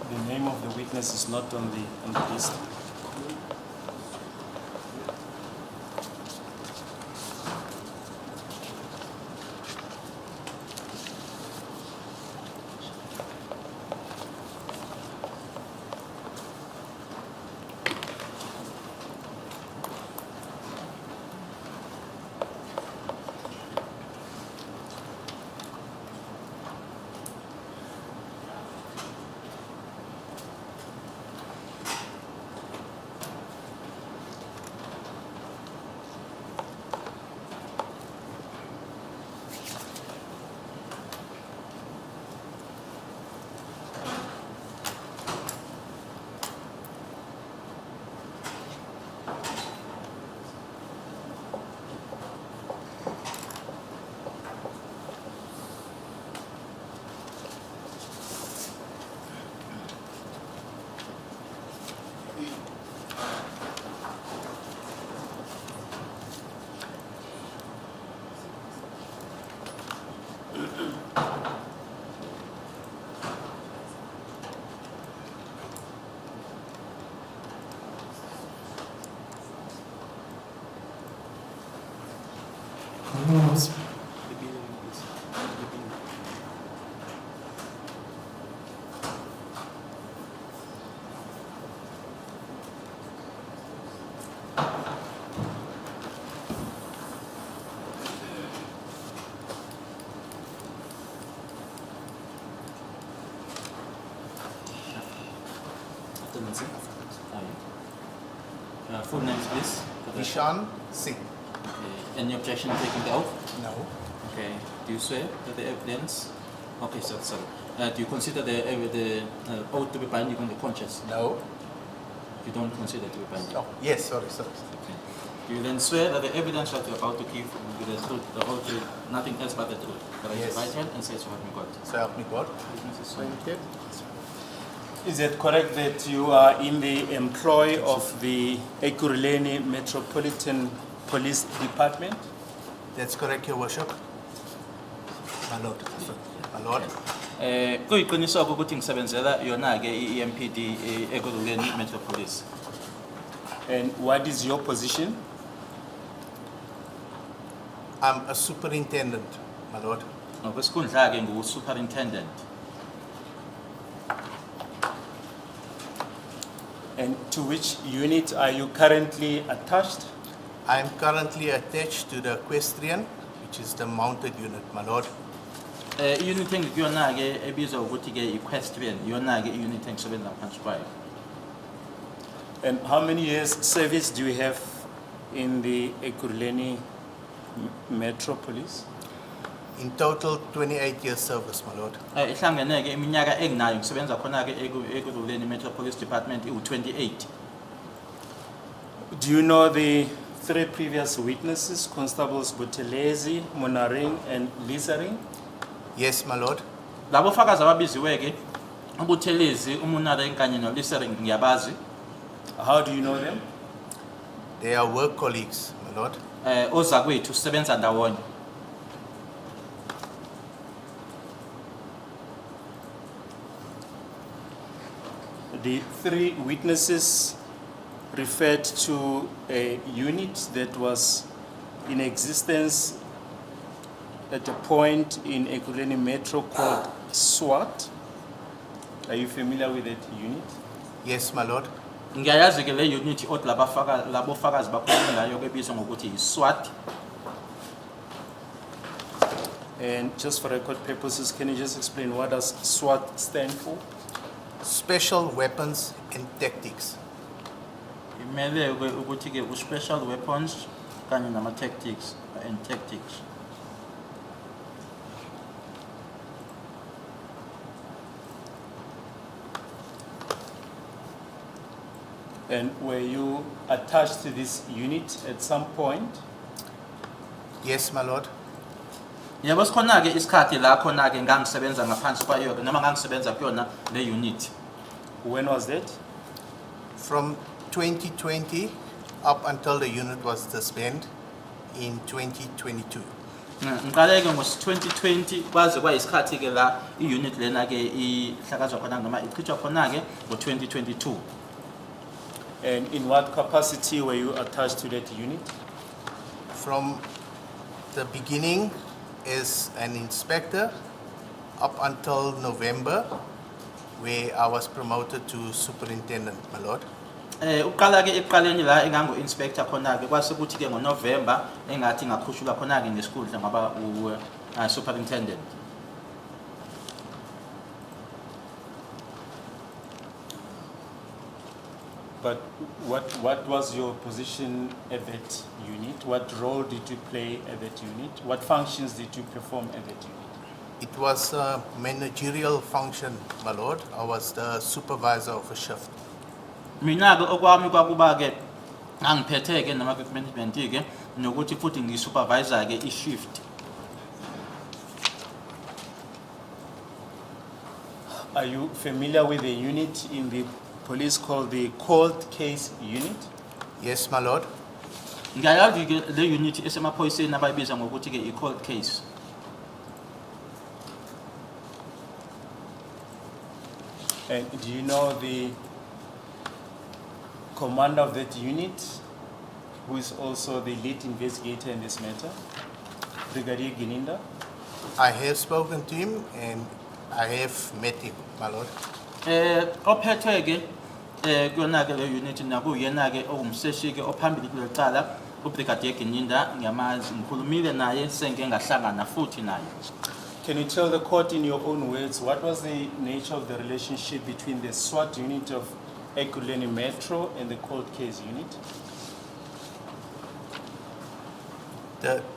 The name of the witness is not on the list. Full names please. Vishen Singh. Okay. Any objection to taking the oath? No. Okay. Do you swear that the evidence? Okay, sir. Sorry. Do you consider the oath to be binding on the conscience? No. You don't consider it to be binding. Oh, yes, sorry. Okay. Do you then swear that the evidence that you're about to give will be the truth, the whole truth, nothing else but the truth? Raise Yes. your right hand and say so help me God. So help me God. Thank you. Is it correct that you are in the employ of the Ekurhuleni Metropolitan Police Department? That's correct, Your Worship. My Lord. My Lord. Kuyiqiniso ukuthi ngisebenzela yona ke i-EMPD Ekurhuleni Metro Police. And what is your position? I'm a superintendent, my Lord. Ngokwesikhundla ke ngu-superintendent. And to which unit are you currently attached? I am currently attached to the equestrian, which is the mounted unit, my Lord. I-unit engikuyona-ke ebizwa ukuthi-ke i-equestrian iyona-ke i-unit engisebenza ngaphansi kwayo. And how many years service do you have in the Ekurhuleni Metropolis? In total, 28 years service, my lord. Ihlangeneke iminyaka enginayo ngisebenza khona-ke Ekurhuleni Metropolis Department iwu-28. Do you know the 3 previous witnesses, Constables Buthelezi, Monaring, and Lisaring? Yes, my lord. Labo fakazi ababiziwe-ke uButhelezi, uMonareng kanye noLisering ngiyabazi. How do you know them? They are work colleagues, my lord. Ozakwethu sisebenza ndawonye. The 3 witnesses referred to a unit that was in existence at a point in Ekurhuleni Metro called SWAT. Are you familiar with that unit? Yes, my lord. Ngiyayazi-ke le unit othi labo fakazi bakhuluma ngayo ebizwa ngokuthi i-SWAT. And just for record purposes, can you just explain what does SWAT stand for? Special Weapons and Tactics. Imele-ke ukuthi-ke u-special weapons kanye nama-tactics and tactics. And were you attached to this unit at some point? Yes, my lord. Yebo sikhona-ke isikhathi la khona-ke ngangisebenza ngaphansi kwayo noma ngangisebenza kuyona le unit. When was that? From 2020 up until the unit was disbanded in 2022. Ngiqale-ke ngo-2020 kwaze kwayisikhathi-ke la i-unit lena-ke ihlakazwa khona noma ichithwa khona-ke ngo-2022. And in what capacity were you attached to that unit? From the beginning as an inspector up until November, where I was promoted to superintendent, my lord. Uqala-ke ekuqaleni la engangu-inspector khona-ke kwase kuthi-ke ngoNovember engathi ngakhushulwa khona-ke ngesikhundla ngaba superintendent. But what was your position at that unit? What role did you play at that unit? What functions did you perform at that unit? It was a managerial function, my lord. I was the supervisor of a shift. Mina-ke okwami kwakuba-ke ngangiphethe-ke nama-management-ke nokuthi futhi ngisupervisor-ke i-shift. Are you familiar with the unit in the police called the cold case unit? Yes, my lord. Ngiyayazi-ke le unit esemaphoyiseni abayibiza ngokuthi-ke i-cold case. And do you know the commander of that unit, who is also the lead investigator in this matter, Brigadier Gininda? I have spoken to him and I have met him, my lord. Ophethe-ke kuyona-ke le unit nakuyena-ke ongumseshi-ke ophambili kuleli cala uBrigadier Gininda ngiyamazi ngikhulumile naye sengike ngahlangana futhi naye. Can you tell the court in your own words, what was the nature of the relationship between the SWAT unit of Ekurhuleni Metro and the cold case unit?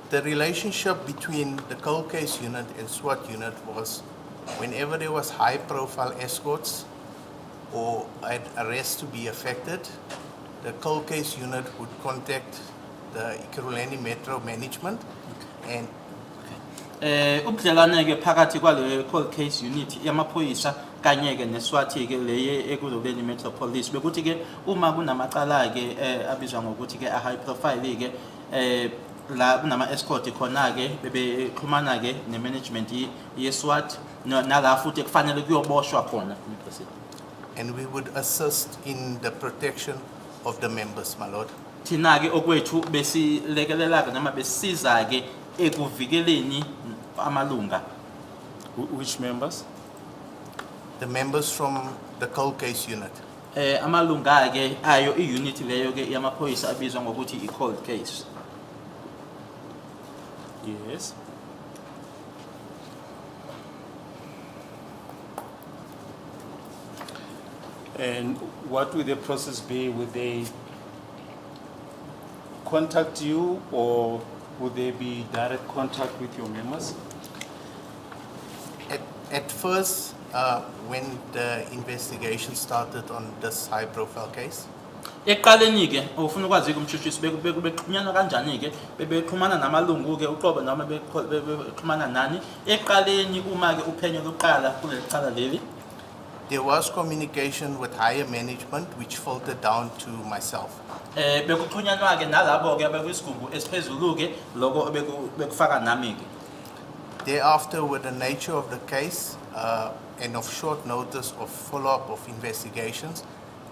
The relationship between the cold case unit and SWAT unit was whenever there was high profile escorts or an arrest to be affected, the cold case unit would contact the Ekurhuleni Metro management and Ubudlelwane-ke phakathi kwale cold case unit yamaphoyisa kanye-ke neSWAT-ke leye Ekurhuleni Metro Police bekuthi-ke uma kunamacala-ke abizwa ngokuthi-ke a high profile-ke la kunama escort khona-ke bebexhumana-ke ne-management ye-SWAT nala futhi kufanele kuyoboshwa khona. and we would assist in the protection of the members, my lord. Thina-ke okwethu besilekelelaka noma besisiza-ke ekuvikeleni amalunga. Which members? The members from the cold case unit. Amalunga-ke ayo i-unit leyo-ke yamaphoyisa abizwa ngokuthi i-cold case. Yes. And what would the process be? Would they contact you, or would there be direct contact with your members? At first, when the investigation started on this high-profile case, Eqaleni ke ufuna ukwazi ke umshushisi bexhunyana kanjani ke bexhumana namalungu ke uqobo noma bexhumana nani eqaleni uma ke uphenyo loqala kuleli cala leli there was communication with higher management which filtered down to myself. bekuxhunyanwa ke nalabo ke abekuyisigungu esiphezulu ke lokho bekufaka nami ke. Thereafter, with the nature of the case and of short notice of follow-up of investigations,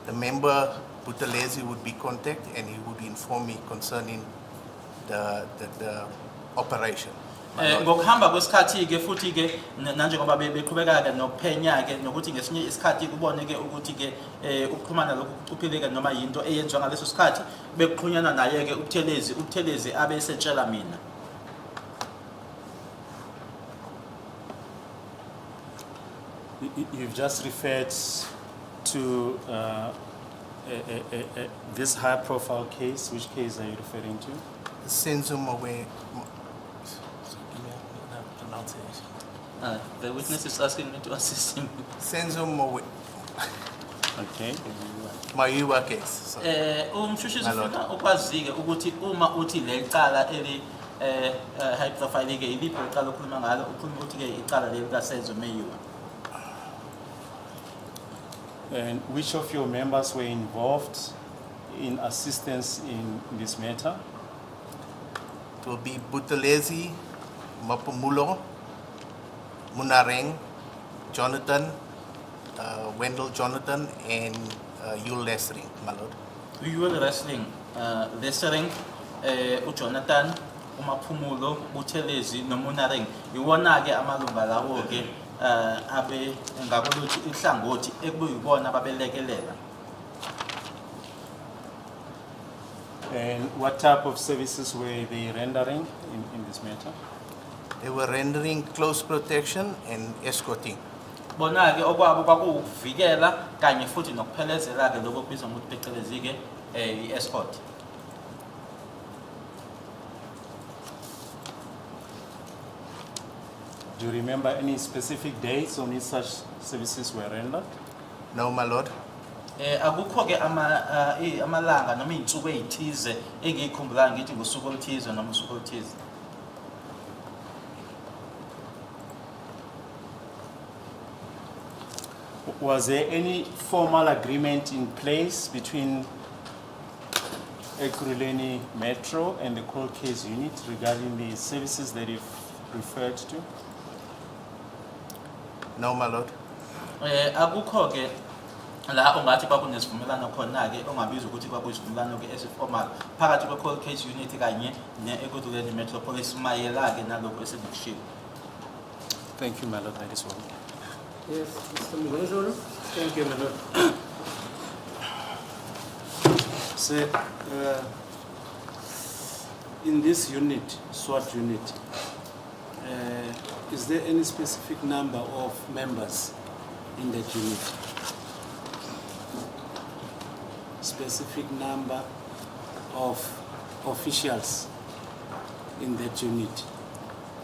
the member Buthelezi would be contacted and he would inform me concerning the operation. Ngokuhamba kwesikhathi ke futhi ke nanjengoba beqhubeka ke nokuphenya ke nokuthi ngesinye isikhathi kubone ke ukuthi ke ukuxhumana lokhu kuchuphileke noma yinto eyenziwa ngaleso sikhathi bekuxhunyana naye ke uThelezi abe setshela mina. You've just referred to this high-profile case. Which case are you referring to? Senzo Meyiwa. The witness is asking me to assist him. Senzo Meyiwa. Okay. Meyiwa case. sorry. Umshushisi ufuna ukwazi ke ukuthi uma uthi lecala eli high profile ke iliphi icala okhuluma ngalo ukhuluma ukuthi ke icala leli kaSenzo Meyiwa. And which of your members were involved in assistance in this matter? It will be Buthelezi, Mapumulo, Munareng, Jonathan, Wendell Jonathan, and Yul Lessering, my lord. Yul Lessering, uJonathan, uMaphumulo, Buthelezi noMunareng. Iwona ke amalunga lawo ke abe ngakoluthi ihlangothi ekubuyibona babelekelela. And what type of services were they rendering in this matter? They were rendering close protection and escorting. Bona ke okwabo kwakuvikela kanye futhi nokuphelezela ke lokho kubizwa ngokuthi phecelezi ke i-escort. Do you remember any specific dates on which such services were rendered? No, my lord. Akukho ke amalanga noma izinsuku ezithize engikhumbula ngithi ngosuku oluthize noma usuku oluthize. Was there any formal agreement in place between Ekurhuleni Metro and the cold case unit regarding the services that you've referred to? No, my lord. Akukho ke la ongathi kwakunesivumelano khona ke ongabiza ukuthi kwakuyisivumelano ke esiformal phakathi kwe cold case unit kanye ne-Ekurhuleni Metropolis mayela ke nalokho esekukushiwo. Thank you, my lord. That is all. Yes, Mr. Mngolozolo. Thank you, my lord. Sir, in this unit, SWAT unit, is there any specific number of members in that unit? Specific number of officials in that unit?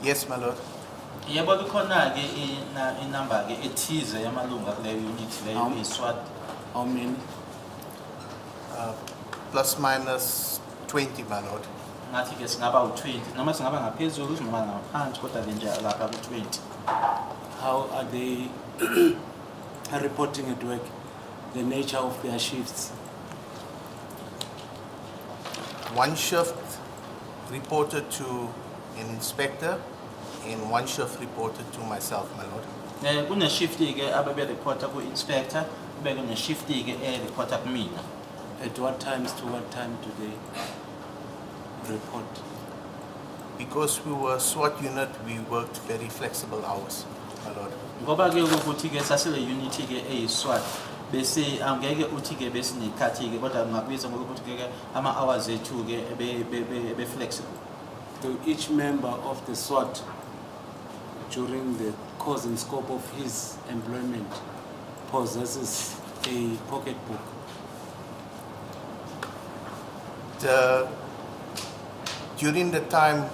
Yes, my lord. Yebo likhona ke inamba ke ethize yamalunga kule unit leyo iSWAT. How many? Plus minus 20, my lord. Ngathi ke singaba u20 noma singaba ngaphezulu noma ngaphansi kodwa le nje lapha ku20. How are they reporting at work? The nature of their shifts? One shift reported to an inspector and one shift reported to myself, my lord. Kune shift ke ababe reporta ku inspector kube kune shift ke reporta kumina. At what times to what time do they report? Because we were a SWAT unit, we worked very flexible hours, my lord. Ngoba ke ukuthi ke sasile unit ke eyiSWAT bese angeke uthi ke bese nekhathi ke kodwa ngakubiza ngokuthi ke ama hours ethu ke be flexible. So each member of the SWAT during the course and scope of his employment possesses a pocketbook? During the time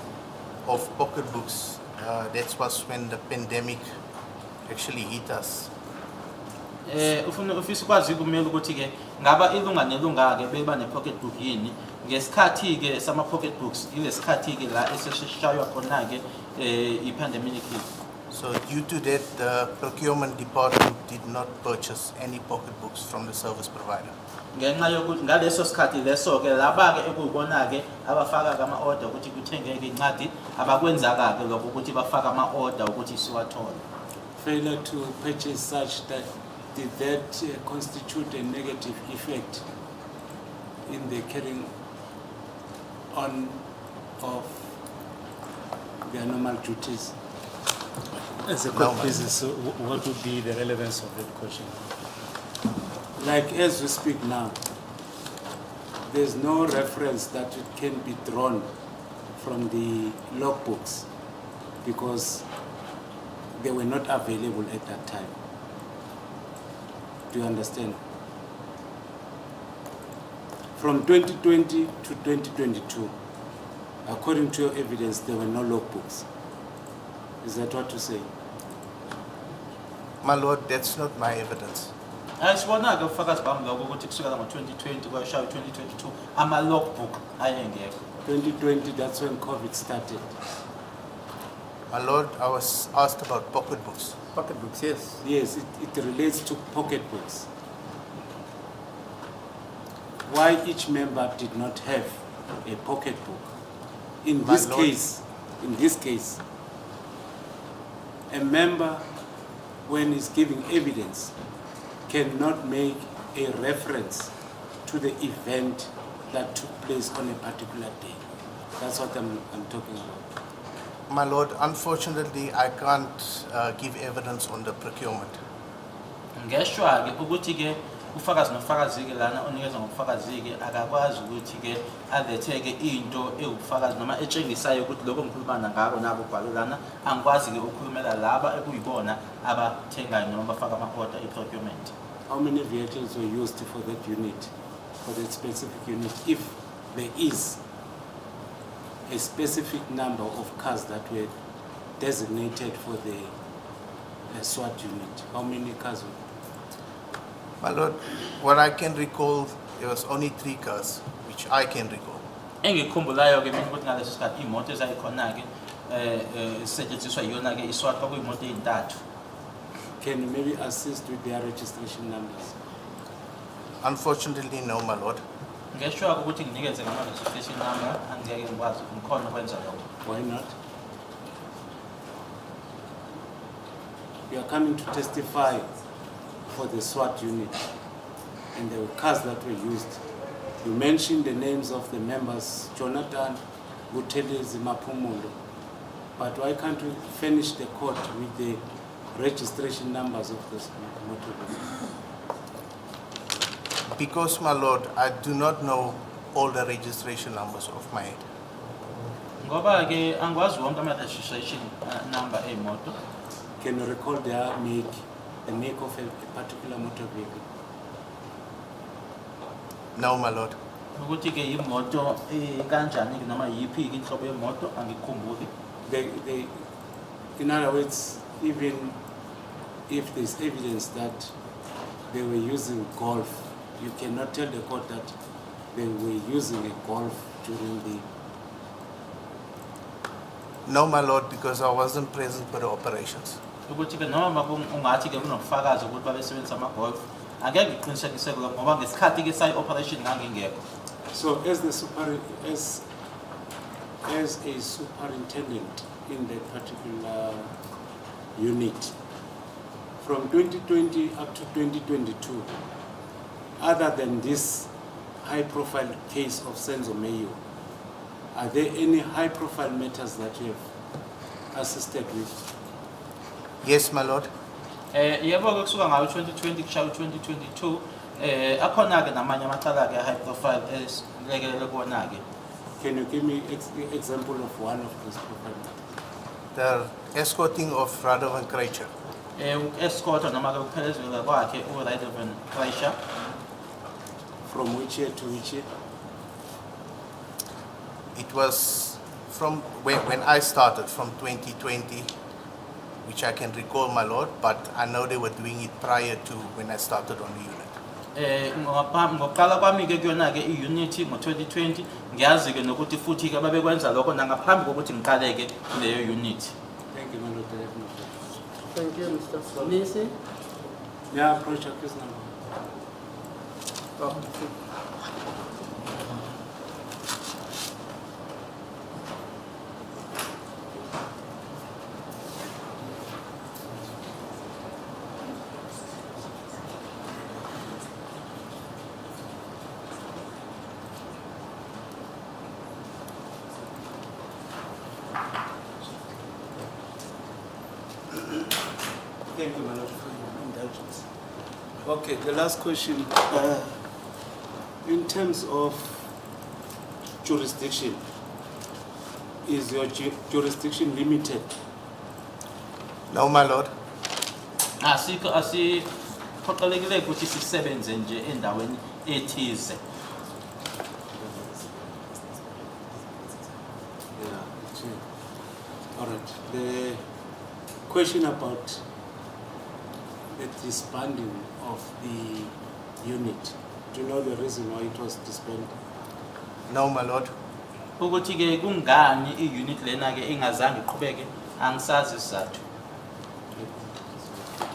of pocketbooks, that was when the pandemic actually hit us. Ufisa ukwazi kumele ukuthi ke ngaba ilunga nelunga ke beba ne pocketbook yini ngesikhathi ke sama pocketbooks ilesikhathi ke la eseshaywa khona ke ipandemic. So due to that, the procurement department did not purchase any pocketbooks from the service provider. Ngenxa yokuthi ngaleso sikhathi leso ke laba ke ekuyibona ke abafaka ama order ukuthi kuthengeke incwadi abakwenzaka ke lokho ukuthi bafaka ama order ukuthi siwathole. Failure to purchase such that did that constitute a negative effect in the carrying on of their normal duties? As a court business, what would be the relevance of that question? Like as we speak now, there's no reference that it can be drawn from the logbooks because they were not available at that time. Do you understand? From 2020 to 2022, according to your evidence, there were no logbooks. Is that what you say? My lord, that's not my evidence. Ayisibona ke ufakazi bami lokho ukuthi kusukela ngo2020 kwashaya 2022 ama logbook ayengekho. 2020, that's when COVID started. My lord, I was asked about pocketbooks. Pocketbooks, yes. Yes, it relates to pocketbooks. Why each member did not have a pocketbook? In My this lord. case, a member, when he's giving evidence, cannot make a reference to the event that took place on a particular day. That's what I'm talking about. My lord, unfortunately, I can't give evidence on the procurement. Ngeshwa ke ukuthi ke ufakazi nofakazi ke lana onikeza ngofakazi ke akakwazi ukuthi ke aletheke into ewufakazi noma etshengisayo ukuthi lokho ngikhulumana ngako nabo bhalo lana angikwazi ke ukukhulumela laba ekuyibona abathengayo noma bafaka ama-order e-procurement. How many vehicles were used for that unit, for that specific unit? If there is a specific number of cars that were designated for the SWAT unit, how many cars were? My lord, what I can recall, there was only 3 cars, which I can recall. Engikhumbulayo ke mina ukuthi ngaleso sikhathi imoto ezayikhona ke isetshenziswa yona ke iswat kwakuyimoto ezintathu. Can you maybe assist with their registration numbers? Unfortunately, no, my lord. Ngeshwa ukuthi nginikeze ngama-registration number angeke ngikwazi ngikhona ukwenza lokho. Why not? You are coming to testify for the SWAT unit and the cars that were used. You mentioned the names of the members, Jonathan, Butelezi, Mapumulo. But why can't we finish the court with the registration numbers of this motor vehicle? Because, my lord, I do not know all the registration numbers of my head. Ngoba ke angikwazi wonke ama-registration number ey'moto. Can you recall their make, the make of a particular motor vehicle? No, my lord. Ukuthi ke imoto kanjani noma yiphi inhlobo yemoto angikhumbuli. They, in other words, even if there's evidence that they were using golf, you cannot tell the court that they were using a golf during the... No, my lord, because I wasn't present for the operations. Ukuthi ke noma ungathi ke kunobufakazi ukuthi babesebenzisa ama-golf angeke ngiqinisekise lokho ngoba ngesikhathi ke sayi-operation ngangingekho. So as the as a superintendent in that particular unit, from 2020 up to 2022, other than this high-profile case of Senzo Meyiwa, are there any high-profile matters that you have assisted with? Yes, my lord. Yebo ke kusuka ngayo 2020 kushaya 2022 akhona ke namanye amacala ke high profile esilekelele kuwona ke. Can you give me example of one of those profile matters? The escorting of Radovan Kreitzer. escort noma ke ukuphelezelwa kwakhe right of pressure. From which year to which year? It was from when I started, from 2020, which I can recall, my lord, but I know they were doing it prior to when I started on the unit. Ngoqala kwami ke kuyona ke i-unit ngo-2020 ngiyazi ke nokuthi futhi ke babekwenza lokho nangaphambi kokuthi ngiqale ke kuleyo unit. Thank you, my lord. I have no questions. Thank you, Mr. Nisi. May I approach accused number? Thank you, my lord, for your indulgence. Okay, the last question. In terms of jurisdiction, is your jurisdiction limited? No, my lord. Asiphoqelekile ukuthi sisebenze nje endaweni ethize. Yeah, sure. All right. The question about the disbanding of the unit. Do you know the reason why it was disbanded? No, my lord. Ukuthi ke kungani i-unit lena ke ingazange iqhubeke angisazi isizathu.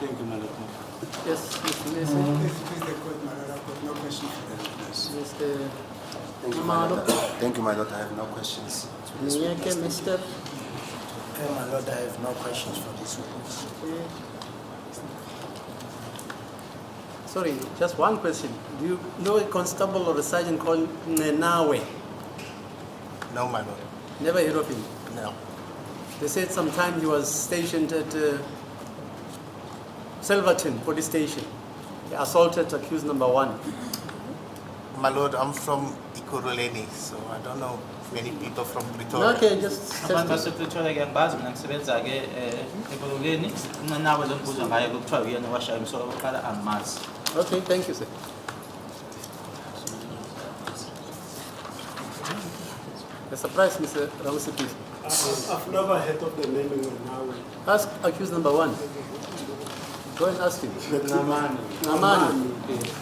Thank you, my lord. Yes, Mr. Nisi. Please the court, my lord, I've got no question for the witness. Mr. Thank you, my lord. Thank you, my lord. I have no questions to this Nyeke, witness. Mr. My lord, I have no questions for this witness. Sorry, just one question. Do you know a constable or a sergeant called Nenawe? No, my lord. Never heard of him. No. They said sometime he was stationed at Silverton Police Station. He assaulted accused number 1. My lord, I'm from Ikuruleni, so I don't know many people from Pretoria. Okay, just Abantu test it. basePretoria ke ngibazi mina ngisebenza ke ekololeni nawe lombuzo ngaye kuthiwa uyena washaya umsoko oqala angimazi. Okay, thank you, sir. A surprise, Mr. Ramsey, please. I've never heard of the name Nenawe. Ask accused number 1. Go and ask him. Namani. Namani. Yes.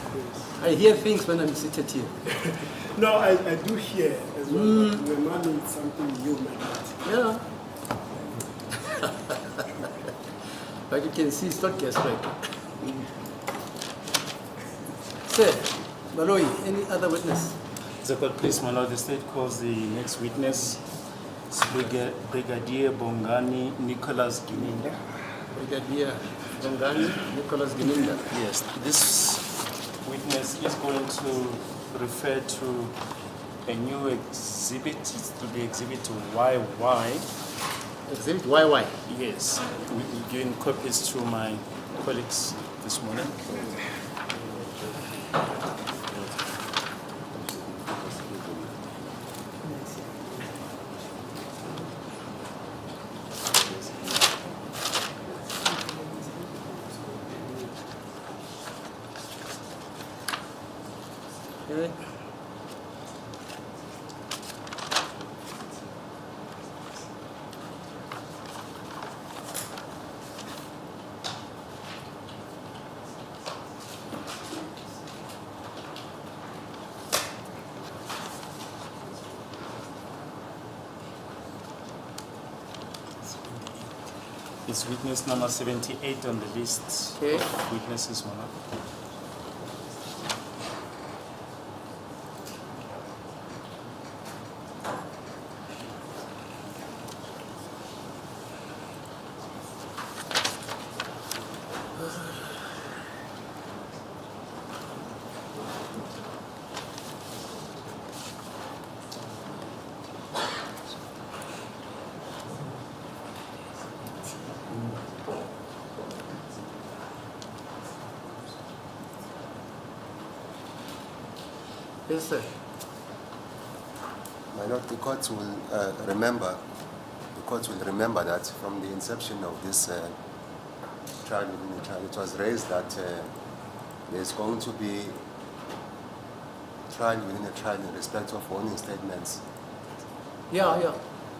I hear things when I'm seated here. No, I do hear as well, but Namani is something new like that. Yeah. But you can see it's not guess right. Sir, Baloi, any other witness? The court, please, my lord, the state calls the next witness, Brigadier Bongani Nicholas Gininda. Brigadier Bongani Nicholas Gininda. Yes, this witness is going to refer to a new exhibit, to the exhibit YY. Exhibit YY. Yes, we're giving copies to my colleagues this morning. Okay. It's witness number 78 on the list Okay. of witnesses, my lord. Yes, sir. My lord, the court will remember that from the inception of this trial within a trial. It was raised that there's going to be trial within a trial in respect of warning statements Yeah.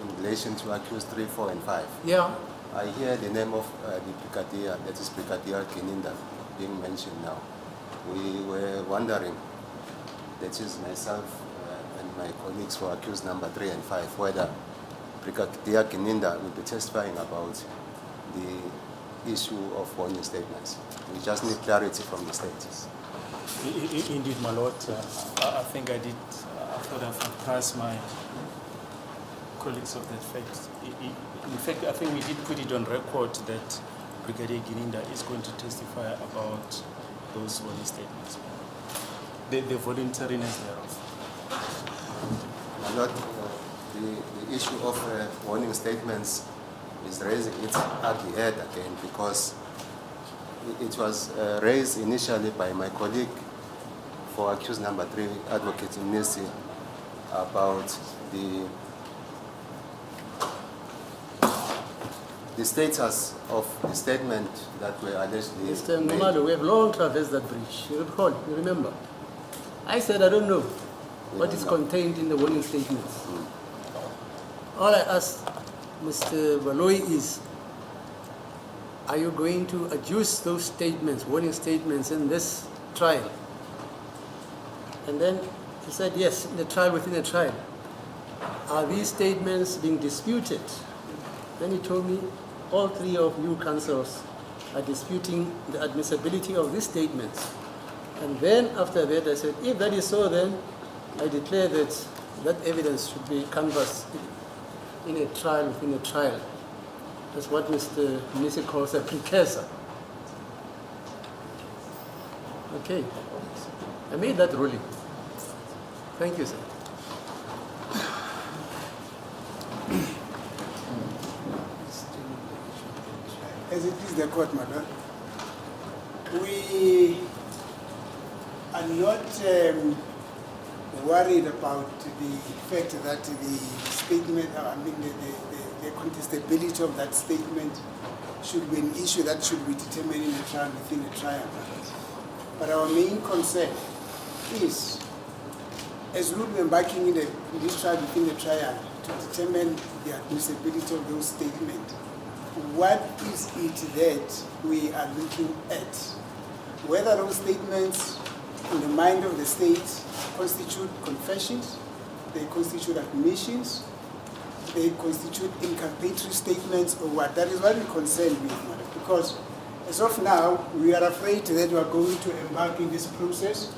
in relation to accused 3, 4, and 5. Yeah. I hear the name of the Brigadier, that is Brigadier Kininda, being mentioned now. We were wondering, that is myself and my colleagues for accused number 3 and 5, whether Brigadier Kininda will be testifying about the issue of warning statements. We just need clarity from the state. Indeed, my lord, I think I did, I thought I've apprised my colleagues of that fact. In fact, I think we did put it on record that Brigadier Kininda is going to testify about those warning statements, the voluntariness thereof. My lord, the issue of warning statements is raising its ugly head again, because it was raised initially by my colleague for accused number 3, Advocate Nisi, about the status of the statement that were allegedly Mr. made. Nomado, we have long traversed that bridge. You recall, you remember? I said I don't know what is contained in the warning statements. All I asked Mr. Valoi is, are you going to adduce those statements, warning statements, in this trial? And then he said, yes, in the trial within a trial. Are these statements being disputed? Then he told me, all 3 of you counsels are disputing the admissibility of these statements. And then after that I said, if that is so, then I declare that that evidence should be canvassed in a trial within a trial. That's what Mr. Nisi calls a precursor. Okay, I made that ruling. Thank you, sir. As it is the court, madam, we are not worried about the fact that the statement, the contestability of that statement should be an issue that should be determined in a trial within a trial. But our main concern is, as we will be embarking in this trial within the trial to determine the admissibility of those statements, what is it that we are looking at? Whether those statements in the mind of the state constitute confessions, they constitute admissions, they constitute inculpatory statements, or what? That is what we're concerned with, madam. Because as of now, we are afraid that we are going to embark in this process.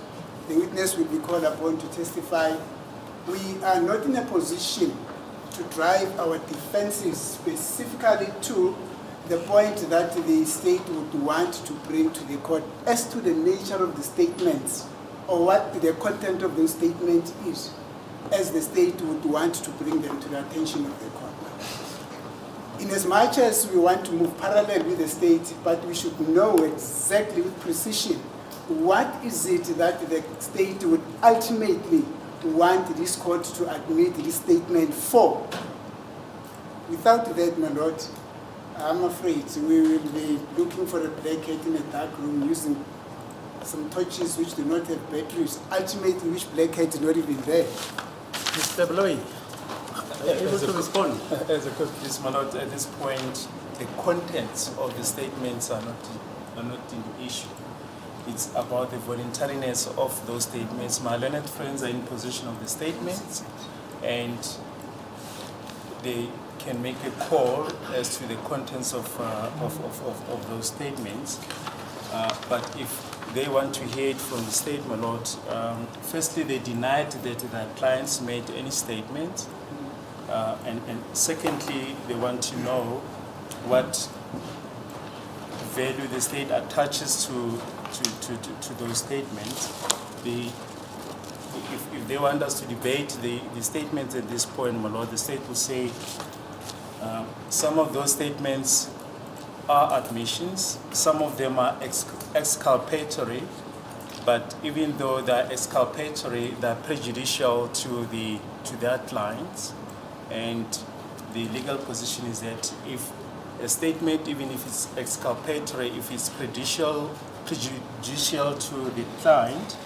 The witness will be called upon to testify. We are not in a position to drive our defenses specifically to the point that the state would want to bring to the court as to the nature of the statements or what the content of those statements is, as the state would want to bring them to the attention of the court. In as much as we want to move parallel with the state, but we should know exactly with precision what is it that the state would ultimately want this court to admit this statement for. Without that, my lord, I'm afraid we will be looking for a black cat in a dark room using some torches which do not have batteries, ultimately which black cat is not even there. Mr. Bloy, are you able to respond? As a court, please, my lord, at this point, the contents of the statements are not in issue. It's about the voluntariness of those statements. My learned friends are in possession of the statements, and they can make a call as to the contents of those statements. But if they want to hear it from the state, my lord, firstly, they denied that their clients made any statement. And secondly, they want to know what value the state attaches to those statements. If they want us to debate the statements at this point, my lord, the state will say some of those statements are admissions, some of them are exculpatory, but even though they're exculpatory, they're prejudicial to their clients. And the legal position is that if a statement, even if it's exculpatory, if it's prejudicial to the client,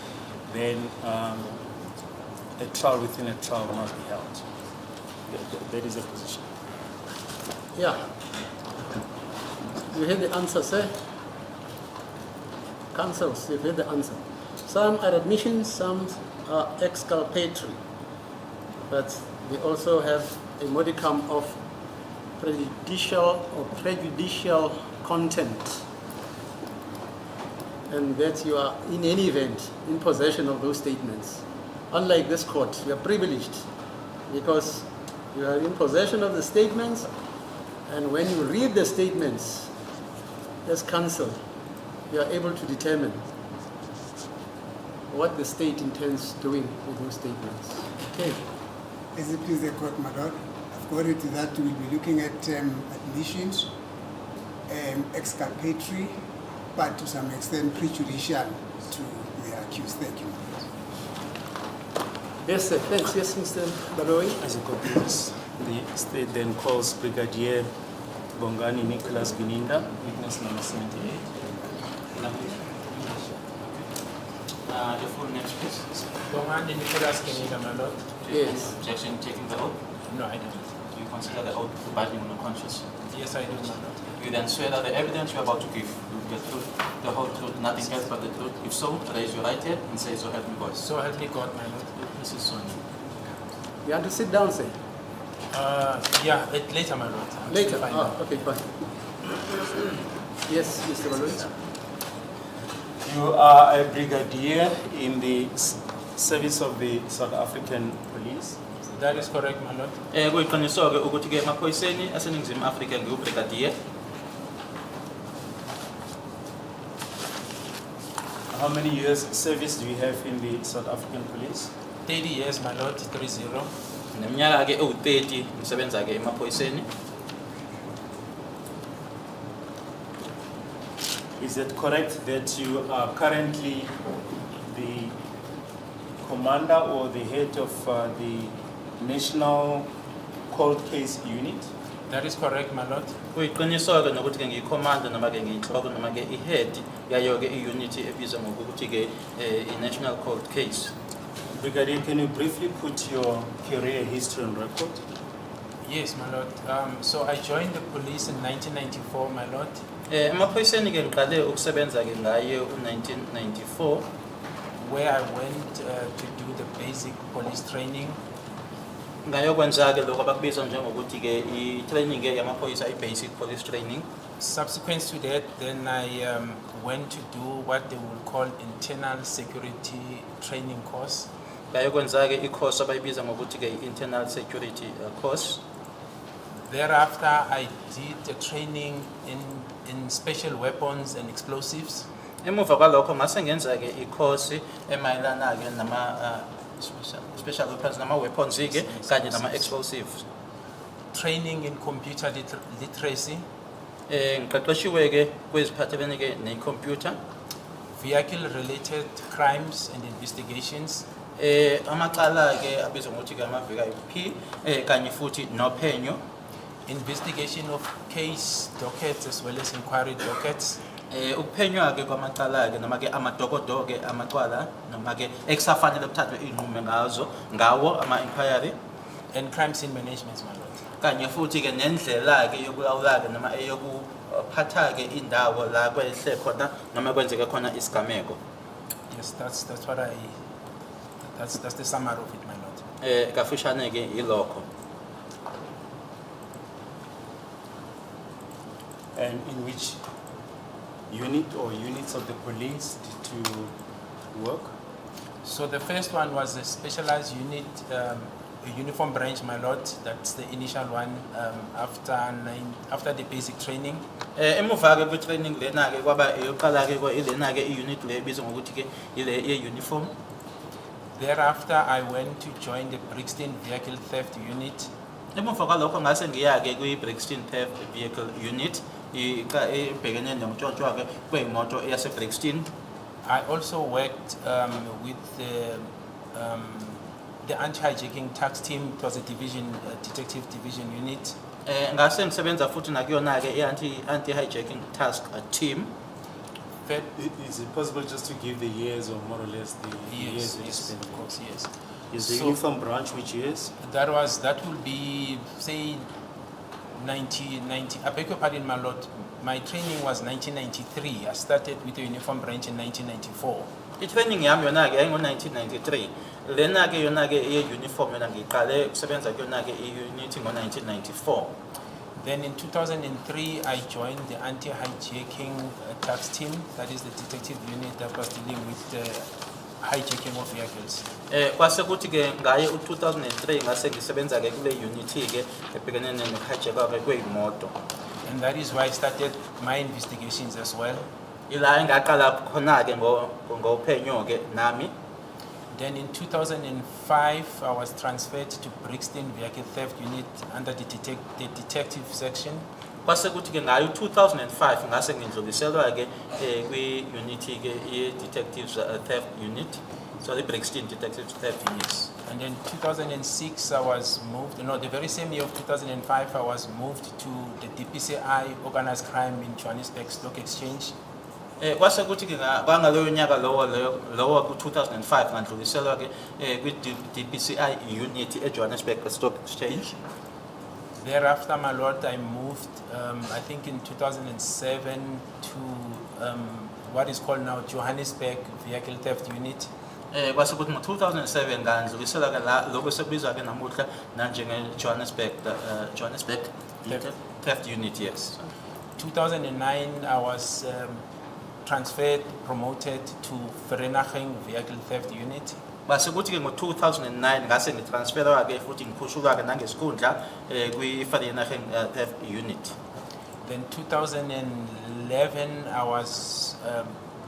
then a trial within a trial must be held. That is a position. Yeah. You heard the answer, sir? Counsels, you heard the answer. Some are admissions, some are exculpatory, but they also have a modicum of prejudicial content, and that you are in any event in possession of those statements. Unlike this court, you are privileged because you are in possession of the statements, and when you read the statements as counsel, you are able to determine what the state intends doing with those statements. Okay. As it please the court, my lord, according to that, we'll be looking at admissions, exculpatory, but to some extent prejudicial to the accused. Thank you. Yes, sir. Thanks. Yes, Mr. Baloyi. As it concludes, the state then calls Brigadier Bongani Nicholas Bininda, witness number 78. Your full names, please. Bongani Nicholas Kenida, my lord. Yes. Objection taking the oath. No, I don't. Do you consider the oath binding on the conscience? Yes, I do, my lord. You then swear that the evidence you are about to give will be the truth, the whole truth, nothing else but the truth. If so, raise your right hand and say, "So help me God." So help me God, my lord. Mrs. Sonia. You have to sit down, sir. Yeah, later, my lord. Later. Okay, fine. Yes, Mr. Baloyi. You are a brigadier in the service of the South African Police. That is correct, my lord. Kuyiqiniso-ke ukuthi-ke emaphoyiseni aseNingizimu Afrika ngiwu-brigadier. How many years service do you have in the South African Police? 30 years, my lord, 30. Neminyaka-ke ewu-30 ngisebenza-ke emaphoyiseni. Is it correct that you are currently the commander or the head of the National Cold Case Unit? That is correct, my lord. Kuyiqiniso-ke nokuthi-ke ngiyikhomanda noma-ke ngiyinhloko noma-ke i-head yayo-ke i-unity ebizwa ngokuthi-ke i-National Cold Case. Brigadier, can you briefly put your career history on record? Yes, my lord. So I joined the police in 1994, my lord. Emaphoyiseni-ke ngiqale ukusebenza-ke ngaye u-1994. Where I went to do the basic police training. Ngayokwenza-ke lokho abakubiza njengokuthi-ke i-training-ke yamaphoyisa i-basic police training. Subsequent to that, then I went to do what they will call internal security training course. Ngayokwenza-ke i-course abayibiza ngokuthi-ke i-internal security course. Thereafter, I did a training in special weapons and explosives. Emuva kwalokho ngase ngenza-ke i-course emayelana-ke nama special weapons nama-weapons-ke kanye nama-explosives. Training in computer literacy. Ngiqeqeshiwe-ke kweziphathelene-ke ne-computer. Vehicle-related crimes and investigations. Amacala-ke abizwa ngokuthi-ke ama-VIP kanye futhi nophenyo. Investigation of case dockets as well as inquiry dockets. Ukuphenywa-ke kwamacala-ke noma-ke amadokodo-ke amacala noma-ke ekusafanele kuthathwe iy'nqumo ngawo ama-inquiry. And crime scene management, my lord. Kanye futhi-ke nendlela-ke yokulawula-ke noma eyokuphatha-ke indawo la kwehle khona noma kwenzeke khona isigameko. Yes, that's the summary of it, my lord. Kafishane-ke ilokho. And in which unit or units of the police did you work? So the first one was a specialized unit, a uniform branch, my lord. That's the initial one after the basic training. Emuva-ke kwi-training lena-ke kwaba eyoqala-ke ilena-ke i-unit le ebizwa ngokuthi-ke ile ye-uniform. Thereafter, I went to join the Brixton Vehicle Theft Unit. Emuva kwalokho ngase ngiya-ke kwi-Brixton Theft Vehicle Unit ebhekene nomtshotshwa-ke kwey'moto yase-Brixton. I also worked with the anti-hijacking tax team. It was a division, detective division unit. ngase ngisebenza futhi nakuyona ke anti hijacking task team. Is it possible just to give the years or more or less the years that you Yes, spent? of course, yes. Is the So- uniform branch which years? That will be, say, 90, I beg your pardon, my lord. My training was 1993. I started with the uniform branch in 1994. I-training yami yona ke ngo-1993. Lena ke yona ke i-uniform yona ngiqale ukusebenza kuyona ke i-unit ngo-1994. Then in 2003, I joined the anti-hijacking task team. That is the detective unit that was dealing with the hijacking of vehicles. Kwase kuthi ke ngaye u-2003 ngase ngisebenza ke kule unit ke ebhekene nokuhijackwa ke kwey'moto. And that is why I started my investigations as well. Ila engaqala khona ke ngophenyo ke nami. Then in 2005, I was transferred to Brixton Vehicle Theft Unit under the detective section. Kwase kuthi ke ngayo 2005 ngase ngindluliselwa ke kwi-unit ke i-detectives theft unit. So the Brixton detective theft units. And then 2006, I was moved, the very same year of 2005, I was moved to the DPCI organized crime in Johannesburg Stock Exchange. Kwase kuthi ke kwangaloyo nyaka lowo ku-2005 ngandluliselwa ke kwi-DPCI unit eJohannesburg Stock Exchange. Thereafter, my lord, I moved, I think in 2007 to what is called now Johannesburg Vehicle Theft Unit. Kwase kuthi ngo-2007 ngandluliselwa ke la lokho sekubizwa ke namuhla nanjenge-Johannesburg theft unit, yes. 2009, I was transferred, promoted to Vereeniging Vehicle Theft Unit. Base kuthi ke ngo-2009 ngase ngitransferwa ke futhi ngiphushulwa ke nangesikhundla kwi-Vereeniging theft unit. Then 2011, I was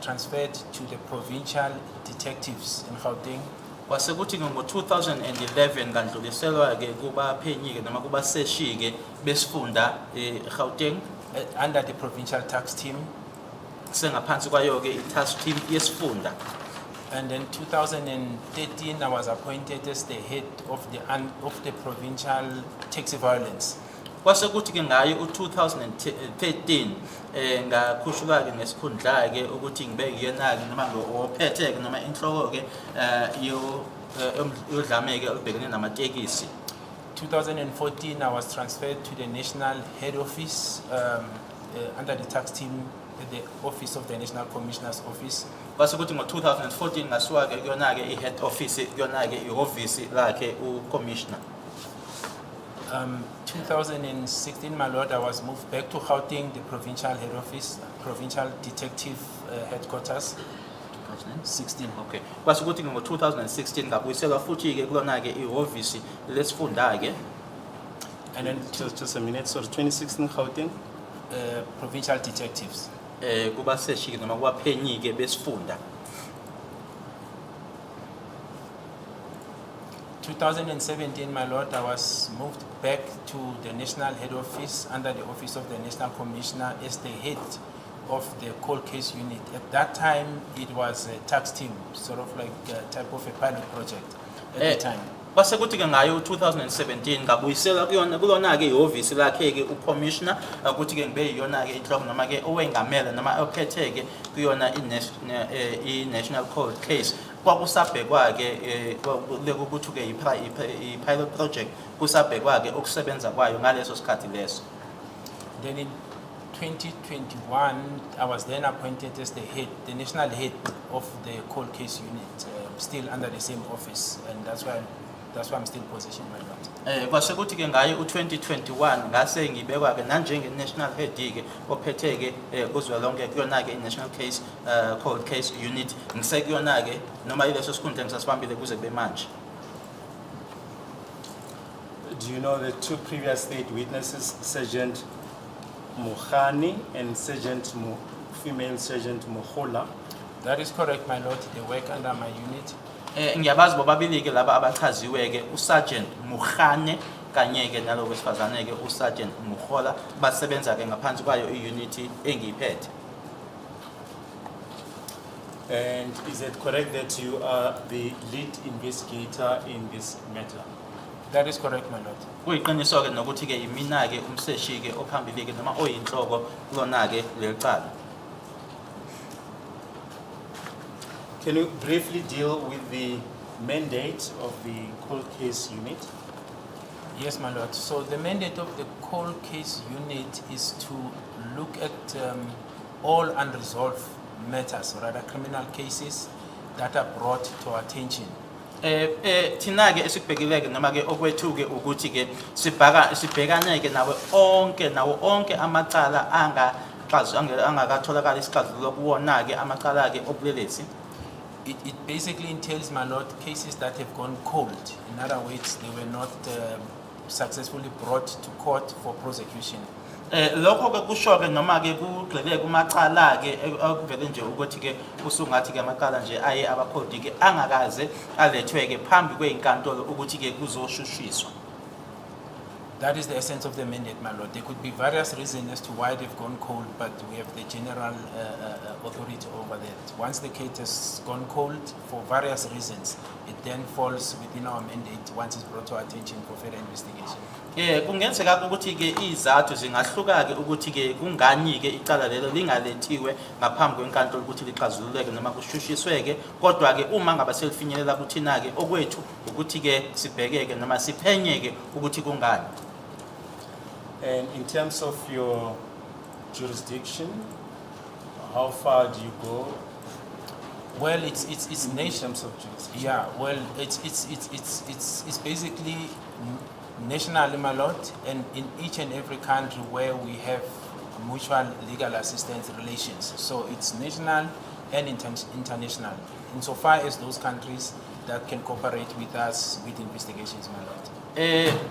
transferred to the provincial detectives in Gauteng. Kwase kuthi ke ngo-2011 ngandluliselwa ke kubaphenyi ke noma kubaseshi ke besifunda eGauteng Under the provincial tax team. Sengaphansi kwayo ke i-task team yesifunda. And then 2013, I was appointed as the head of the provincial taxi violence. Kwase kuthi ke ngayo u-2013 ngakhushulwa ke ngesikhundla ke ukuthi ngibe yena ke noma ophethe ke noma inhloko ke yodlame ke olubhekene namatekisi. 2014, I was transferred to the national head office under the tax team, the office of the National Commissioner's Office. Kwase kuthi ngo-2014 ngasuka ke kuyona ke i-head office kuyona ke ihhovisi lakhe u-commissioner. 2016, my lord, I was moved back to Gauteng, the provincial head office, provincial detective headquarters. 2016. Okay. Kwase kuthi ngo-2016 ngabuyiselwa futhi ke kulona ke ihhovisi lesifunda ke. And then Just a minute, so 2016 Gauteng? provincial detectives. Kubaseshi noma kubaphenyi ke besifunda. 2017, my lord, I was moved back to the national head office under the office of the National Commissioner as the head of the cold case unit. At that time, it was a tax team, sort of like a type of a pilot project at the time. Kwase kuthi ke ngayo 2017 ngabuyisela kulona ke ihhovisi lakhe ke ucommissioner ukuthi ke ngibe yiyona ke inhloko noma ke owengamela noma ophethe ke kuyona i-national cold case. Kwakusabhekwa ke ukuthi ke i-pilot project kusabhekwa ke ukusebenza kwayo ngaleso sikhathi leso. Then in 2021, I was then appointed as the national head of the cold case unit, still under the same office, and that's why I'm still positioned my lord. Kwase kuthi ke ngayo u-2021 ngase ngibekwa ke nanjenge-national head ke ophethe ke kuzwelonke kuyona ke i-national case cold case unit ngisekuyona ke noma ileso sikhundla ngisasibambile kuze kube manje. Do you know the two previous state witnesses, Sergeant Mohani and female Sergeant Mohola? That is correct, my lord. They work under my unit. Ngiyabazi bobabili ke laba abachaziwe ke uSergeant Mohane kanye ke nalo wesifazane ke uSergeant Mohola basebenza ke ngaphansi kwayo i-unit engiyiphethe. And is it correct that you are the lead investigator in this matter? That is correct, my lord. Kuyiqiniso ke nokuthi ke imina ke umseshi ke ophambili ke noma oyinhloko kulona ke leli cala. Can you briefly deal with the mandate of the cold case unit? Yes, my lord. So the mandate of the cold case unit is to look at all unresolved matters, or rather criminal cases that are brought to our attention. Thina ke esikubhekileke noma ke okwethu ke ukuthi ke sibhekane ke nawo onke amacala angakatholakala isixazululo kuwona ke amacala ke obulelesi. It basically entails, my lord, cases that have gone cold. In other words, they were not successfully brought to court for prosecution. Lokho ke kusho ke noma ke kugxile kumacala ke okuvele nje ukuthi ke usungathi ke amacala nje aye abakhodi ke angakaze alethwe ke phambi kwezinkantolo ukuthi ke kuzoshushiswa. That is the essence of the mandate, my lord. There could be various reasons as to why they've gone cold, but we have the general authority over that. Once the case has gone cold for various reasons, it then falls within our mandate once it's brought to our attention for further investigation. Kungenzeka ukuthi ke izathu zingahluka ke ukuthi ke kungani ke icala lelo lingalethiwe ngaphambi kwenkantolo ukuthi lixazululeke noma kushushiswe ke, kodwa ke uma ngabe selifinyelela kuthina ke okwethu ukuthi ke sibhekeke noma siphenyeke ukuthi kungani. And in terms of your jurisdiction, how far do you go? Well, it's In terms of jurisdiction. yeah. Well, it's basically national, my lord, and in each and every country where we have mutual legal assistance relations. So it's national and international, insofar as those countries that can cooperate with us with investigations, my lord.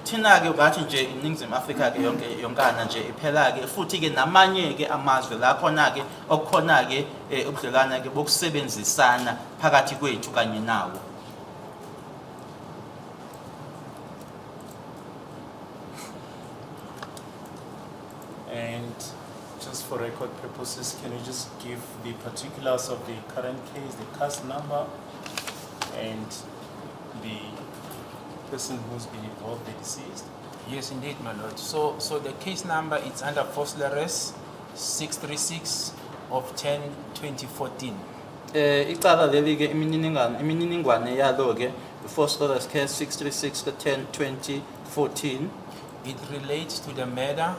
Thina ke ngathi nje iNingizimu Afrika ke yonkana nje iphela ke futhi ke namanye ke amazwe la khona ke okukhona ke ubudlelwana ke bokusebenzisana phakathi kwethu kanye nawo. And just for record purposes, can you just give the particulars of the current case, the case number, and the person who's been involved, the deceased? Yes, indeed, my lord. So the case number is under forced arrest 636 of 10/2014. Icala leli ke imininingwane yalo ke forced arrest case 636 ka 10/2014. It relates to the murder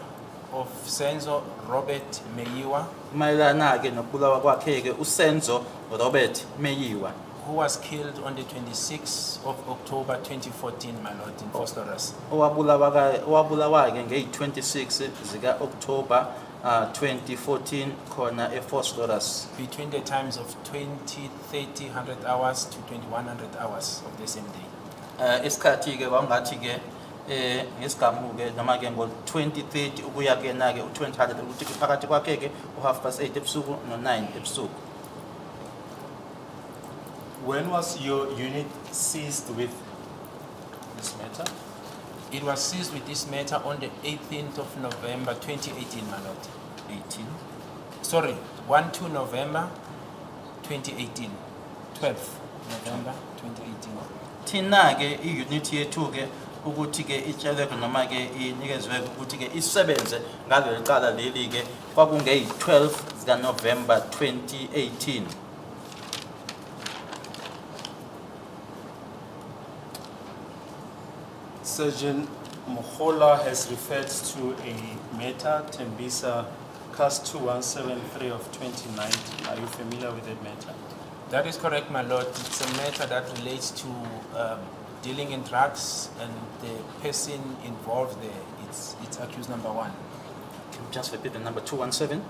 of Senzo Robert Meyiwa, Mayelana ke nokubulawa kwakhe ke uSenzo Robert Meyiwa, who was killed on the 26th of October 2014, my lord, in forced arrest. owabulawa ke nge-26 zika October 2014 khona forced arrest. Between the times of 20:30 hours to 2100 hours of the same day. Isikhathi ke kwangathi ke ngesigamu ke noma ke ngo-20:30 ukuya ke na ke u-2000 ukuthi ke phakathi kwakhe ke u8:30 ebusuku no9 ebusuku. When was your unit seized with this matter? It was seized with this matter on the 18th of November 2018, my lord. 18. Sorry, 12 November 2018. 12 November 2018. Thina ke i-unit yethu ke ukuthi ke itshelwe noma ke inikezwe ukuthi ke isebenze ngaleli cala leli ke kwakunge-12 zika November 2018. Surgeon Mukhola has referred to a matter, Tembisa Cast 2173 of 2019. Are you familiar with that matter? That is correct, my lord. It's a matter that relates to dealing in drugs, and the person involved there, it's accused number 1. Can you just repeat the number 217?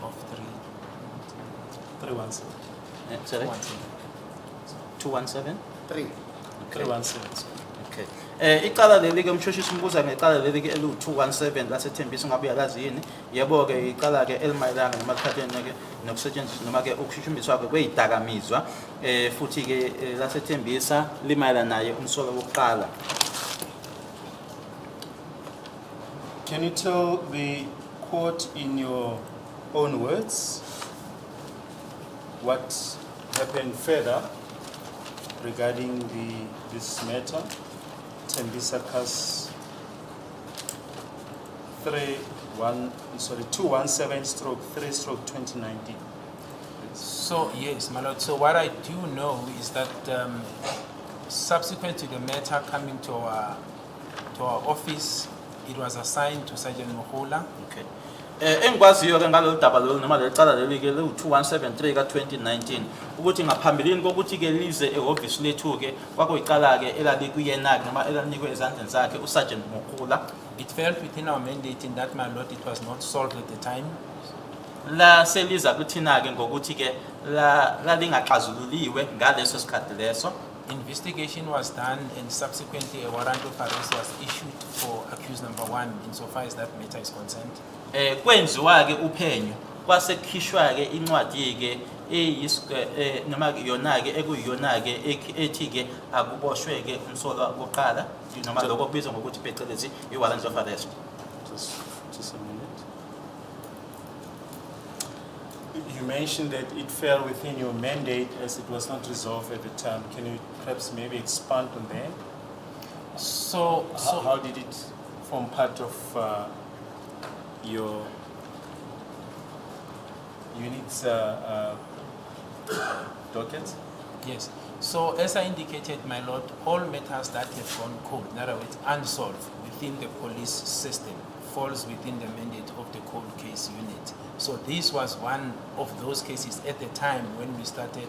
Of 317. Sorry? 217? 317. Okay. Icala leli ke umshushisi umbuza ngecala leli ke elu217 laseThembisa ngabe uyalazi yini? Yebo ke icala ke elimayelana namakhatheni ke nokusetshenziswa noma ke ukushushumbiswa kwezidakamizwa futhi ke laseThembisa limayelana naye umsolo wokuqala. Can you tell the court in your own words what happened further regarding this matter? Tembisa Case 217/3/2019. So, yes, my lord. So what I do know is that subsequent to the matter coming to our office, it was assigned to Sergeant Mohola. Okay. Engikwaziyo ke ngalolu daba lolu noma lecala leli ke lu-2173 ka-2019 ukuthi ngaphambilini kokuthi ke lize ehhovisi lethu ke kwakuyicala ke elalikuyena noma elanikwe ezandleni zakhe uSergeant Mokhula. It fell within our mandate in that, my lord, it was not solved at the time. La seliza kuthina ke ngokuthi ke la lingaxazululiwe ngaleso sikhathi leso. Investigation was done and subsequently a warrant of arrest was issued for accused number 1 insofar as that matter is concerned. Kwenziwa ke uphenyo kwasekhishwa ke incwadi ke noma yona ke ekuyiyona ke ethi ke akuboshwe ke umsolwa wokuqala noma lokho kubizwa ngokuthi phecelezi i-warrant of arrest. Just a minute. You mentioned that it fell within your mandate as it was not resolved at the time. Can you perhaps maybe expand on that? So How did it form part of your unit's docket? Yes. So as I indicated, my lord, all matters that have gone cold, in other words, unsolved within the police system, falls within the mandate of the cold case unit. So this was one of those cases at the time when we started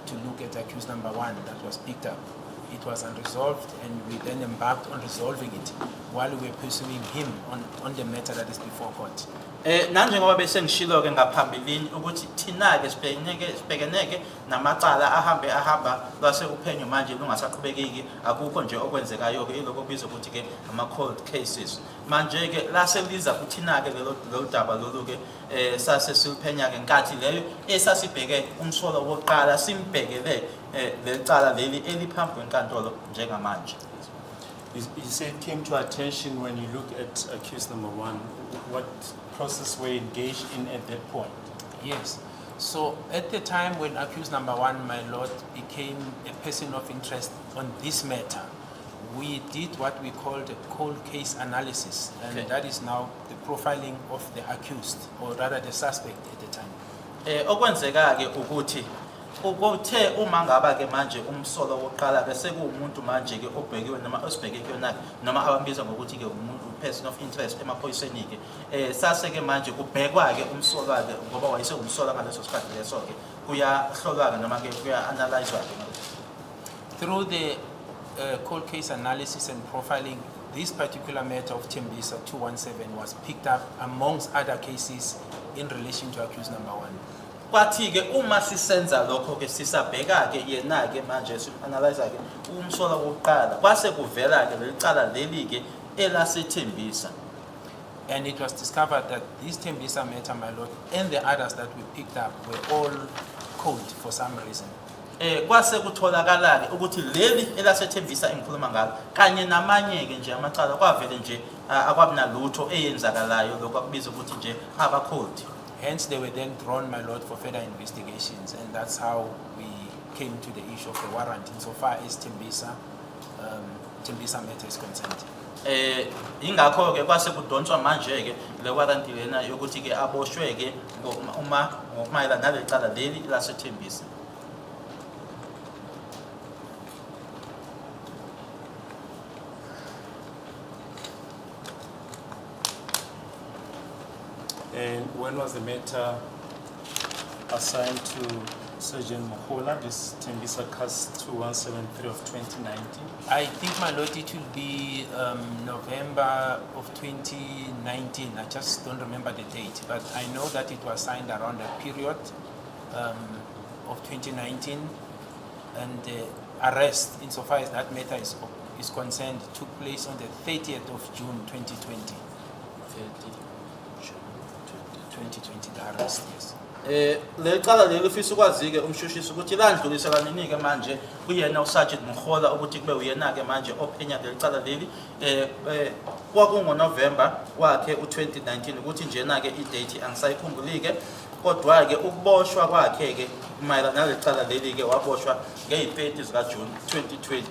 to look at accused number 1 that was picked up. It was unresolved and we then embarked on resolving it while we were pursuing him on the matter that is before court. Nanjengoba bese ngishilo ke ngaphambilini ukuthi thina ke sibhekeneke namacala ahamba lase uphenyo manje lungasaqhubekeki akukho nje okwenzekayo ke iloko kubizwa ukuthi ke ama cold cases manje ke lase liza kuthina ke lelo daba lolu ke sase siphenya ke nkathi leyo esasibheke umsolo wokuqala simbhekele lecala leli eliphambi kwenkantolo njengamanje. You said it came to attention when you look at accused number 1. What process were you engaged in at that point? Yes. So at the time when accused number 1, my lord, became a person of interest on this matter, we did what we called a cold case analysis, and that is now the profiling of the accused, or rather the suspect at the time. Okwenzeka ke ukuthi ukuthe uma ngaba ke manje umsolo wokuqala ke sekuumuntu manje ke obhekiwe noma osibheke kuyona noma abambiza ngokuthi ke umuntu person of interest emaphoyiseni ke sase ke manje kubhekwa ke umsolwa ke ngoba wayese umsolwa ngaleso sikhathi leso ke kuyahlolwa ke noma ke kuya-analyzwa ke. Through the cold case analysis and profiling, this particular matter of Tembisa 217 was picked up amongst other cases in relation to accused number 1. Kwathi ke uma sisenza lokho ke sisabheka ke yena ke manje sim-analyze ke umsola wokuqala kwase kuvela ke lelicala leli ke elasethembisa. And it was discovered that this Tembisa matter, my lord, and the others that we picked up were all cold for some reason. Kwase kutholakala ke ukuthi leli elasethembisa engikhuluma ngalo kanye namanye ke nje amacala kwavele nje akwabi nalutho eyenzakalayo lokho akubiza ukuthi nje aba cold. Hence, they were then drawn, my lord, for further investigations, and that's how we came to the issue of the warrant insofar as Tembisa matter is concerned. Ingakho ke kwase kudonswa manje ke le warrant lena yokuthi ke aboshwe ke uma mayela nalecala leli lasethembisa. And when was the matter assigned to Sergeant Mohola, this Tembisa Case 2173 of 2019? I think, my lord, it will be November of 2019. I just don't remember the date, but I know that it was signed around the period of 2019, and the arrest, insofar as that matter is concerned, took place on the 30th of June 2020. 2020, the arrest, yes. Lecala leli ufisa ukwazi ke umshushisi ukuthi landlulisela nini ke manje kuyena uSergeant Mohola ukuthi kube uyena ke manje ophenya lecala leli kwakungoNovember wakhe u2019 ukuthi njena ke idate angisayikhumbuli ke kodwa ke ukuboshwa kwakhe ke mayelana nalecala leli ke waboshwa ngezi-30 zikaJune 2020.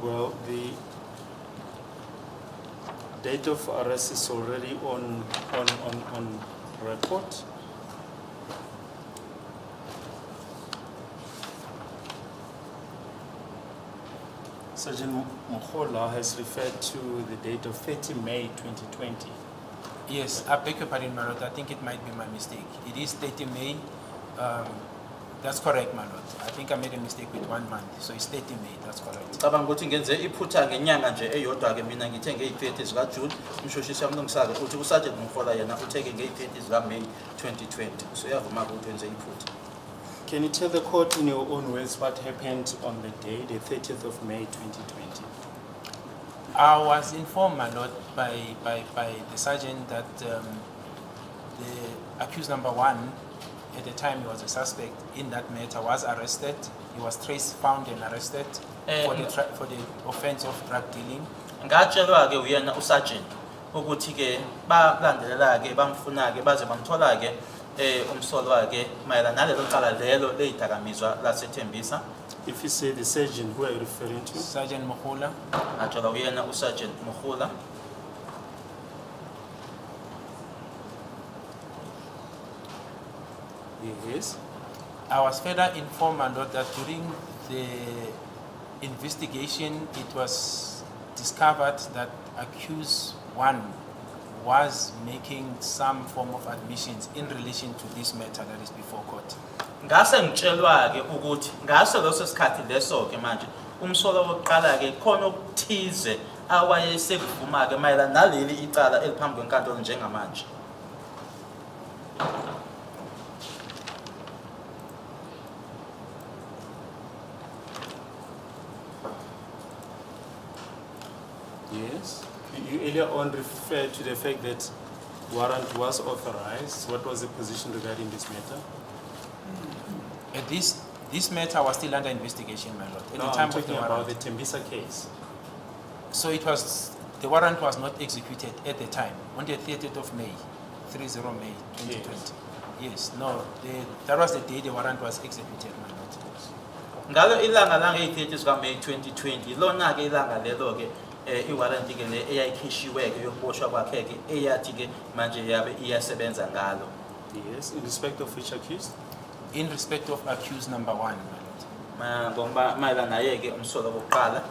Well, the date of arrest is already on record. Sergeant Mukhola has referred to the date of 30 May 2020. Yes, I beg your pardon, my lord. I think it might be my mistake. It is 30 May. That's correct, my lord. I think I made a mistake with 1 month. So it's 30 May, that's correct. Ngicabanga ukuthi ngenze iphutha ngenyanga nje eyodwa ke mina ngithe nge-30 zika June umshoshisi yamlungisaka uthi uSergeant Mukhola yena utheke nge-30 zika May 2020. So uyavuma ukuthi wenze iphutha. Can you tell the court in your own words what happened on the day, the 30th of May 2020? I was informed, my lord, by the sergeant that the accused number 1, at the time he was a suspect in that matter, was arrested. He was traced, found and arrested for the offense of drug dealing. Ngatshelwa ke uyena uSergeant ukuthi ke balandelela ke bamfuna ke baze bamthola ke umsolo wakhe mayelana nalelo cala lelo leyidakamizwa laseThembisa. If you say the sergeant, who are you referring to? Sergeant Mukhola. Ngatshelwa uyena uSergeant Mukhola. Yes. I was further informed, my lord, that during the investigation, it was discovered that accused 1 was making some form of admissions in relation to this matter that is before court. Ngase ngitshelwa ke ukuthi ngase leso sikhathi leso ke manje umsolo wokuqala ke khona ukuthize awayesekuvuma ke mayelana naleli icala eliphambi kwenkantolo njengamanje. Yes. You earlier on referred to the fact that warrant was authorized. What was the position regarding this matter? This matter was still under investigation, my lord. At No, the time I'm talking of the about warrant. the Tembisa case. So the warrant was not executed at the time, on the 30th of May, 30 May 2020. Yes, no, that was the day the warrant was executed, my lord. Ngalo ilanga langa eyi-30 zika May 2020 lona ke ilanga lelo ke iwarranti ke le eyayikhishiwe ke yokuboshwa kwakhe ke eyathi ke manje yabe iyasebenza ngalo. Yes, in respect of which accused? In respect of accused number 1, my lord. Ngoba mayelana naye ke umsolo wokuqala.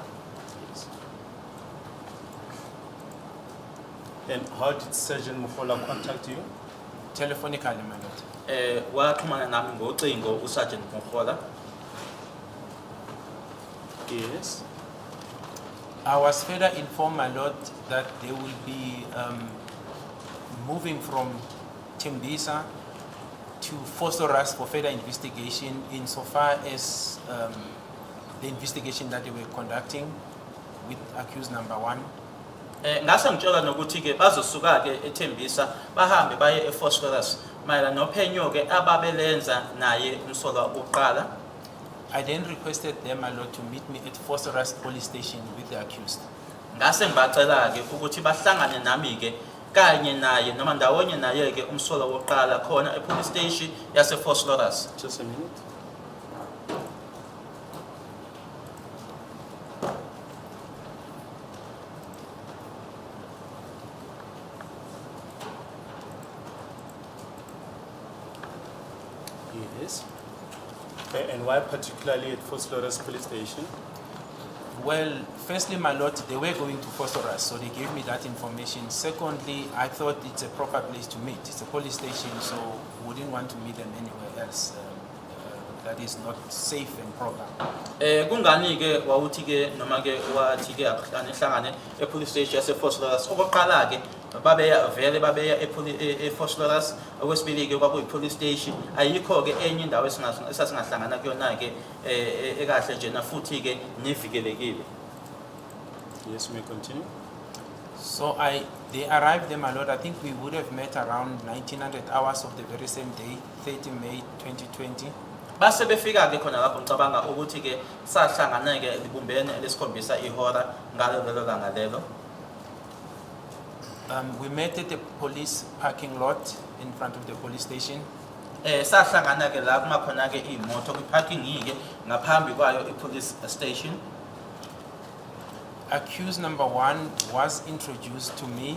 Yes. And how did Sergeant Mukhola contact you? Telephonically, my lord. Waxhumana nami ngocingo uSergeant Mukhola. Yes. I was further informed, my lord, that they will be moving from Tembisa to Phosphorus for further investigation insofar as the investigation that they were conducting with accused number 1. Ngase ngitshela nokuthi ke bazosuka ke eThembisa bahambe baye ePhosphorus mayelana nophenyo ke ababelenza naye umsolo wokuqala. I then requested them, my lord, to meet me at Phosphorus police station with the accused. Ngase ngibacela ke ukuthi bahlangane nami ke kanye naye noma ndawonye naye ke umsolo wokuqala khona epolice station yasePhosphorus. Just a minute. Yes. Okay, and why particularly at Phosphorus police station? Well, firstly, my lord, they were going to Phosphorus, so they gave me that information. Secondly, I thought it's a proper place to meet. It's a police station, so wouldn't want to meet them anywhere else. That is not safe and proper. Kungani ke wawuthi ke noma ke wathi ke ahlangane epolice station yasePhosphorus okoqala ke babeya ePhosphorus okwesibili ke kwakuyi police station ayikho ke enye indawo esasingahlangana kuyona ke ekahle nje na futhi ke nevikelekile. Yes, we may continue. So they arrived there, my lord. I think we would have met around 1900 hours of the very same day, 30 May 2020. Base befika ke khona lapho ngicabanga ukuthi ke sahlangana ke libumbene lesikhombisa ihora ngalo lelo langa lelo. We met at the police parking lot in front of the police station. Sahlangana ke la kuma khona ke imoto kwi parking ke ngaphambi kwayo ipolice station. Accused number 1 was introduced to me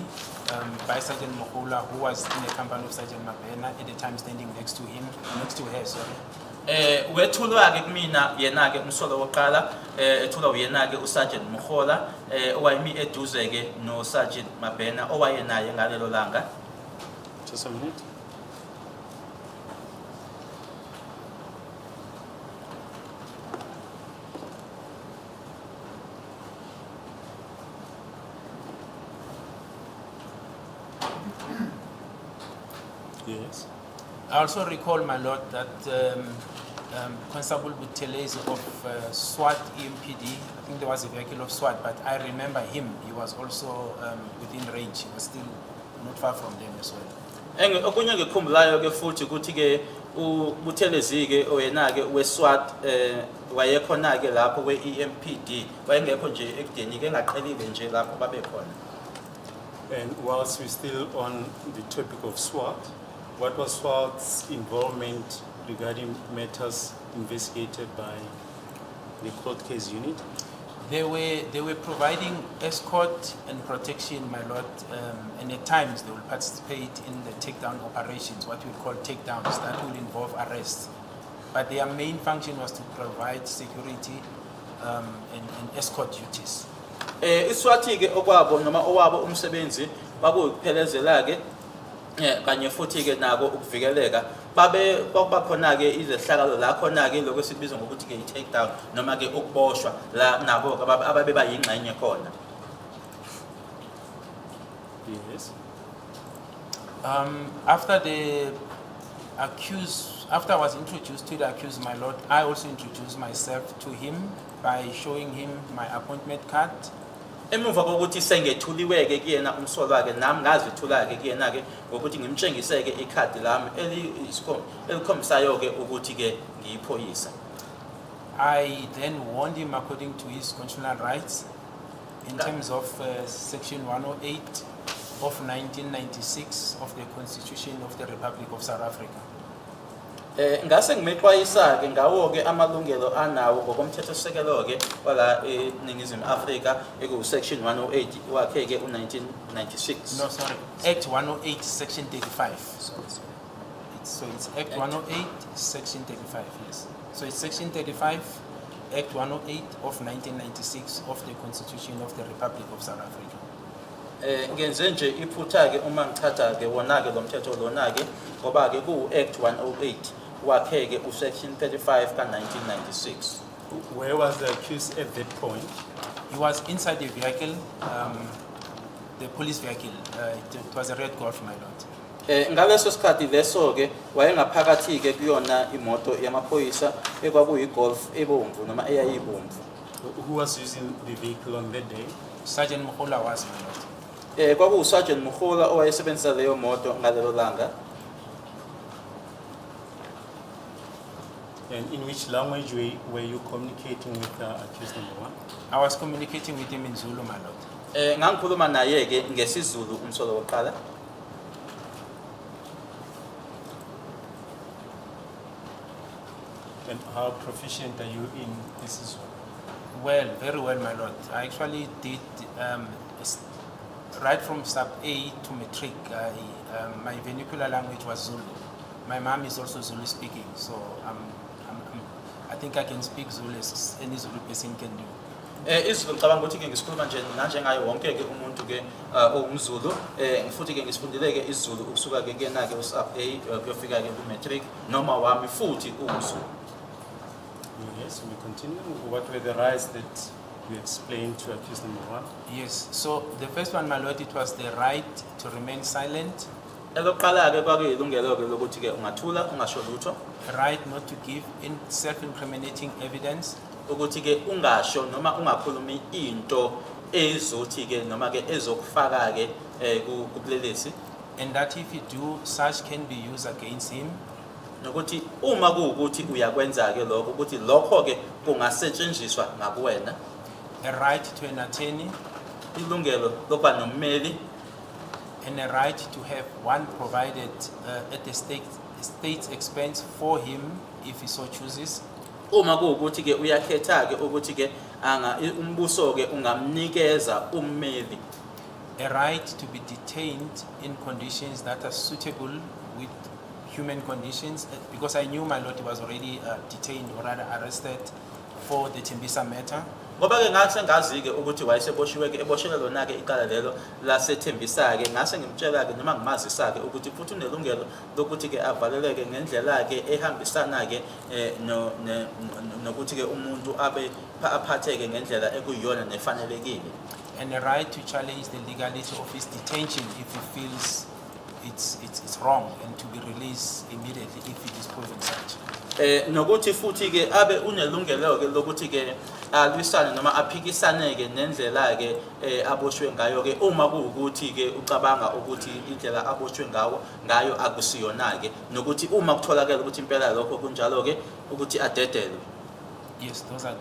by Sergeant Mokola, who was in the company of Sergeant Mabena at the time standing next to her, sorry. Wethulwa ke kumina yena ke umsolo woqala ethulwa uyena ke uSergeant Mokola owayemi eduze ke no Sergeant Mabena owayenaye ngalelo langa. Just a minute. Yes. I also recall, my lord, that Constable Buthelezi of SWAT EMPD, I think there was a vehicle of SWAT, but I remember him. He was also within range. He was still not far from them as well. Okunye ngikhumbulayo ke futhi ukuthi ke uButhelezi ke oyena ke weSWAT wayekhona ke lapho kweEMPD wayengekho nje ekudeni ke engaqhelile nje lapho babekhona. And whilst we're still on the topic of SWAT, what was SWAT's involvement regarding matters investigated by the court case unit? They were providing escort and protection, my lord, and at times they will participate in the takedown operations, what we call takedowns, that will involve arrests. But their main function was to provide security and escort duties. ISWAT ke okwabo noma owabo umsebenzi bakuphelezela ke kanye futhi ke nako ukuvikeleka bakhona ke izehlakalo la khona ke lokho sibiza ngokuthi ke i-take down noma ke ukuboshwa la nabo ababe bayingxenye khona. Yes. After I was introduced to the accused, my lord, I also introduced myself to him by showing him my appointment card. Emuva kokuthi sengethuliwe ke kuyena umsolwa ke nami ngazithula ke kuyena ke ngokuthi ngimtshengise ke ikhadi lami elikhombisayo ke ukuthi ke ngiyiphoyisa. I then warned him according to his constitutional rights in terms of section 108 of 1996 of the Constitution of the Republic of South Africa. Ngase ngimexwayisa ke ngawo ke amalungelo anawo ngokomthethosisekelo ke wala eNingizimu Afrika eku section 108 wakhe ke u1996. No, sorry. Act 108 section 35. So it's Act 108 section 35, yes. So it's section 35 Act 108 of 1996 of the Constitution of the Republic of South Africa. Ngenze nje iphutha ke uma ngichatha ke wona ke lo mthetho lona ke ngoba ke ku Act 108 wakhe ke u section 35 ka 1996. Where was the accused at that point? He was inside the vehicle, the police vehicle. It was a red Golf, my lord. Ngaleso sikhathi leso ke wayengaphakathi ke kuyona imoto yamaphoyisa ekwakuyi Golf ebomvu noma eyayibomvu. Who was using the vehicle on that day? Sergeant Mokola was, my lord. Kwaku Sergeant Mokola owayesebenzisa leyo moto ngalelo langa. And in which language were you communicating with accused number 1? I was communicating with him in Zulu, my lord. Ngangikhuluma naye ke ngesiZulu umsolo wokuqala. And how proficient are you in this Zulu? Well, very well, my lord. I actually did right from sub A to matric. My vernacular language was Zulu. My mom is also Zulu speaking, so I think I can speak Zulu as any Zulu person can do. IsiZulu ngicabanga ukuthi ke ngisikhuluma nje nanjengaye wonke ke umuntu ke ongumZulu futhi ke ngisifundile ke isiZulu ukusuka ke kena ke usub A kuyofika ke ku matric noma wami futhi uZulu. Yes, we continue. What were the rights that you explained to accused number 1? Yes, so the first one, my lord, it was the right to remain silent. Elokuqala ke kwakuyilungelo ke lokuthi ke ungathula ungasho lutho. Right not to give self-incriminating evidence. Ukuthi ke ungasho noma ungakhulumi into ezothi ke noma ke ezokufaka ke kubulelesi. And that if you do, such can be used against him. Nokuthi uma kuukuthi uyakwenza ke lokho ukuthi lokho ke kungasetshenziswa ngakuwena. A right to an attorney. Ilungelo lokuba nommeli. And a right to have one provided at the state's expense for him if he so chooses. Uma kuukuthi ke uyakhetha ke ukuthi ke umbuso ke ungamnikeza ummeli a right to be detained in conditions that are suitable with human conditions, because I knew my lord was already detained or rather arrested for the Tembisa matter. ngoba ke ngase ngazi ke ukuthi wayeseboshiwe ke eboshelwe lona ke icala lelo lasethembisa ke ngase ngimtshela ke noma ngimazisa ke ukuthi futhi unelungelo lokuthi ke avaleleke ngendlela ke ehambisana ke nokuthi ke umuntu abe aphatheke ngendlela ekuyiyona nefanelekile, And a right to challenge the legality of his detention if he feels it's wrong, and to be released immediately if it is proven such. nokuthi futhi ke abe unelungelo ke lokuthi ke alwisane noma aphikisane ke nendlela ke aboshwe ngayo ke uma kuukuthi ke ucabanga ukuthi indlela aboshwe ngayo akusiyona ke, nokuthi uma kutholakala ukuthi impela lokho kunjalo ke ukuthi adedelwe. Yes, those are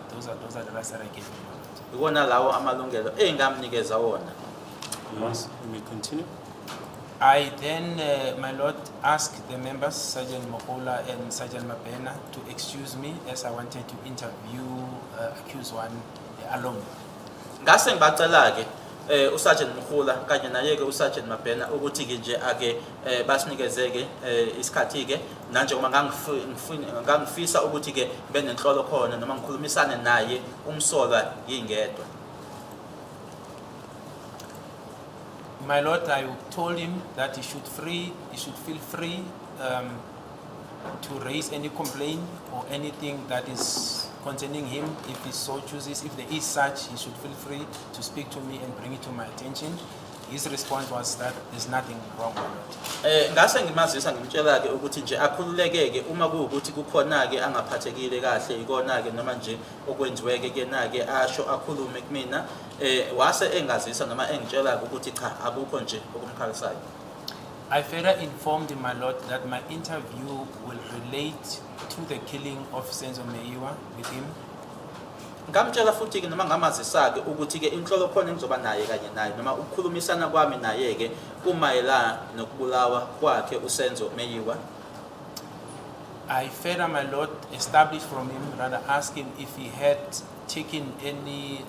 the rights that I gave him. Ikona lawo amalungelo engamnikeza wona. Yes, we may continue. I then, my lord, asked the members, Sergeant Mokola and Sergeant Mabena, to excuse me as I wanted to interview accused one alone. Ngase ngibacela ke uSergeant Mokola kanye naye ke uSergeant Mabena ukuthi ke nje ake basinikeze ke isikhathi ke nanje uma ngangifisa ukuthi ke benenhlolo khona noma ngikhulumisane naye umsolwa yingedwa. My lord, I told him that he should feel free to raise any complaint or anything that is concerning him if he so chooses. If there is such, he should feel free to speak to me and bring it to my attention. His response was that there's nothing wrong with it. Ngase ngimazisa ngimtshela ke ukuthi nje akhululeke ke uma kuukuthi kukhona ke angaphathekile kahle ikona ke noma nje okwenziweke ke na ke asho akhulume kumina wase engazisa noma engitshela ukuthi cha akukho nje okumkhalisayo. I further informed my lord that my interview will relate to the killing of Senzo Meyiwa with him. Ngamtshela futhi ke noma ngamazisa ke ukuthi ke inhlolo khona engizoba naye kanye naye noma ukukhulumisana kwami naye ke kumayela nokubulawa kwakhe uSenzo Meyiwa. I further, my lord, established from him, rather asked him if he had taken any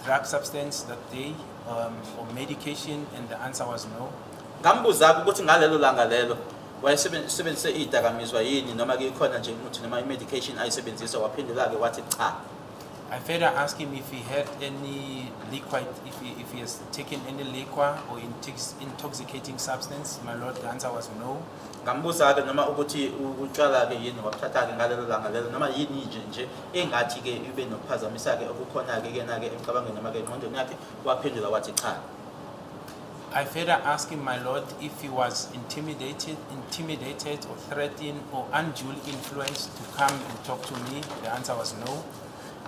drug substance that day or medication, and the answer was no. Ngambuza ukuthi ngalelo langa lelo wayesebenzise idakamizwa yini noma ke khona nje umuthi noma imedication ayisebenzisa, waphendula ke wathi cha. I further asked him if he had any liquid, if he has taken any liquor or intoxicating substance. My lord, the answer was no. Ngambuza ke noma ukuthi utshwala ke yini waphatha ke ngalelo langa lelo noma yini nje engathi ke ibe nokuphazamisa ke okukhona ke na ke emcabangeni noma ke engqondweni yakhe, waphendula wathi cha. I further asked him, my lord, if he was intimidated or threatened or unduly influenced to come and talk to me. The answer was no.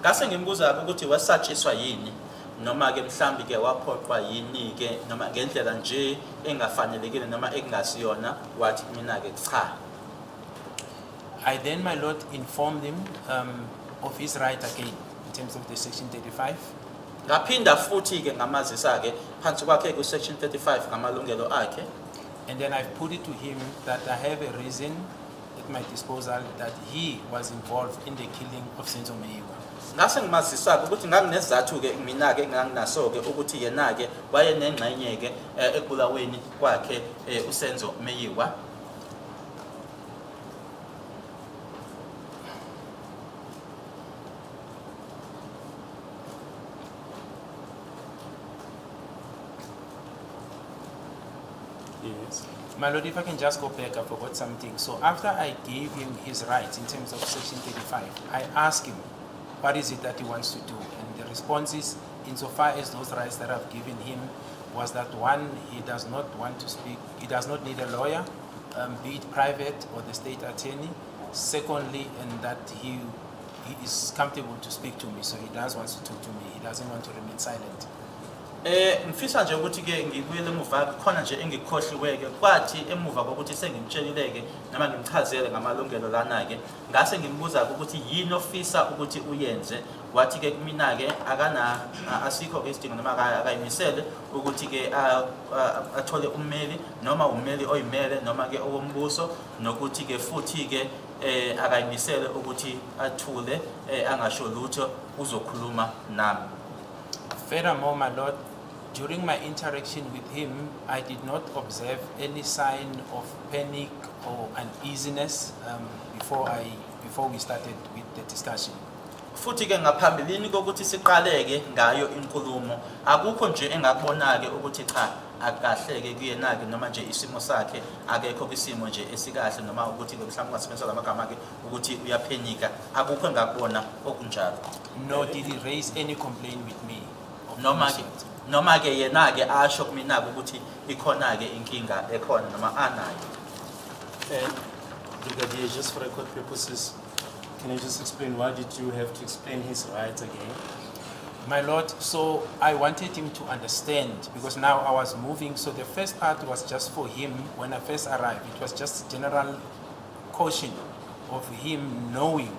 Ngase ngimbuza ukuthi wasatshiswa yini noma ke mhlambi ke waphoqwa yini ke noma ngendlela nje engafanelekile noma engasiyona, wathi mina ke cha. I then, my lord, informed him of his right again in terms of the section 35. Ngaphinda futhi ke ngamazisa ke phansi kwakhe ku section 35 ngamalungelo akhe. And then I put it to him that I have a reason at my disposal that he was involved in the killing of Senzo Meyiwa. Ngase ngimazisa ukuthi nganginezathu ke mina ke nganginaso ke ukuthi yena ke wayenengxenye ke ekubulaweni kwakhe uSenzo Meyiwa. Yes. My lord, if I can just go back, I forgot something. So after I gave him his rights in terms of section 35, I asked him, what is it that he wants to do? And the response is, insofar as those rights that I've given him, was that one, he does not want to speak, he does not need a lawyer, be it private or the state attorney. Secondly, and that he is comfortable to speak to me, so he does want to talk to me, he doesn't want to remain silent. Ngifisa nje ukuthi ke ngibuyele emuva khona nje engikhohliwe ke kwathi emuva kokuthi sengimtshelileke noma ngimchazele ngamalungelo lana ke ngase ngimbuza ukuthi yini ofisa ukuthi uyenze, wathi ke kumina ke asikho ke isidingo noma akayimisele ukuthi ke athole ummeli noma ummeli oyimele noma ke owombuso, nokuthi ke futhi ke akayimisele ukuthi athule angasho lutho uzokhuluma nami. Furthermore, my Lord, during my interaction with him, I did not observe any sign of panic or uneasiness before we started with the discussion. Futhi ke ngaphambilini kokuthi siqaleke ngayo inkulumo akukho nje engakubonake ukuthi cha akahleke kuyena ke noma nje isimo sakhe akekho kwisimo nje esikahle noma ukuthi mhlawumbe ungasebenzisa lamagama ke ukuthi uyaphenika akukho engakubona okunjalo. Nor did he raise any complaint with me. Noma ke yena ke asho kumina ukuthi ikhona ke inkinga ekhona noma anayo. Brigadier, just for record purposes, can you just explain why did you have to explain his rights again? My Lord, so I wanted him to understand because now I was moving. So the first part was just for him when I first arrived. It was just general caution of him knowing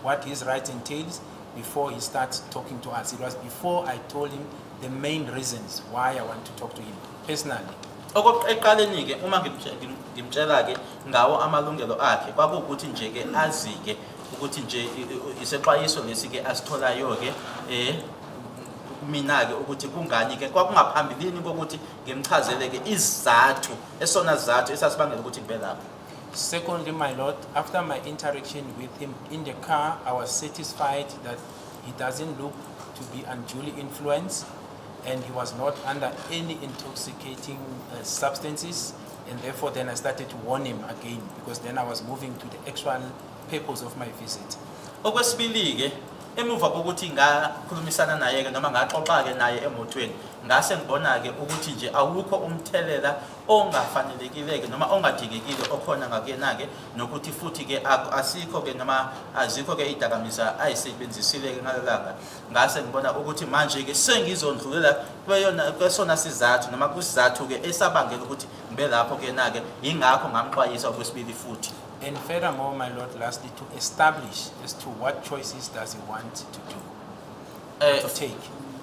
what his rights entails before he starts talking to us. It was before I told him the main reasons why I want to talk to him personally. Okokuqaleni ke uma ngimtshela ke ngawo amalungelo akhe kwakuwukuthi nje ke azike ukuthi nje isexwayiso lesi ke asitholayo ke mina ke ukuthi kungani ke kwakungaphambilini kokuthi ngimchazele ke izathu esona zathu esasibangela ukuthi ngibe lapha. Secondly, my Lord, after my interaction with him in the car, I was satisfied that he doesn't look to be unduly influenced and he was not under any intoxicating substances, and therefore then I started to warn him again because then I was moving to the actual purpose of my visit. Okwesibili ke emuva kokuthi ngakhulumisana naye ke noma ngaxoxa ke naye emotweni ngase ngibona ke ukuthi nje awukho umthelela ongafanelekile ke noma ongadingekile okhona ngakuyena ke nokuthi futhi ke asikho ke noma azikho ke idakamisa ayisebenzisile ke ngalelanga ngase ngibona ukuthi manje ke sengizondlulela kwesona sizathu noma kusizathu ke esabangela ukuthi ngibe lapho ke na ke ingakho ngamxwayisa okwesibili futhi. And furthermore, my Lord, lastly, to establish as to what choices does he want to do, to take.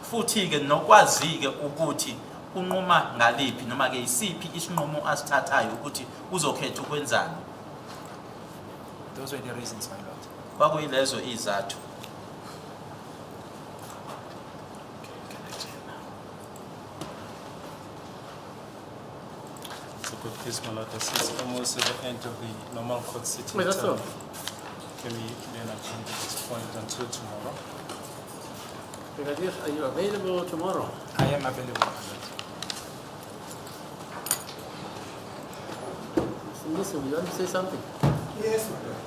Futhi ke nokwazi ke ukuthi unquma ngaliphi noma ke isiphi isinqumo asithathayo ukuthi uzokhetha ukwenzani. Those were the reasons, my Lord. Kwakuyilezo izathu. Good case, my Lord. It's almost at the end of the normal court sitting. Wait, that's all. Can we then adjourn this point until tomorrow? Brigadier, are you available tomorrow? I am available, my Lord. Listen, you want to say something? Yes, my Lord.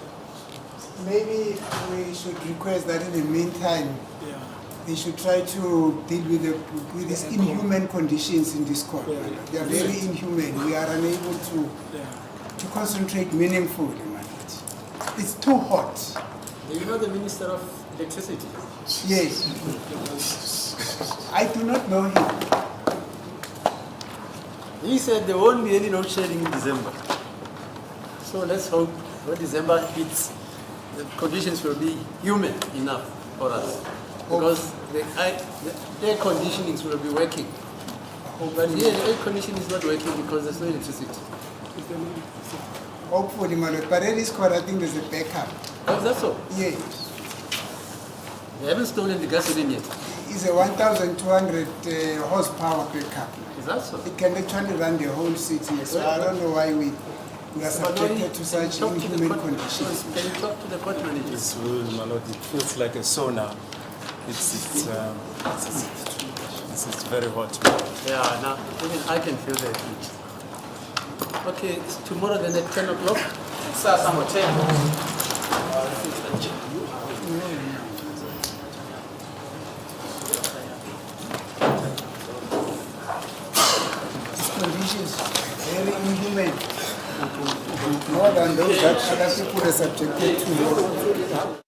Maybe we should request that in the meantime, they should try to deal with these inhuman conditions in this court. They are very inhumane. We are unable to concentrate meaningfully. It's too hot. Do you know the Minister of Electricity? Yes. I do not know him. He said there won't be any load shedding in December. So let's hope when December hits, the conditions will be human enough for us. Because the air conditionings will be working. But here the air conditioning is not working because there's no electricity. Hopefully, my Lord. But at this court, I think there's a backup. Oh, is that so? Yes. They haven't stolen the gasoline yet. It's a 1,200 horsepower backup. Is that so? It can actually run the whole city. So I don't know why we are subjected to such inhuman conditions. Can you talk to the court manager? It's my Lord. It feels like a sauna. It's very hot. Yeah, now even I can feel the heat. Okay, it's tomorrow then at 10 o'clock. Sasa motemo. Conditions very inhumane. More than those that other people are subjected to.